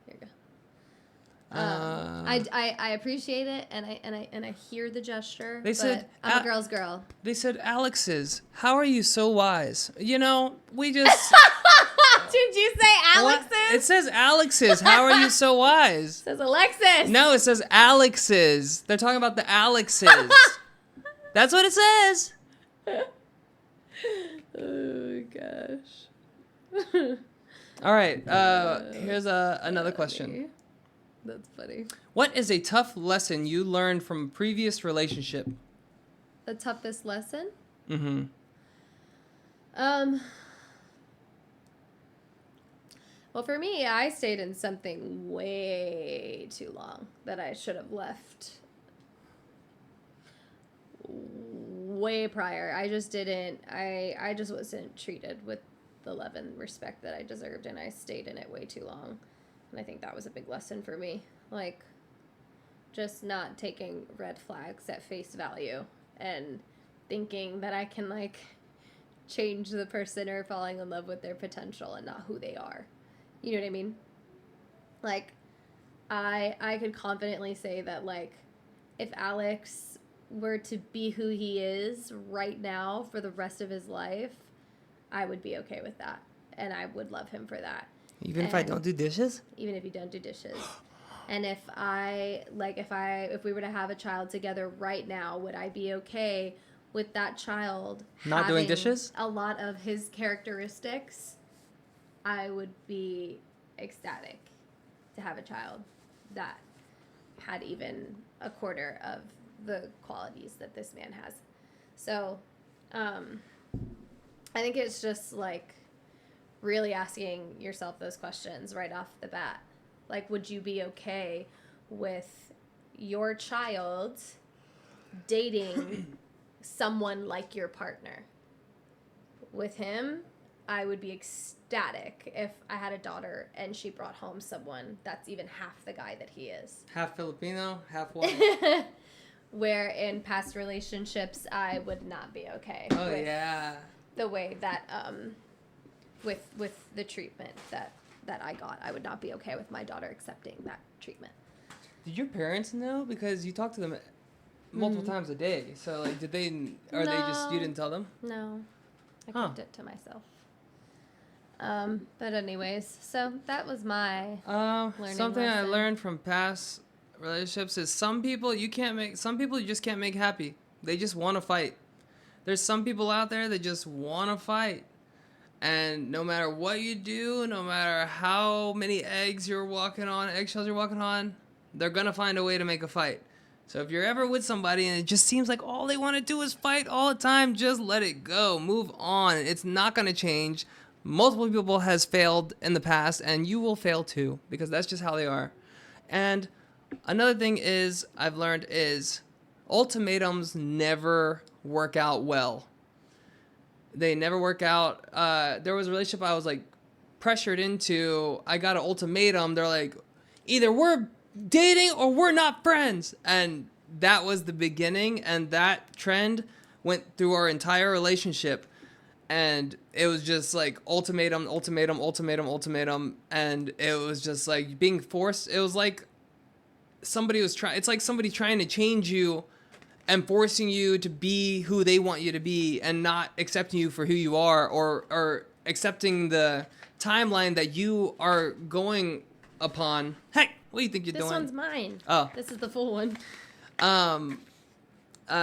Here you go. I appreciate it, and I hear the gesture. They said, but I'm a girl's girl. They said, Alexxis, how are you so wise? You know, we just. Did you say Alexxis? It says Alexxis. How are you so wise? It says Alexxis. No, it says Alexxis. They're talking about the Alexxis. That's what it says. Oh gosh. All right. Here's another question. That's funny. What is a tough lesson you learned from a previous relationship? The toughest lesson? Mm-hmm. Well, for me, I stayed in something way too long that I should have left way prior. I just didn't. I just wasn't treated with the love and respect that I deserved, and I stayed in it way too long. And I think that was a big lesson for me. Like, just not taking red flags at face value and thinking that I can, like, change the person or falling in love with their potential and not who they are. You know what I mean? Like, I could confidently say that, like, if Alex were to be who he is right now for the rest of his life, I would be okay with that. And I would love him for that. Even if I don't do dishes? Even if you don't do dishes. And if we were to have a child together right now, would I be okay with that child not doing dishes? A lot of his characteristics? I would be ecstatic to have a child that had even a quarter of the qualities that this man has. So, I think it's just like really asking yourself those questions right off the bat. Like, would you be okay with your child dating someone like your partner? With him, I would be ecstatic if I had a daughter and she brought home someone that's even half the guy that he is. Half Filipino, half what? Where in past relationships, I would not be okay. Oh, yeah. The way that, with the treatment that I got, I would not be okay with my daughter accepting that treatment. Did your parents know? Because you talked to them multiple times a day. So, like, did they, or they just, you didn't tell them? No. I kept it to myself. But anyways, so that was my learning something lesson. I learned from past relationships is some people you just can't make happy. They just want to fight. There's some people out there that just want to fight. And no matter what you do, no matter how many eggshells you're walking on, they're going to find a way to make a fight. So if you're ever with somebody and it just seems like all they want to do is fight all the time, just let it go. Move on. It's not going to change. Multiple people has failed in the past, and you will fail too, because that's just how they are. And another thing I've learned is ultimatums never work out well. They never work out. There was a relationship I was like pressured into. I got an ultimatum. They're like, either we're dating or we're not friends. And that was the beginning. And that trend went through our entire relationship. And it was just like ultimatum. And it was just like being forced. It was like it's like somebody trying to change you and forcing you to be who they want you to be and not accepting you for who you are or accepting the timeline that you are going upon. Hey, what do you think you're doing? This one's mine. Oh. This is the full one.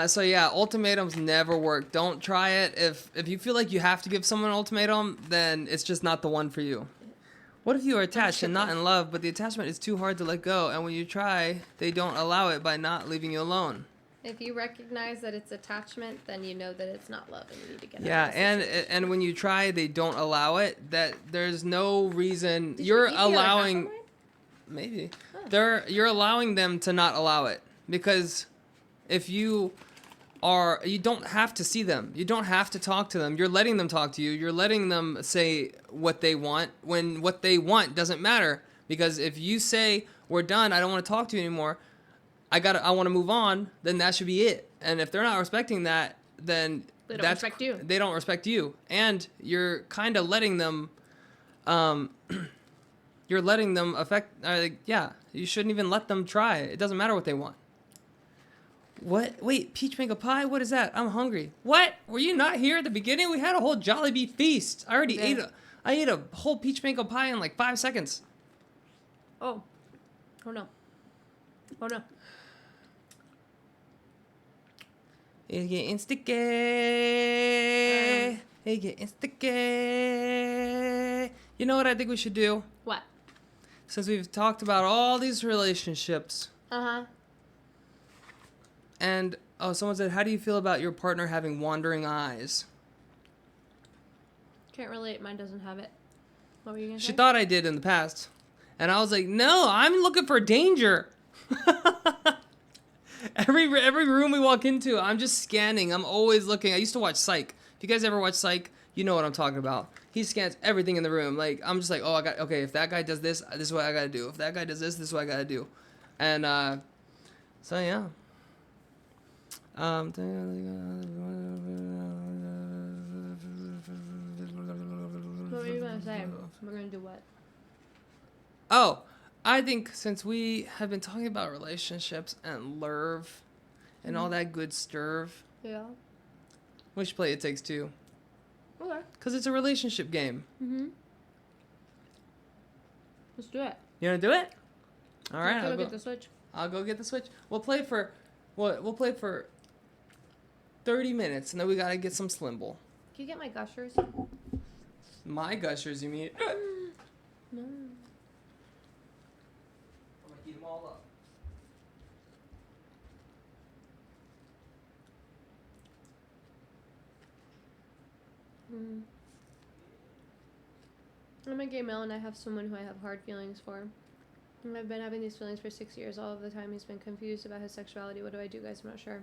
So yeah, ultimatums never work. Don't try it. If you feel like you have to give someone an ultimatum, then it's just not the one for you. What if you are attached and not in love, but the attachment is too hard to let go, and when you try, they don't allow it by not leaving you alone? If you recognize that it's attachment, then you know that it's not love and you need to get Yeah, out of the and when you try, they don't allow it. That there's no reason Did you're you eat the other half of allowing. mine? Maybe Oh. you're allowing them to not allow it, because if you you don't have to see them. You don't have to talk to them. You're letting them talk to you. You're letting them say what they want when what they want doesn't matter. Because if you say, we're done, I don't want to talk to you anymore, I want to move on, then that should be it. And if they're not respecting that, then they don't respect you. They don't respect you. And you're kind of letting them, affect, yeah, you shouldn't even let them try. It doesn't matter what they want. What? Wait, peach mango pie? What is that? I'm hungry. What? Were you not here at the beginning? We had a whole Jollibee feast. I ate a whole peach mango pie in like 5 seconds. Oh no. It's getting sticky. It's getting sticky. You know what I think we should do? What? Since we've talked about all these relationships. And, someone said, how do you feel about your partner having wandering eyes? Can't relate. Mine doesn't have it. What were you going to say? She thought I did in the past. And I was like, no, I'm looking for danger. Every room we walk into, I'm just scanning. I'm always looking. I used to watch Psych. If you guys ever watch Psych, you know what I'm talking about. He scans everything in the room. Like, I'm just like, okay, if that guy does this, this is what I gotta do. If that guy does this, this is what I gotta do. And, so yeah. What were you going to say? We're going to do what? Oh, I think since we have been talking about relationships and lerv and all that good sturv, Yeah. we should play It Takes Two. Okay. Because it's a relationship game. Let's do it. You want to do it? All right. Let's go get the Switch. I'll go get the Switch. We'll play for 30 minutes, and then we got to get some Slimble. Can you get my Gushers? My Gushers, you mean? No. I'm going to heat them all up. I'm a gay male and I have someone who I have hard feelings for. And I've been having these feelings for 6 years. All of the time he's been confused about his sexuality. What do I do, guys? I'm not sure.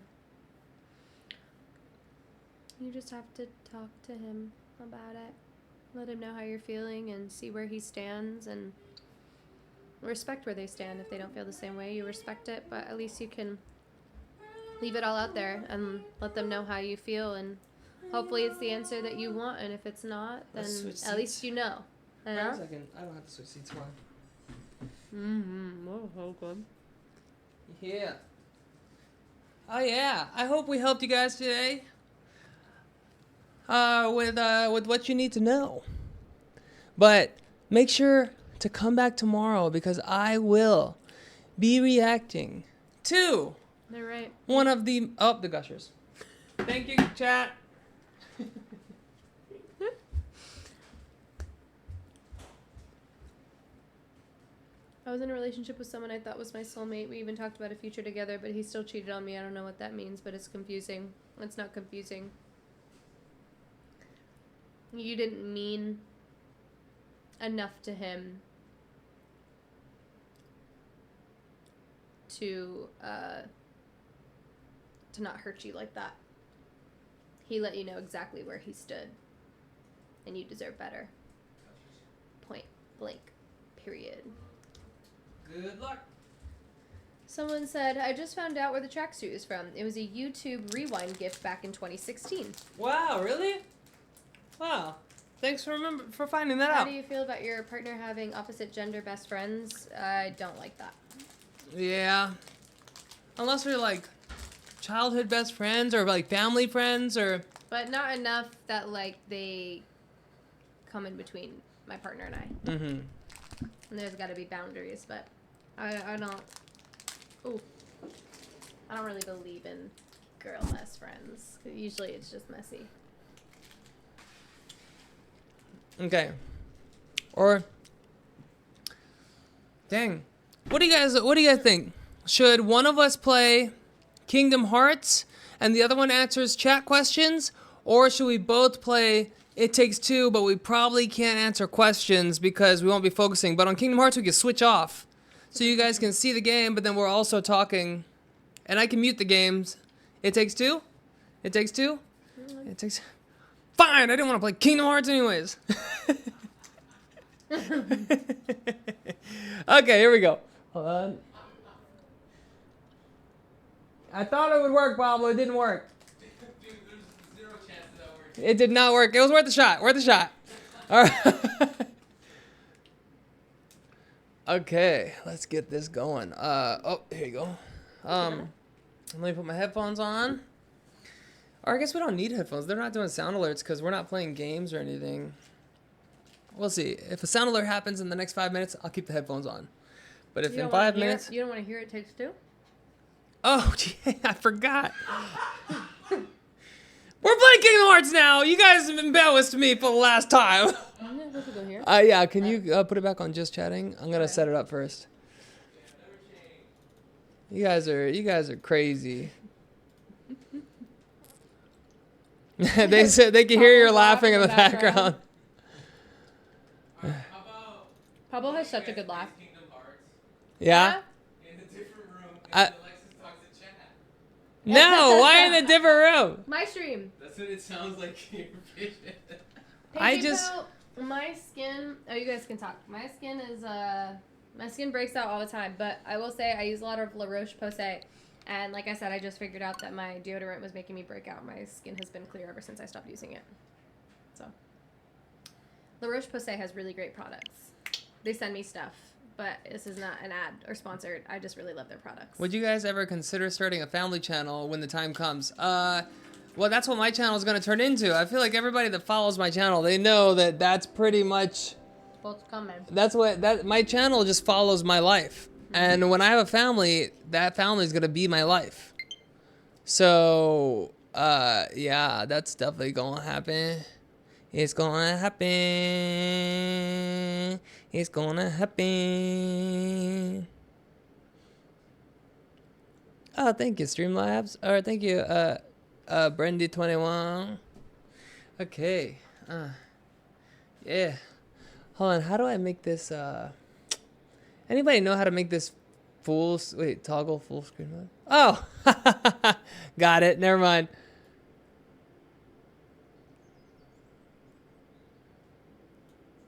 You just have to talk to him about it. Let him know how you're feeling and see where he stands and respect where they stand. If they don't feel the same way, you respect it, but at least you can leave it all out there and let them know how you feel, and hopefully it's the answer that you want, and if it's not, then at least you know. Wait a second. I don't have to switch seats. Why? Oh, good. Yeah. Oh yeah. I hope we helped you guys today. With what you need to know. But make sure to come back tomorrow because I will be reacting to They're right. one of the Gushers. Thank you, chat. I was in a relationship with someone I thought was my soulmate. We even talked about a future together, but he still cheated on me. I don't know what that means, but it's confusing. It's not confusing. You didn't mean enough to him to not hurt you like that. He let you know exactly where he stood, and you deserve better. Point blank. Period. Good luck. Someone said, I just found out where the tracksuit is from. It was a YouTube Rewind gift back in 2016. Wow, really? Wow. Thanks for finding that out. How do you feel about your partner having opposite gender best friends? I don't like that. Yeah. Unless we're like childhood best friends or like family friends or... But not enough that like they come in between my partner and I. Mm-hmm. And there's got to be boundaries, but I don't... Ooh. I don't really believe in girl best friends. Usually it's just messy. Okay. Or... Dang. What do you guys think? Should one of us play Kingdom Hearts and the other one answers chat questions? Or should we both play It Takes Two, but we probably can't answer questions because we won't be focusing. But on Kingdom Hearts, we can switch off. So you guys can see the game, but then we're also talking. And I can mute the games. It Takes Two? It Takes Two? It takes... Fine, I didn't want to play Kingdom Hearts anyways. Okay, here we go. Hold on. I thought it would work, Pablo. It didn't work. Dude, there's 0 chance that works. It did not work. It was worth a shot. Worth a shot. All right. Okay, let's get this going. Oh, here you go. Let me put my headphones on. Or I guess we don't need headphones. They're not doing sound alerts because we're not playing games or anything. We'll see. If a sound alert happens in the next 5 minutes, I'll keep the headphones on. But if in 5 minutes... You don't want to hear It Takes Two? Oh, gee, I forgot. We're playing Kingdom Hearts now. You guys have embarrassed me for the last time. I'm going to go here. Yeah, can you put it back on just chatting? I'm going to set it up first. You guys are crazy. They said they can hear you laughing in the background. Pablo has such a good laugh. Yeah? In a different room, I- and Alexxis talks to chat. No, why in a different room? My stream. That's what it sounds like in your vision. I just- My skin... Oh, you guys can talk. My skin is... My skin breaks out all the time, but I will say I use a lot of La Roche-Posay. And like I said, I just figured out that my deodorant was making me break out. My skin has been clear ever since I stopped using it. So, La Roche-Posay has really great products. They send me stuff, but this is not an ad or sponsored. I just really love their products. Would you guys ever consider starting a family channel when the time comes? Well, that's what my channel is going to turn into. I feel like everybody that follows my channel, they know that that's pretty much... What's coming? That's what... my channel just follows my life. And when I have a family, that family is going to be my life. So, yeah, that's definitely going to happen. It's going to happen. It's going to happen. Oh, thank you, Streamlabs. All right, thank you, Brandy21. Okay. Yeah. Hold on, how do I make this, anybody know how to make this toggle full screen mode? Oh! Got it, never mind.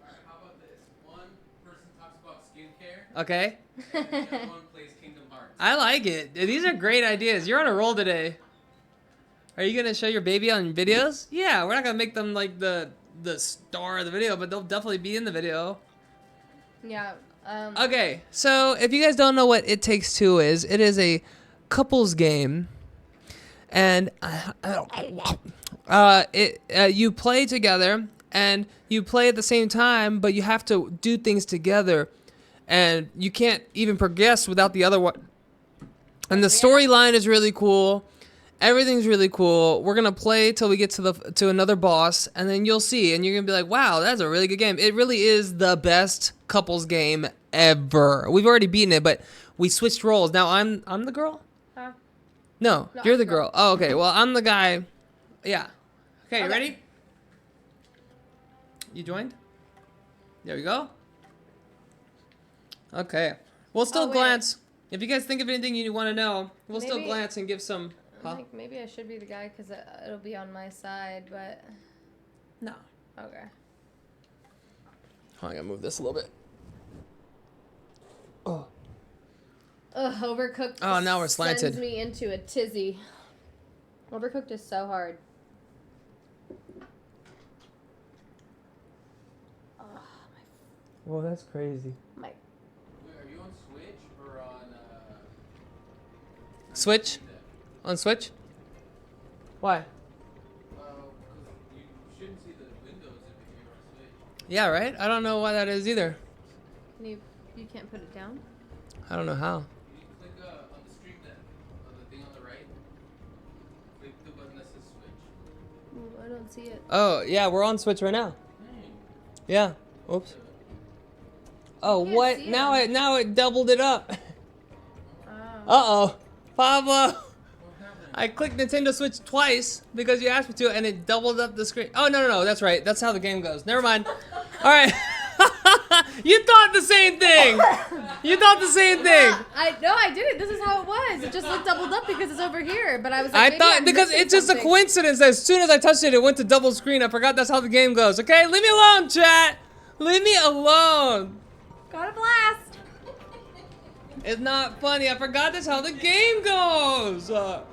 Alright, how about this? One person talks about skincare, Okay. and the other one plays Kingdom Hearts. I like it. These are great ideas. You're on a roll today. Are you gonna show your baby on videos? Yeah, we're not gonna make them like the star of the video, but they'll definitely be in the video. Yeah. Okay, so if you guys don't know what It Takes Two is, it is a couples game, and you play together, and you play at the same time, but you have to do things together, and you can't even progress without the other one. And the storyline is really cool. Everything's really cool. We're gonna play till we get to another boss, and then you'll see, and you're gonna be like, "Wow, that's a really good game." It really is the best couples game ever. We've already beaten it, but we switched roles. Now I'm the girl. Huh? No, No, you're I'm the the girl. Oh, okay. Well, I'm the guy. Yeah. Okay, you Okay. ready? You joined? There we go. Okay. We'll still Oh, wait. glance. If you guys think of anything you want to know, we'll still Maybe- glance and give some. I Huh? think maybe I should be the guy because it'll be on my side, but... No. Okay. Oh, I gotta move this a little bit. Oh. Ugh, Overcooked Oh, now we're slanted. sends me into a tizzy. Overcooked is so hard. Oh, Well, that's crazy. my... Wait, are you on Switch or on Switch? On Switch? Why? because you shouldn't see the windows if you're on Switch. Yeah, right? I don't know why that is either. You can't put it down? I don't know how. You click on the stream deck, on the thing on the right. Click the button that says Switch. Ooh, I don't see it. Oh, yeah, we're on Switch right now. Yeah. Oops. Oh, can't what? see Now it doubled it up. Oh. Uh-oh. Pablo. I clicked Nintendo Switch twice because you asked me to, and it doubled up the screen. Oh, no. That's right. That's how the game goes. Never mind. All right. You thought the same thing. You thought the same thing. I didn't. This is how it was. It just looked doubled up because it's over here. But I was like, I maybe thought I'm because missing it's just a something. coincidence that as soon as I touched it, it went to double screen. I forgot that's how the game goes. Okay, leave me alone, chat. Leave me alone. Got a blast. It's not funny. I forgot that's how the game goes. All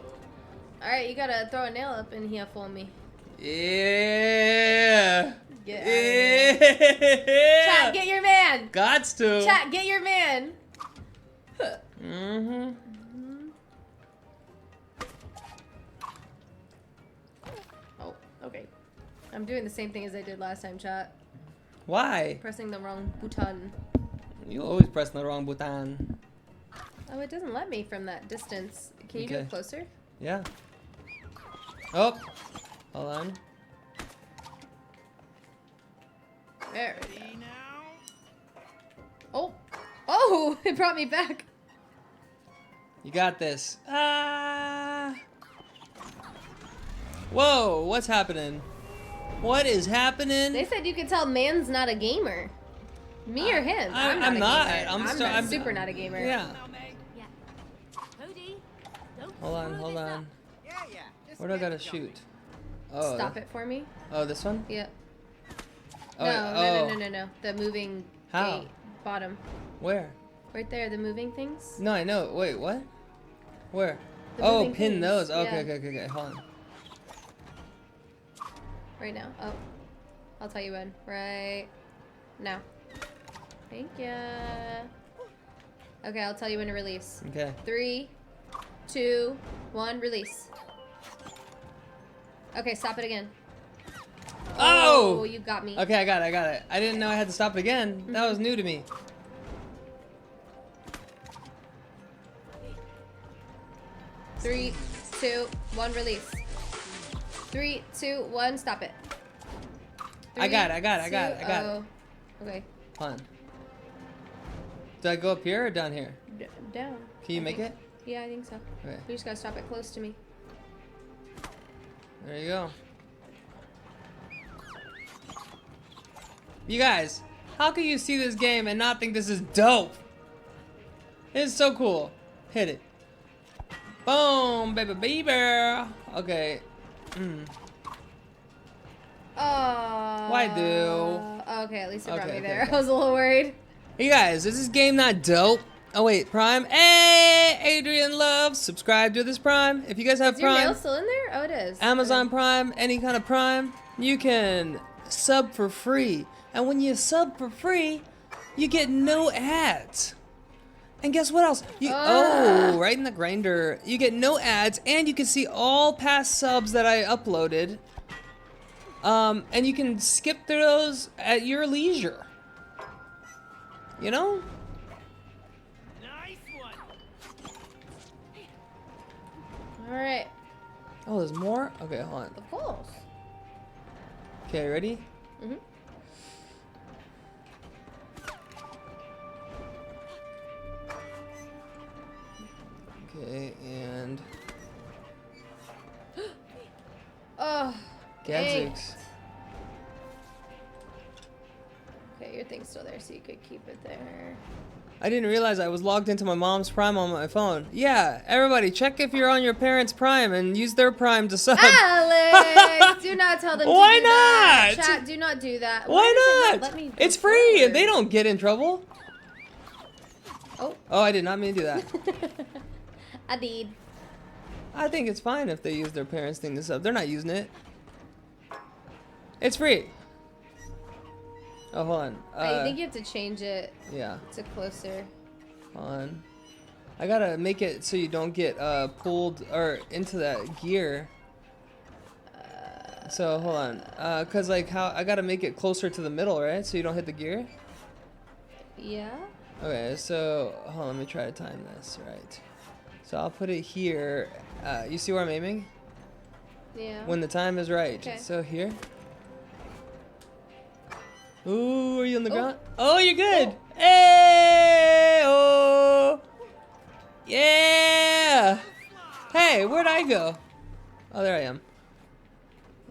right, you gotta throw a nail up in here for me. Yeah. Get out of here. Yeah. Chat, get your man. Gots to. Chat, get your man. Mm-hmm. Oh, okay. I'm doing the same thing as I did last time, chat. Why? Pressing the wrong button. You always press the wrong button. Oh, it doesn't let me from that distance. Can you do Okay. it closer? Yeah. Oh. Hold on. There we go. Oh. Oh, it brought me back. You got this. Ah. Whoa, what's happening? What is happening? They said you could tell man's not a gamer. Me or him? I'm not. I'm I'm super not a gamer. Yeah. Hold on, hold on. Where do I gotta shoot? Oh. Stop it for me. Oh, this one? Yeah. Oh, No. The moving How? gate. Bottom. Where? Right there, the moving things. No, I know. Wait, what? Where? The Oh, moving pin things, those. yeah. Okay. Hold on. Right now. Oh. I'll tell you when. Right now. Thank ya. Okay, I'll tell you when to release. Okay. 3, 2, 1, release. Okay, stop it again. Oh! You got me. Okay, I got it. I didn't know I had to stop it again. That was new to me. Three, 2, 1, release. 3, 2, 1, stop it. I got it. Oh, okay. Hold on. Do I go up here or down here? Down. Can you make it? Yeah, I think so. Okay. You just gotta stop it close to me. There you go. You guys, how can you see this game and not think this is dope? It's so cool. Hit it. Boom, baby. Okay. Why do? Okay, at least it brought Okay, me okay, there. okay. I was a little worried. Hey guys, is this game not dope? Oh wait, Prime. Hey, Adrian Love, subscribe to this Prime. If you guys have Is your Prime, mail still in there? Oh, it is. Amazon Prime, any kind of Prime, you can sub for free. And when you sub for free, you get no ads. And guess what else? Right in the grinder. You get no ads, and you can see all past subs that I uploaded. And you can skip through those at your leisure. You know? All right. Oh, there's more? Okay, hold on. Of course. Okay, ready? Mhm. Okay, and Oh. dang. Gadzooks. Okay, your thing's still there, so you could keep it there. I didn't realize I was logged into my mom's Prime on my phone. Yeah, everybody, check if you're on your parents' Prime and use their Prime to sub. Alex, do not tell them to Why do that. not? Chat, do not do that. Why does it not? let me It's go free forward? and they don't get in trouble. Oh. Oh, I did not mean to do that. I did. I think it's fine if they use their parents' thing to sub. They're not using it. It's free. Oh, hold on. I think you have to change it Yeah, to closer. hold on. I gotta make it so you don't get pulled or into that gear. So hold on, cause like how I gotta make it closer to the middle, right? So you don't hit the gear. Yeah? Okay, so hold on, let me try to time this right. So I'll put it here. You see where I'm aiming? Yeah. When the time is right. Okay. So here. Ooh, are you on the Oh. ground? Oh, you're good. Hey, oh, yeah. Hey, where'd I go? Oh, there I am.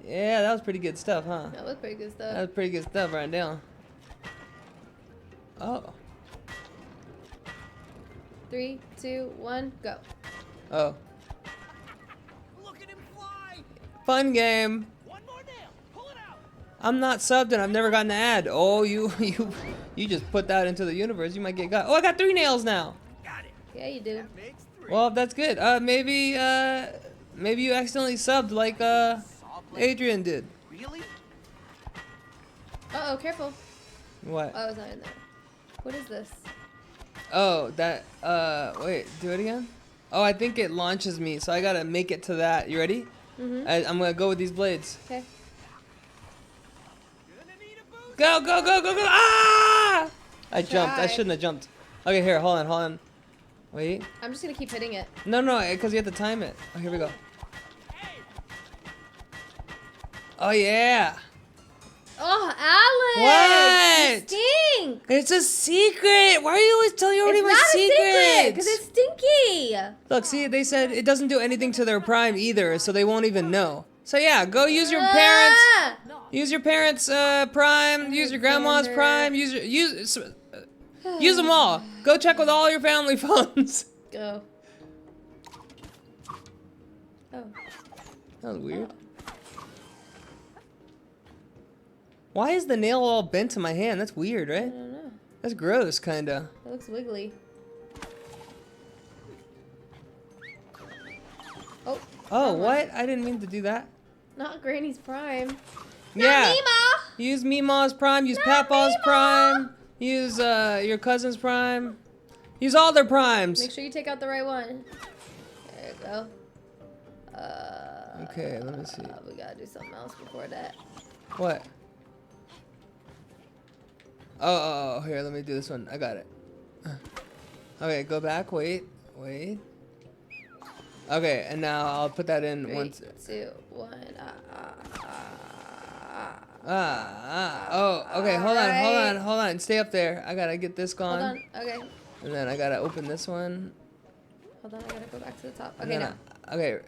Yeah, that was pretty good stuff, huh? That was pretty good stuff. That was pretty good stuff right now. Oh. 3, 2, 1, go. Oh. Look at him fly. Fun game. One more nail. Pull it out. I'm not subbed and I've never gotten an ad. Oh, you just put that into the universe. You might get got. Oh, I got 3 nails now. Got it. Yeah, you do. That makes 3. Well, that's good. Maybe you accidentally subbed like Saw blade. Adrian did. Really? Uh-oh, careful. What? Oh, it's not in there. What is this? Oh, that. Wait. Do it again. Oh, I think it launches me, so I gotta make it to that. You ready? Mm-hmm. I'm gonna go with these blades. Okay. Gonna need a boost. Go, go, go, go, go! Ah! I jumped. I Try. shouldn't have jumped. Okay, here. Hold on, hold on. Wait. I'm just gonna keep hitting it. No, no, because you have to time it. Oh, here we go. Hey. Oh yeah. Oh, Alex! What? You stink! It's a secret. Why are you always telling everybody my It's not a secret, secrets? because it's stinky. Look, see, they said it doesn't do anything to their prime either, so they won't even know. So yeah, go use your parents. Ah! Use your parents' prime. Use your grandma's Alexander. prime. Use them all. Go check with all your family phones. Go. Oh. That was weird. Why is the nail all bent to my hand? That's weird, I right? don't know. That's gross, kinda. It looks wiggly. Oh. Oh, wrong one. what? I didn't mean to do that. Not Granny's prime. Yeah. Not Mima! Use Meemaw's prime. Use Not Papa's Meemaw! prime. Use your cousin's prime. Use all their primes. Make sure you take out the right one. There you go. Okay, let me see. We gotta do something else before that. What? Oh, here, let me do this one. I got it. Okay, go back. Wait. Okay, and now I'll put that in 3, once. 2, 1. Oh, okay, hold on. Stay up there. I gotta get this Hold gone. on. Okay. And then I gotta open this one. Hold on. I gotta go back to the top. And Okay, then now. Okay,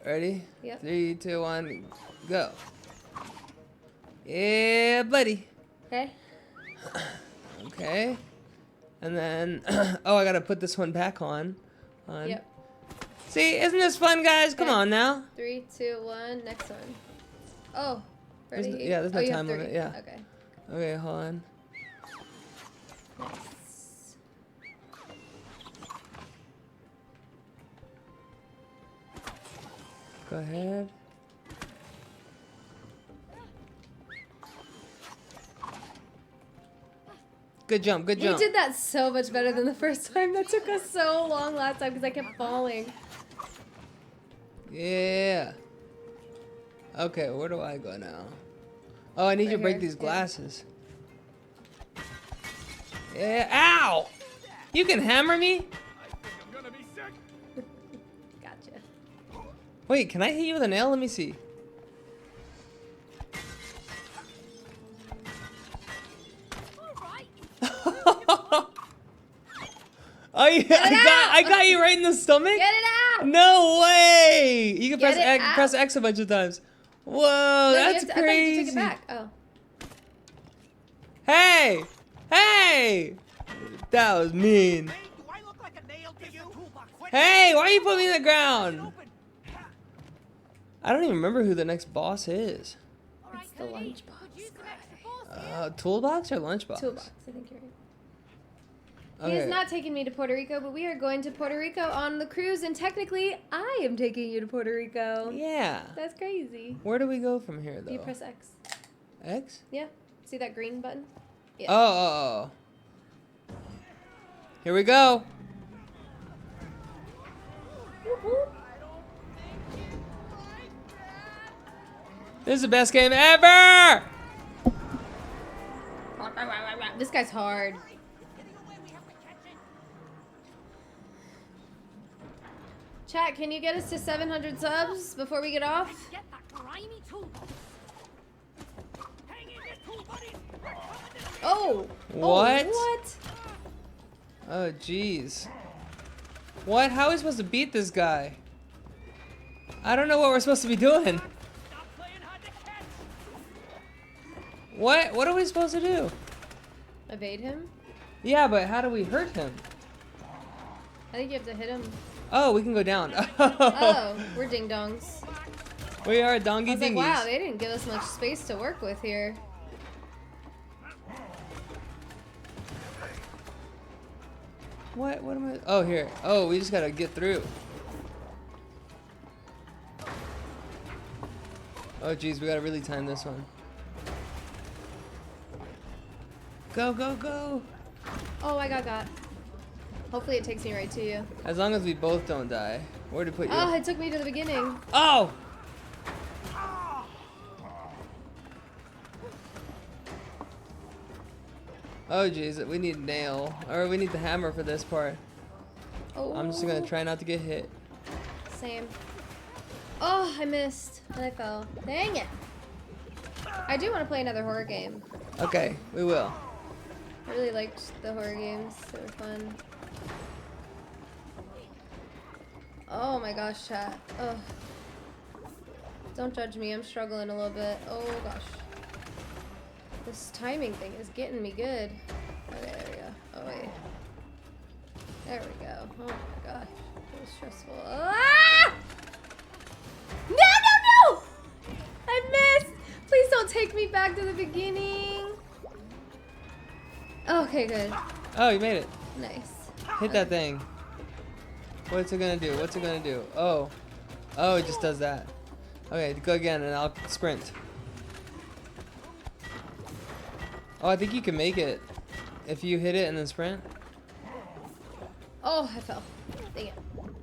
ready? Yep. 3, 2, 1, go. Yeah, buddy. Okay. Okay. And then, oh, I gotta put this one back on. Yep. See, isn't this fun, guys? Come Okay. on now. 3, 2, 1. Next one. Oh. Ready? There's no you time have limit, 3. yeah. Okay. Okay, hold on. Nice. Go ahead. Good jump, good You jump. did that so much better than the first time. That took us so long last time because I kept falling. Yeah. Okay, where do I go now? Oh, I need you to Right break here, these yeah. glasses. Yeah, ow! You can hammer me? I think I'm gonna be sick. Gotcha. Wait, can I hit you with a nail? Let me see. Oh yeah, I got you right in the stomach? Get it out! No way! You can Get press it X, out. press X a bunch of times. Whoa, No, you that's have to- crazy. I thought you took it back. Oh. Hey! Hey! That was mean. Hey, do I look like a nail to you? Hey, why you put me in the ground? Open. I don't even remember who the next boss is. It's the lunchbox guy. Toolbox or lunchbox? Toolbox, I think you're right. Okay. He has not taken me to Puerto Rico, but we are going to Puerto Rico on the cruise, and technically, I am taking you to Puerto Rico. Yeah. That's crazy. Where do we go from here, though? You press X. X? Yeah. See that green button? Yeah. Oh. Here we go. This is the best game ever! This guy's hard. Chat, can you get us to 700 subs before we get off? Get that grimy toolbox. Hang in there, tool buddies. We're coming to Oh! What? Oh, what? Oh, jeez. What? How are we supposed to beat this guy? I don't know what we're supposed to be doing. stop playing hard to catch. What? What are we supposed to do? Evade him? Yeah, but how do we hurt him? think you have to hit him. Oh, we can go down. Oh, we're ding dongs. We are I dongy was like, dingies. wow, they didn't give us much space to work with here. What am I? Oh, here. Oh, we just gotta get through. Oh, geez, we gotta really time this one. Go, go, go. Oh, I got. Hopefully it takes me right to you. As long as we both don't die. Where to put you? Oh, it took me to the beginning. Oh! Oh, geez, we need a nail. Or we need the hammer for this part. Oh. I'm just gonna try not to get hit. Same. Oh, I missed. And I fell. Dang it. I do want to play another horror game. Okay, we will. I really liked the horror games. They were fun. Oh my gosh, chat. Oh. Don't judge me. I'm struggling a little bit. Oh gosh. This timing thing is getting me good. Okay, there we go. Oh wait. There we go. Oh my gosh. It was stressful. Ah! No! I missed! Please don't take me back to the beginning. Okay, good. Oh, you made it. Nice. Hit that thing. What's it gonna do? What's it gonna do? Oh. Oh, it just does that. Okay, go again and I'll sprint. Oh, I think you can make it. If you hit it and then sprint. Oh, I fell. Dang it.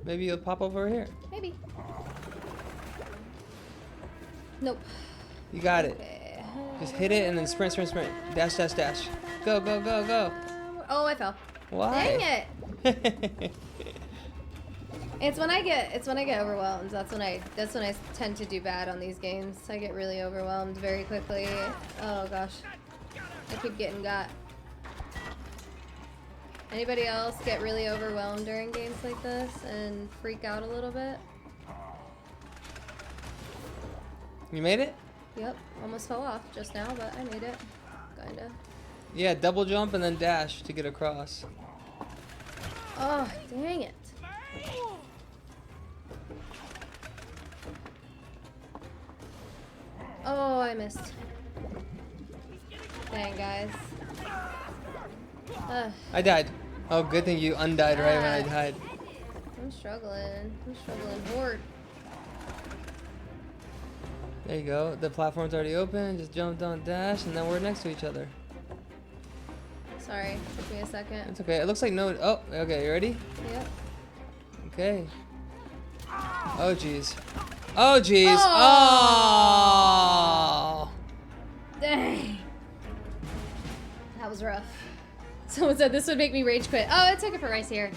Maybe you'll pop over here. Maybe. Nope. You got it. Okay. Just hit it and then sprint, sprint, sprint. Dash, dash, dash. Go, go, go, go. Oh, I fell. Why? Dang it. It's when I get overwhelmed. That's when I tend to do bad on these games. I get really overwhelmed very quickly. Oh gosh. I keep getting got. Anybody else get really overwhelmed during games like this and freak out a little bit? You made it? Yep. Almost fell off just now, but I made it. Kinda. Yeah, double jump and then dash to get across. Oh, dang it. Oh, I missed. Dang, guys. I died. Oh, good thing you undied right when I died. I'm struggling. I'm struggling hard. There you go. The platform's already open. Just jump, don't dash, and then we're next to each other. Sorry, took me a second. It's okay. It looks like no. Oh, okay. You ready? Yep. Okay. Oh, jeez. Oh, jeez. Oh. Oh. Dang. That was rough. Someone said this would make me rage quit. Oh, I took it for rice here.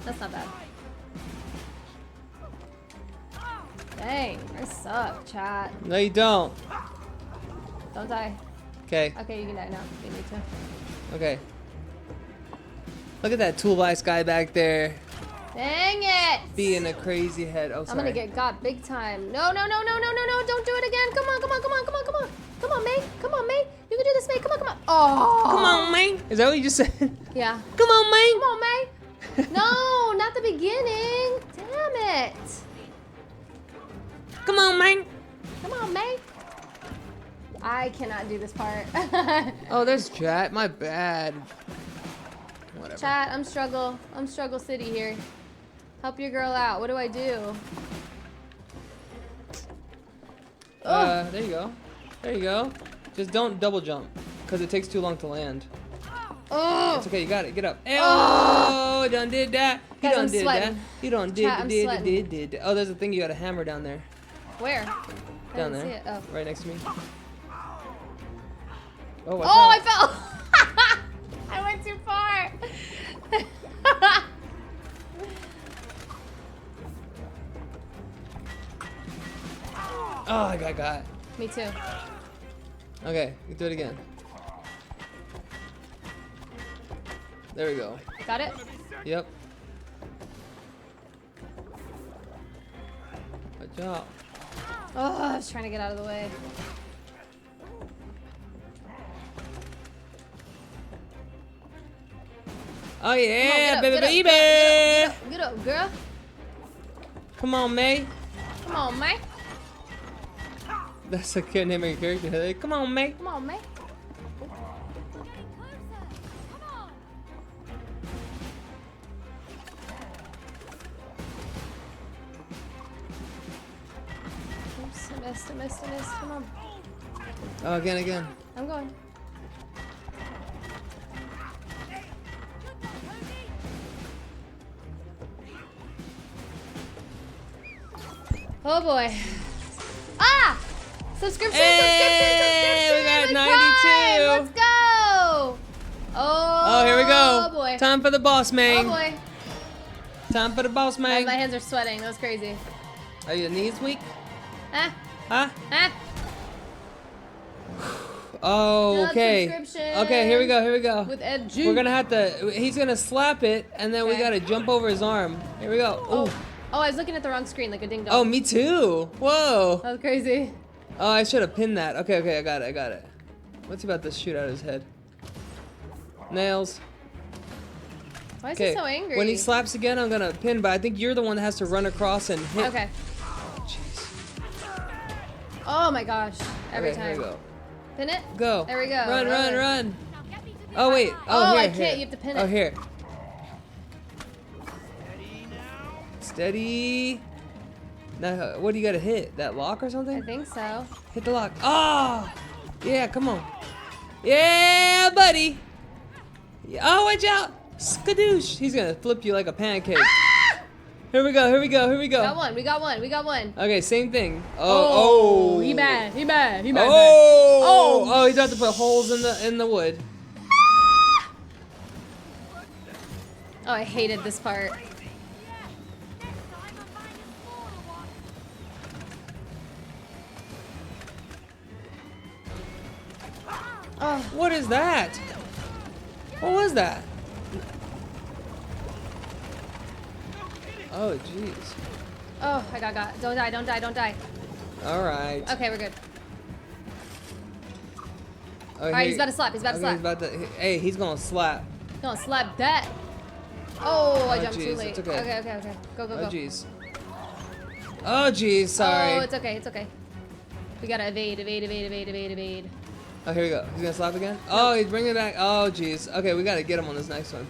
That's not bad. Dang, I suck, chat. No, you don't. Don't die. Okay. Okay, you can die now. You need to. Okay. Look at that toolbox guy back there Dang it! being a crazy head. Oh, sorry. I'm gonna get got big time. No, no, no, no, no, no, no! Don't do it again! Come on, come on, come on, come on, come on! Come on, May! Come on, May! You can do this, May! Come on, come on! Oh! Come on, man. Is that what you just said? Yeah. Come on, man. Come on, May! No, not the beginning! Damn it! Come on, man. Come on, May! I cannot do this part. Oh, there's chat. My bad. Whatever. Chat, I'm struggle city here. Help your girl out. What do I do? There you go. There you go. Just don't double jump, because it takes too long to land. Oh! It's okay, you got it. Get up. Oh, done did that. You Guys, done I'm did sweating. that. You done did Chat, I'm sweating. did. Oh, there's a thing you got a hammer down there. Where? I Down didn't there. see it. Oh. Right next to me. Oh, watch Oh, out. I fell! I went too far! Oh, I got. Me too. Okay, you do it again. There we go. Got it? Yep. Good job. Oh, I was trying to get out of the way. Oh yeah, Come on, baby, get up, baby. get up, get up, get go, girl. Come on, May. Come on, May. That's a good name of your character. Like, come on, May. Come on, May. Getting closer. Come on. Oops, I missed. Come on. Oh, again. I'm going. Oh boy. Ah! Subscription! Hey, we got 92. Prime! Let's go! Oh, Here we go. Oh boy. Time for the boss, Oh man. boy. Time for the boss, My man. hands are sweating. That was crazy. Are your knees weak? Ah, Huh? ah. Oh, Dub okay. subscription. Okay, here we go. With Ed G. We're gonna have to. He's gonna slap it, and then we Okay. gotta jump over his arm. Here we go. Oh. Ooh. Oh, I was looking at the wrong screen like a ding dong. Oh, me too. Whoa. That was crazy. Oh, I should have pinned that. Okay, I got it. What's he about to shoot out his head? Nails. Why is he so angry? When he slaps again, I'm gonna pin, but I think you're the one that has to run across and hit. Okay. Jeez. Oh my gosh. Every Okay, time. Here we go. Pin it? Go. There we go. Run. Now get me to the Oh, wait. Oh, here, I can't. here. You have to pin Oh, it. here. Steady. Now, what do you gotta hit? That lock or I something? think so. Hit the lock. Oh! Yeah, come on. Yeah, buddy. Oh, watch out. Skadoosh. He's gonna flip you like a pancake. Here we go. Got one. We got one. Okay, same thing. Oh. He bad. Oh, he's about to put holes in the wood. Oh, I hated this part. next time I'm buying a smaller one. Oh, What is that? What was that? Oh, jeez. oh, I got. Don't die. All right. Okay, we're good. Oh, All right, he's about to slap. He's about to slap. Hey, he's gonna slap. No, slap that. Oh, I Oh, jumped too jeez, late. it's okay. Okay. Go. Oh, jeez. Oh, jeez. Sorry. Oh, it's okay. We gotta evade. Oh, here we go. He's gonna slap again. Oh, he's bringing it back. Oh, jeez. Okay, we gotta get him on this next one.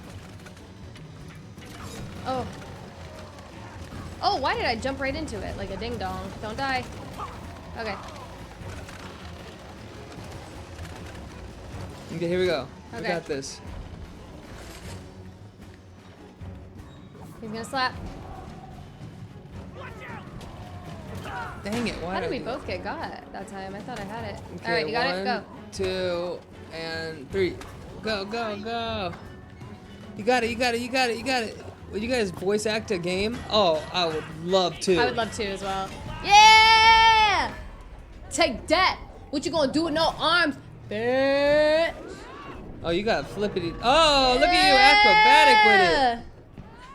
Oh. Oh, why did I jump right into it like a ding dong? Don't die. Okay. Okay, here we go. We Okay. got this. He's gonna slap. Dang it! Why How did I we do both get got that time? I thought I had it. that? All right, you got it. Go. 1, 2, and 3. Go. You got it. Would you guys voice act a game? Oh, I would love to. I would love to as well. Yeah! Take that. What you gonna do with no arms, bitch? Oh, you got flippity. Oh, look at you, acrobatic with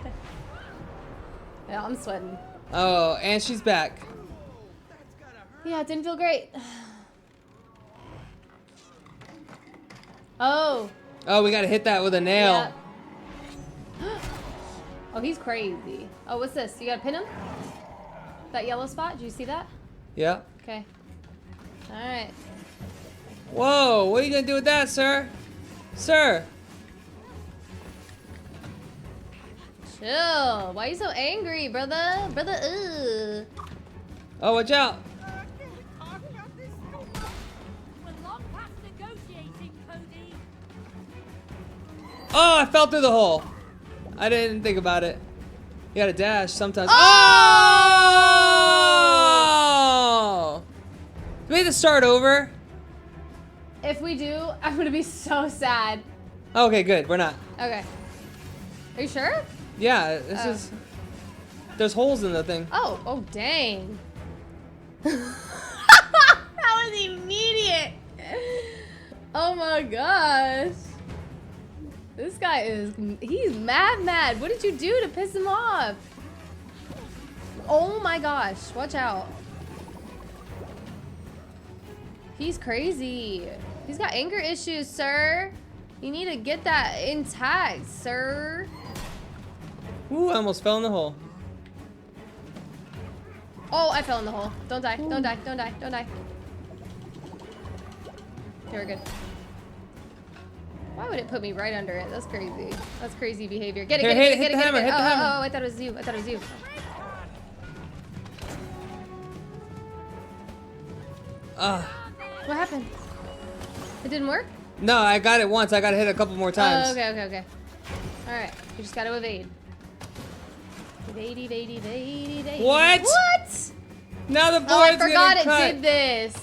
it. Yeah, I'm sweating. Oh, and she's back. Yeah, it didn't feel great. Oh. Oh, we gotta hit that with a nail. Yeah. Oh, he's crazy. Oh, what's this? You gotta pin him? That yellow spot? Did you see that? Yeah. Okay. All right. Whoa, what are you gonna do with that, sir? Sir. Chill. Why are you so angry, brother? Oh, watch out. We're long past negotiating, Cody. Oh, I fell through the hole. I didn't think about it. You gotta dash sometimes. Oh! Oh! Do we have to start over? If we do, I'm gonna be so sad. Okay, good. We're not. Okay. Are you sure? Yeah, this Oh. is. There's holes in the thing. Oh, dang. That was immediate. Oh my gosh. This guy he's mad. What did you do to piss him off? Oh my gosh, watch out. He's crazy. He's got anger issues, sir. You need to get that intact, sir. Ooh, I almost fell in the hole. Oh, I fell in the hole. Don't die. Don't die. Don't die. Don't die. Okay, we're good. Why would it put me right under it? That's crazy. That's crazy behavior. Get it, Here, get it, hit get it, the get hammer, it. hit the hammer. Oh, I thought it was you. I thought it was you. What happened? It didn't work? No, I got it once. I got to hit a couple more times. Oh, okay. Alright, you just gotta evade. Evade. What? What? Now the Oh, I board's forgot gonna it cut. did this.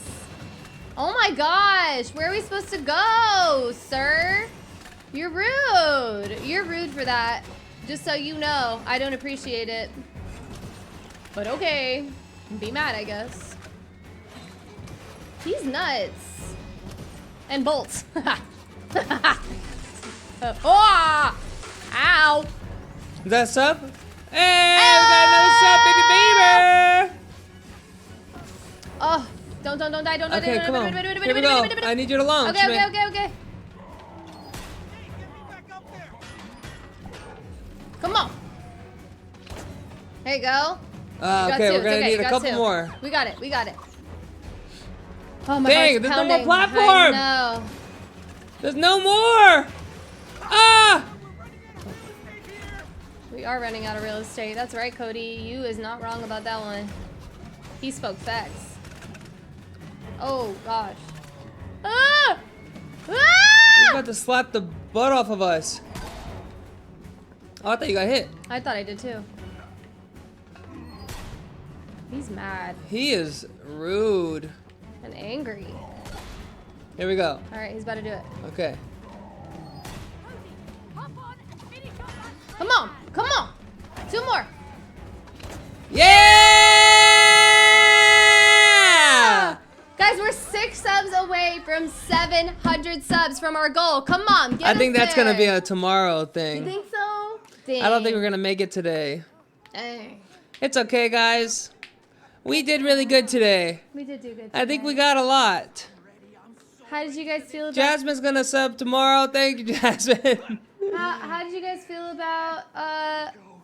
Oh my gosh, where are we supposed to go, sir? You're rude. You're rude for that. Just so you know, I don't appreciate it. But okay, be mad, I guess. He's nuts. And bolts. Oh! Ow! Is that sub? Hey, we got another sub, baby. Oh, don't die, don't die. Okay, come on. Wait, Here we go. I need you to launch. Okay. Hey, get me back up there. Come on. There you go. Okay, two, we're it's gonna okay, need you a got couple two. more. We got it. Oh my Dang, heart's there's no more pounding. platform. I know. There's no more. Ah! We are running out of real estate. That's right, Cody. You is not wrong about that one. He spoke facts. Oh gosh. Ah! You're Ah! about to slap the butt off of us. Oh, I thought you got hit. I thought I did too. He's mad He is rude. and angry. Here we go. All right, he's about to do it. Okay. Hop on and finish off that. Come on. 2 more. Yeah! Guys, we're 6 subs away from 700 subs from our goal. Come on, get I think us that's gonna be there. a tomorrow You thing. think so? Dang. I don't think we're gonna make it today. Dang. It's okay, guys. We did really good today. We did do good. I think we today. got a lot. How did you guys feel about? Jasmine's gonna sub tomorrow. Thank you, Jasmine. How did you guys feel about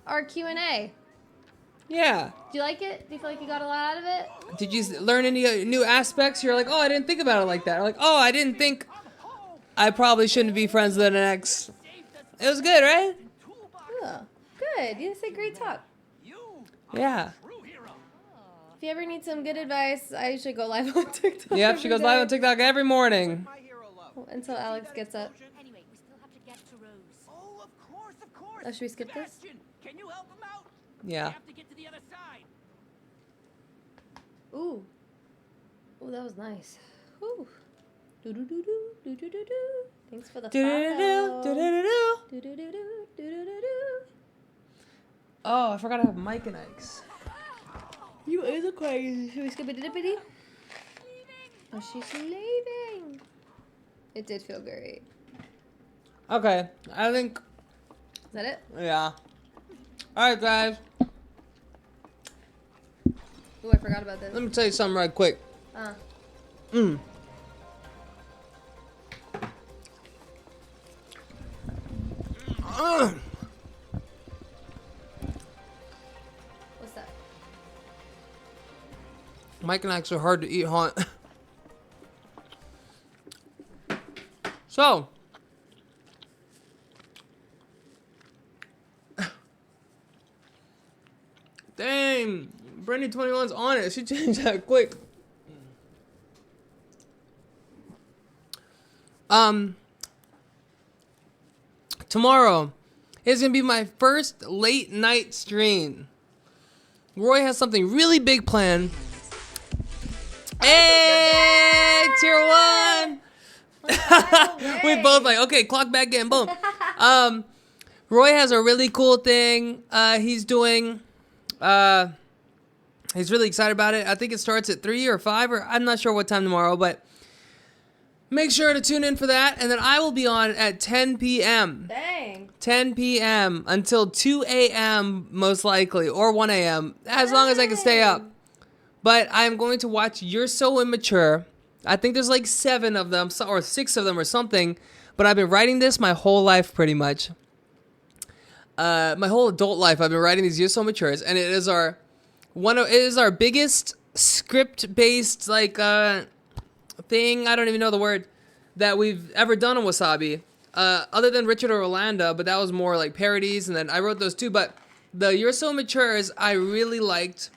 our Q&A? Yeah. Do you like it? Do you feel like you got a lot out of it? Did you learn any new aspects? You're like, oh, I didn't think about it like that. Or like, oh, I didn't think I probably shouldn't be friends with an ex. It was good, right? Oh, good. You say great talk. Yeah. If you ever need some good advice, I usually go live on TikTok. Yep, she every goes live day. on TikTok every morning. Until Alex gets up. Anyway, we still have to get to Rose. Oh, of course. Oh, should we skip this? Sebastian, can you help him out? Yeah. We have to get to the other side. Ooh. Ooh, that was nice. Ooh. Do-do-do-do, do-do-do-do. Thanks for the Do-do-do-do, follow. do-do-do-do. Do-do-do-do, do-do-do-do. Oh, I forgot to have Mike and Ike's. You is a crazy. Should we skip it to dippity? Oh, she's leaving. It did feel great. Okay, I think, Is that it? yeah. All right, guys. Ooh, I forgot about this. Let me tell you something right quick. Mm. What's that? Mike and Ike's are hard to eat, huh? So, dang, Brandy 21's on it. She changed that quick. Tomorrow is gonna be my first late night stream. Roy has something really big planned. Hey, tier 1. We both like, okay, clock back in, boom. Roy has a really cool thing he's doing. He's really excited about it. I think it starts at 3 or 5, or I'm not sure what time tomorrow, but make sure to tune in for that. And then I will be on at 10 p.m. Dang. 10 p.m. until 2 a.m. most likely, or 1 a.m. as long as I can stay up. But I'm going to watch You're So Immature. I think there's like 7 of them, or 6 of them or something. But I've been writing this my whole life pretty much. my whole adult life I've been writing these You're So Matures, and it is our biggest script based like thing, I don't even know the word, that we've ever done on Wasabi. Other than Richard or Rolanda, but that was more like parodies, and then I wrote those too. But the You're So Matures I really liked,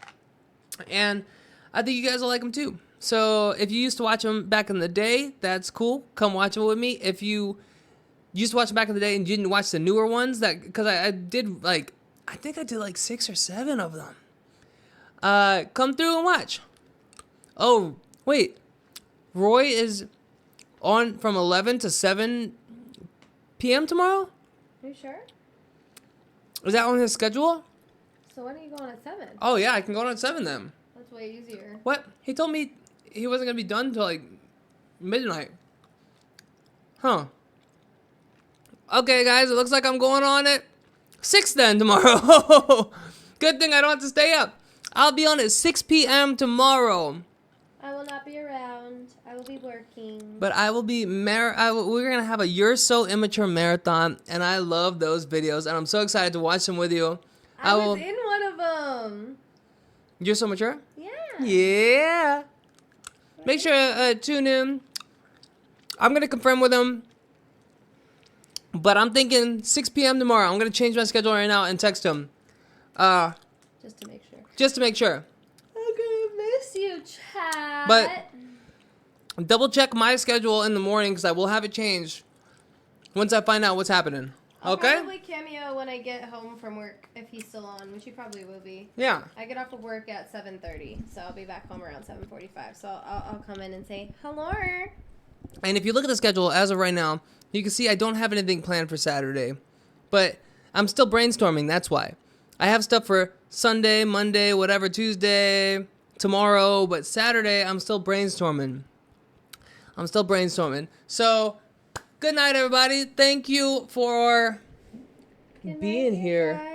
and I think you guys will like them too. So if you used to watch them back in the day, that's cool. Come watch them with me. If you used to watch them back in the day and you didn't watch the newer ones, that because I did like, I think I did like 6 or 7 of them. Come through and watch. Oh wait, Roy is on from 11 to 7 p.m. tomorrow? Are you sure? Is that on his schedule? So when are you going at 7? Oh yeah, I can go on at 7 then. That's way easier. What? He told me he wasn't gonna be done until like midnight. Huh. Okay guys, it looks like I'm going on at 6 then tomorrow. Good thing I don't have to stay up. I'll be on at 6 p.m. tomorrow. I will not be around. I will be working. But I will be we're gonna have a You're So Immature marathon, and I love those videos, and I'm so excited to watch them with you. I was in one of them. You're So Mature? Yeah. Yeah. Make sure tune in. I'm gonna confirm with them, but I'm thinking 6 p.m. tomorrow. I'm gonna change my schedule right now and text him. Just to make sure. Just to make sure. I'm gonna miss you, chat. But double check my schedule in the morning because I will have it changed once I find out what's happening. I'll Okay? probably cameo when I get home from work if he's still on, which he probably will be. Yeah. I get off of work at 7:30, so I'll be back home around 7:45. So I'll come in and say hello. And if you look at the schedule as of right now, you can see I don't have anything planned for Saturday. But I'm still brainstorming, that's why. I have stuff for Sunday, Monday, whatever, Tuesday, tomorrow, but Saturday I'm still brainstorming. So, good night everybody. Thank you for Good being night, you here. guys.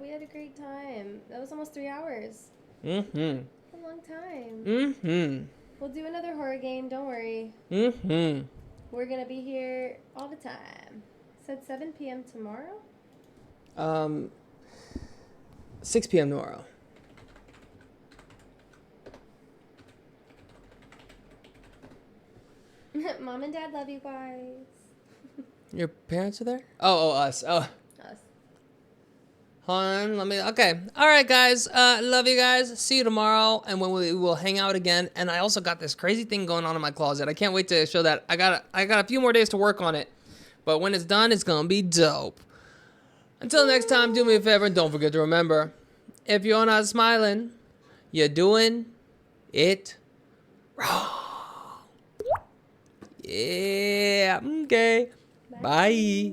We had a great time. That was almost 3 hours. Mm-hmm. A long time. Mm-hmm. We'll do another horror game, don't worry. Mm-hmm. We're gonna be here all the time. Said 7 p.m. tomorrow? 6 p.m. tomorrow. Mom and Dad love you guys. Your parents are there? Oh, us. Oh. Us. Hold on, okay. All right, guys. Love you guys. See you tomorrow, and when we will hang out again. And I also got this crazy thing going on in my closet. I can't wait to show that. I got a few more days to work on it, but when it's done, it's gonna be dope. Until next time, do me a favor and don't forget to remember, if you're not smiling, you're doing it wrong. Yeah. Okay. Bye.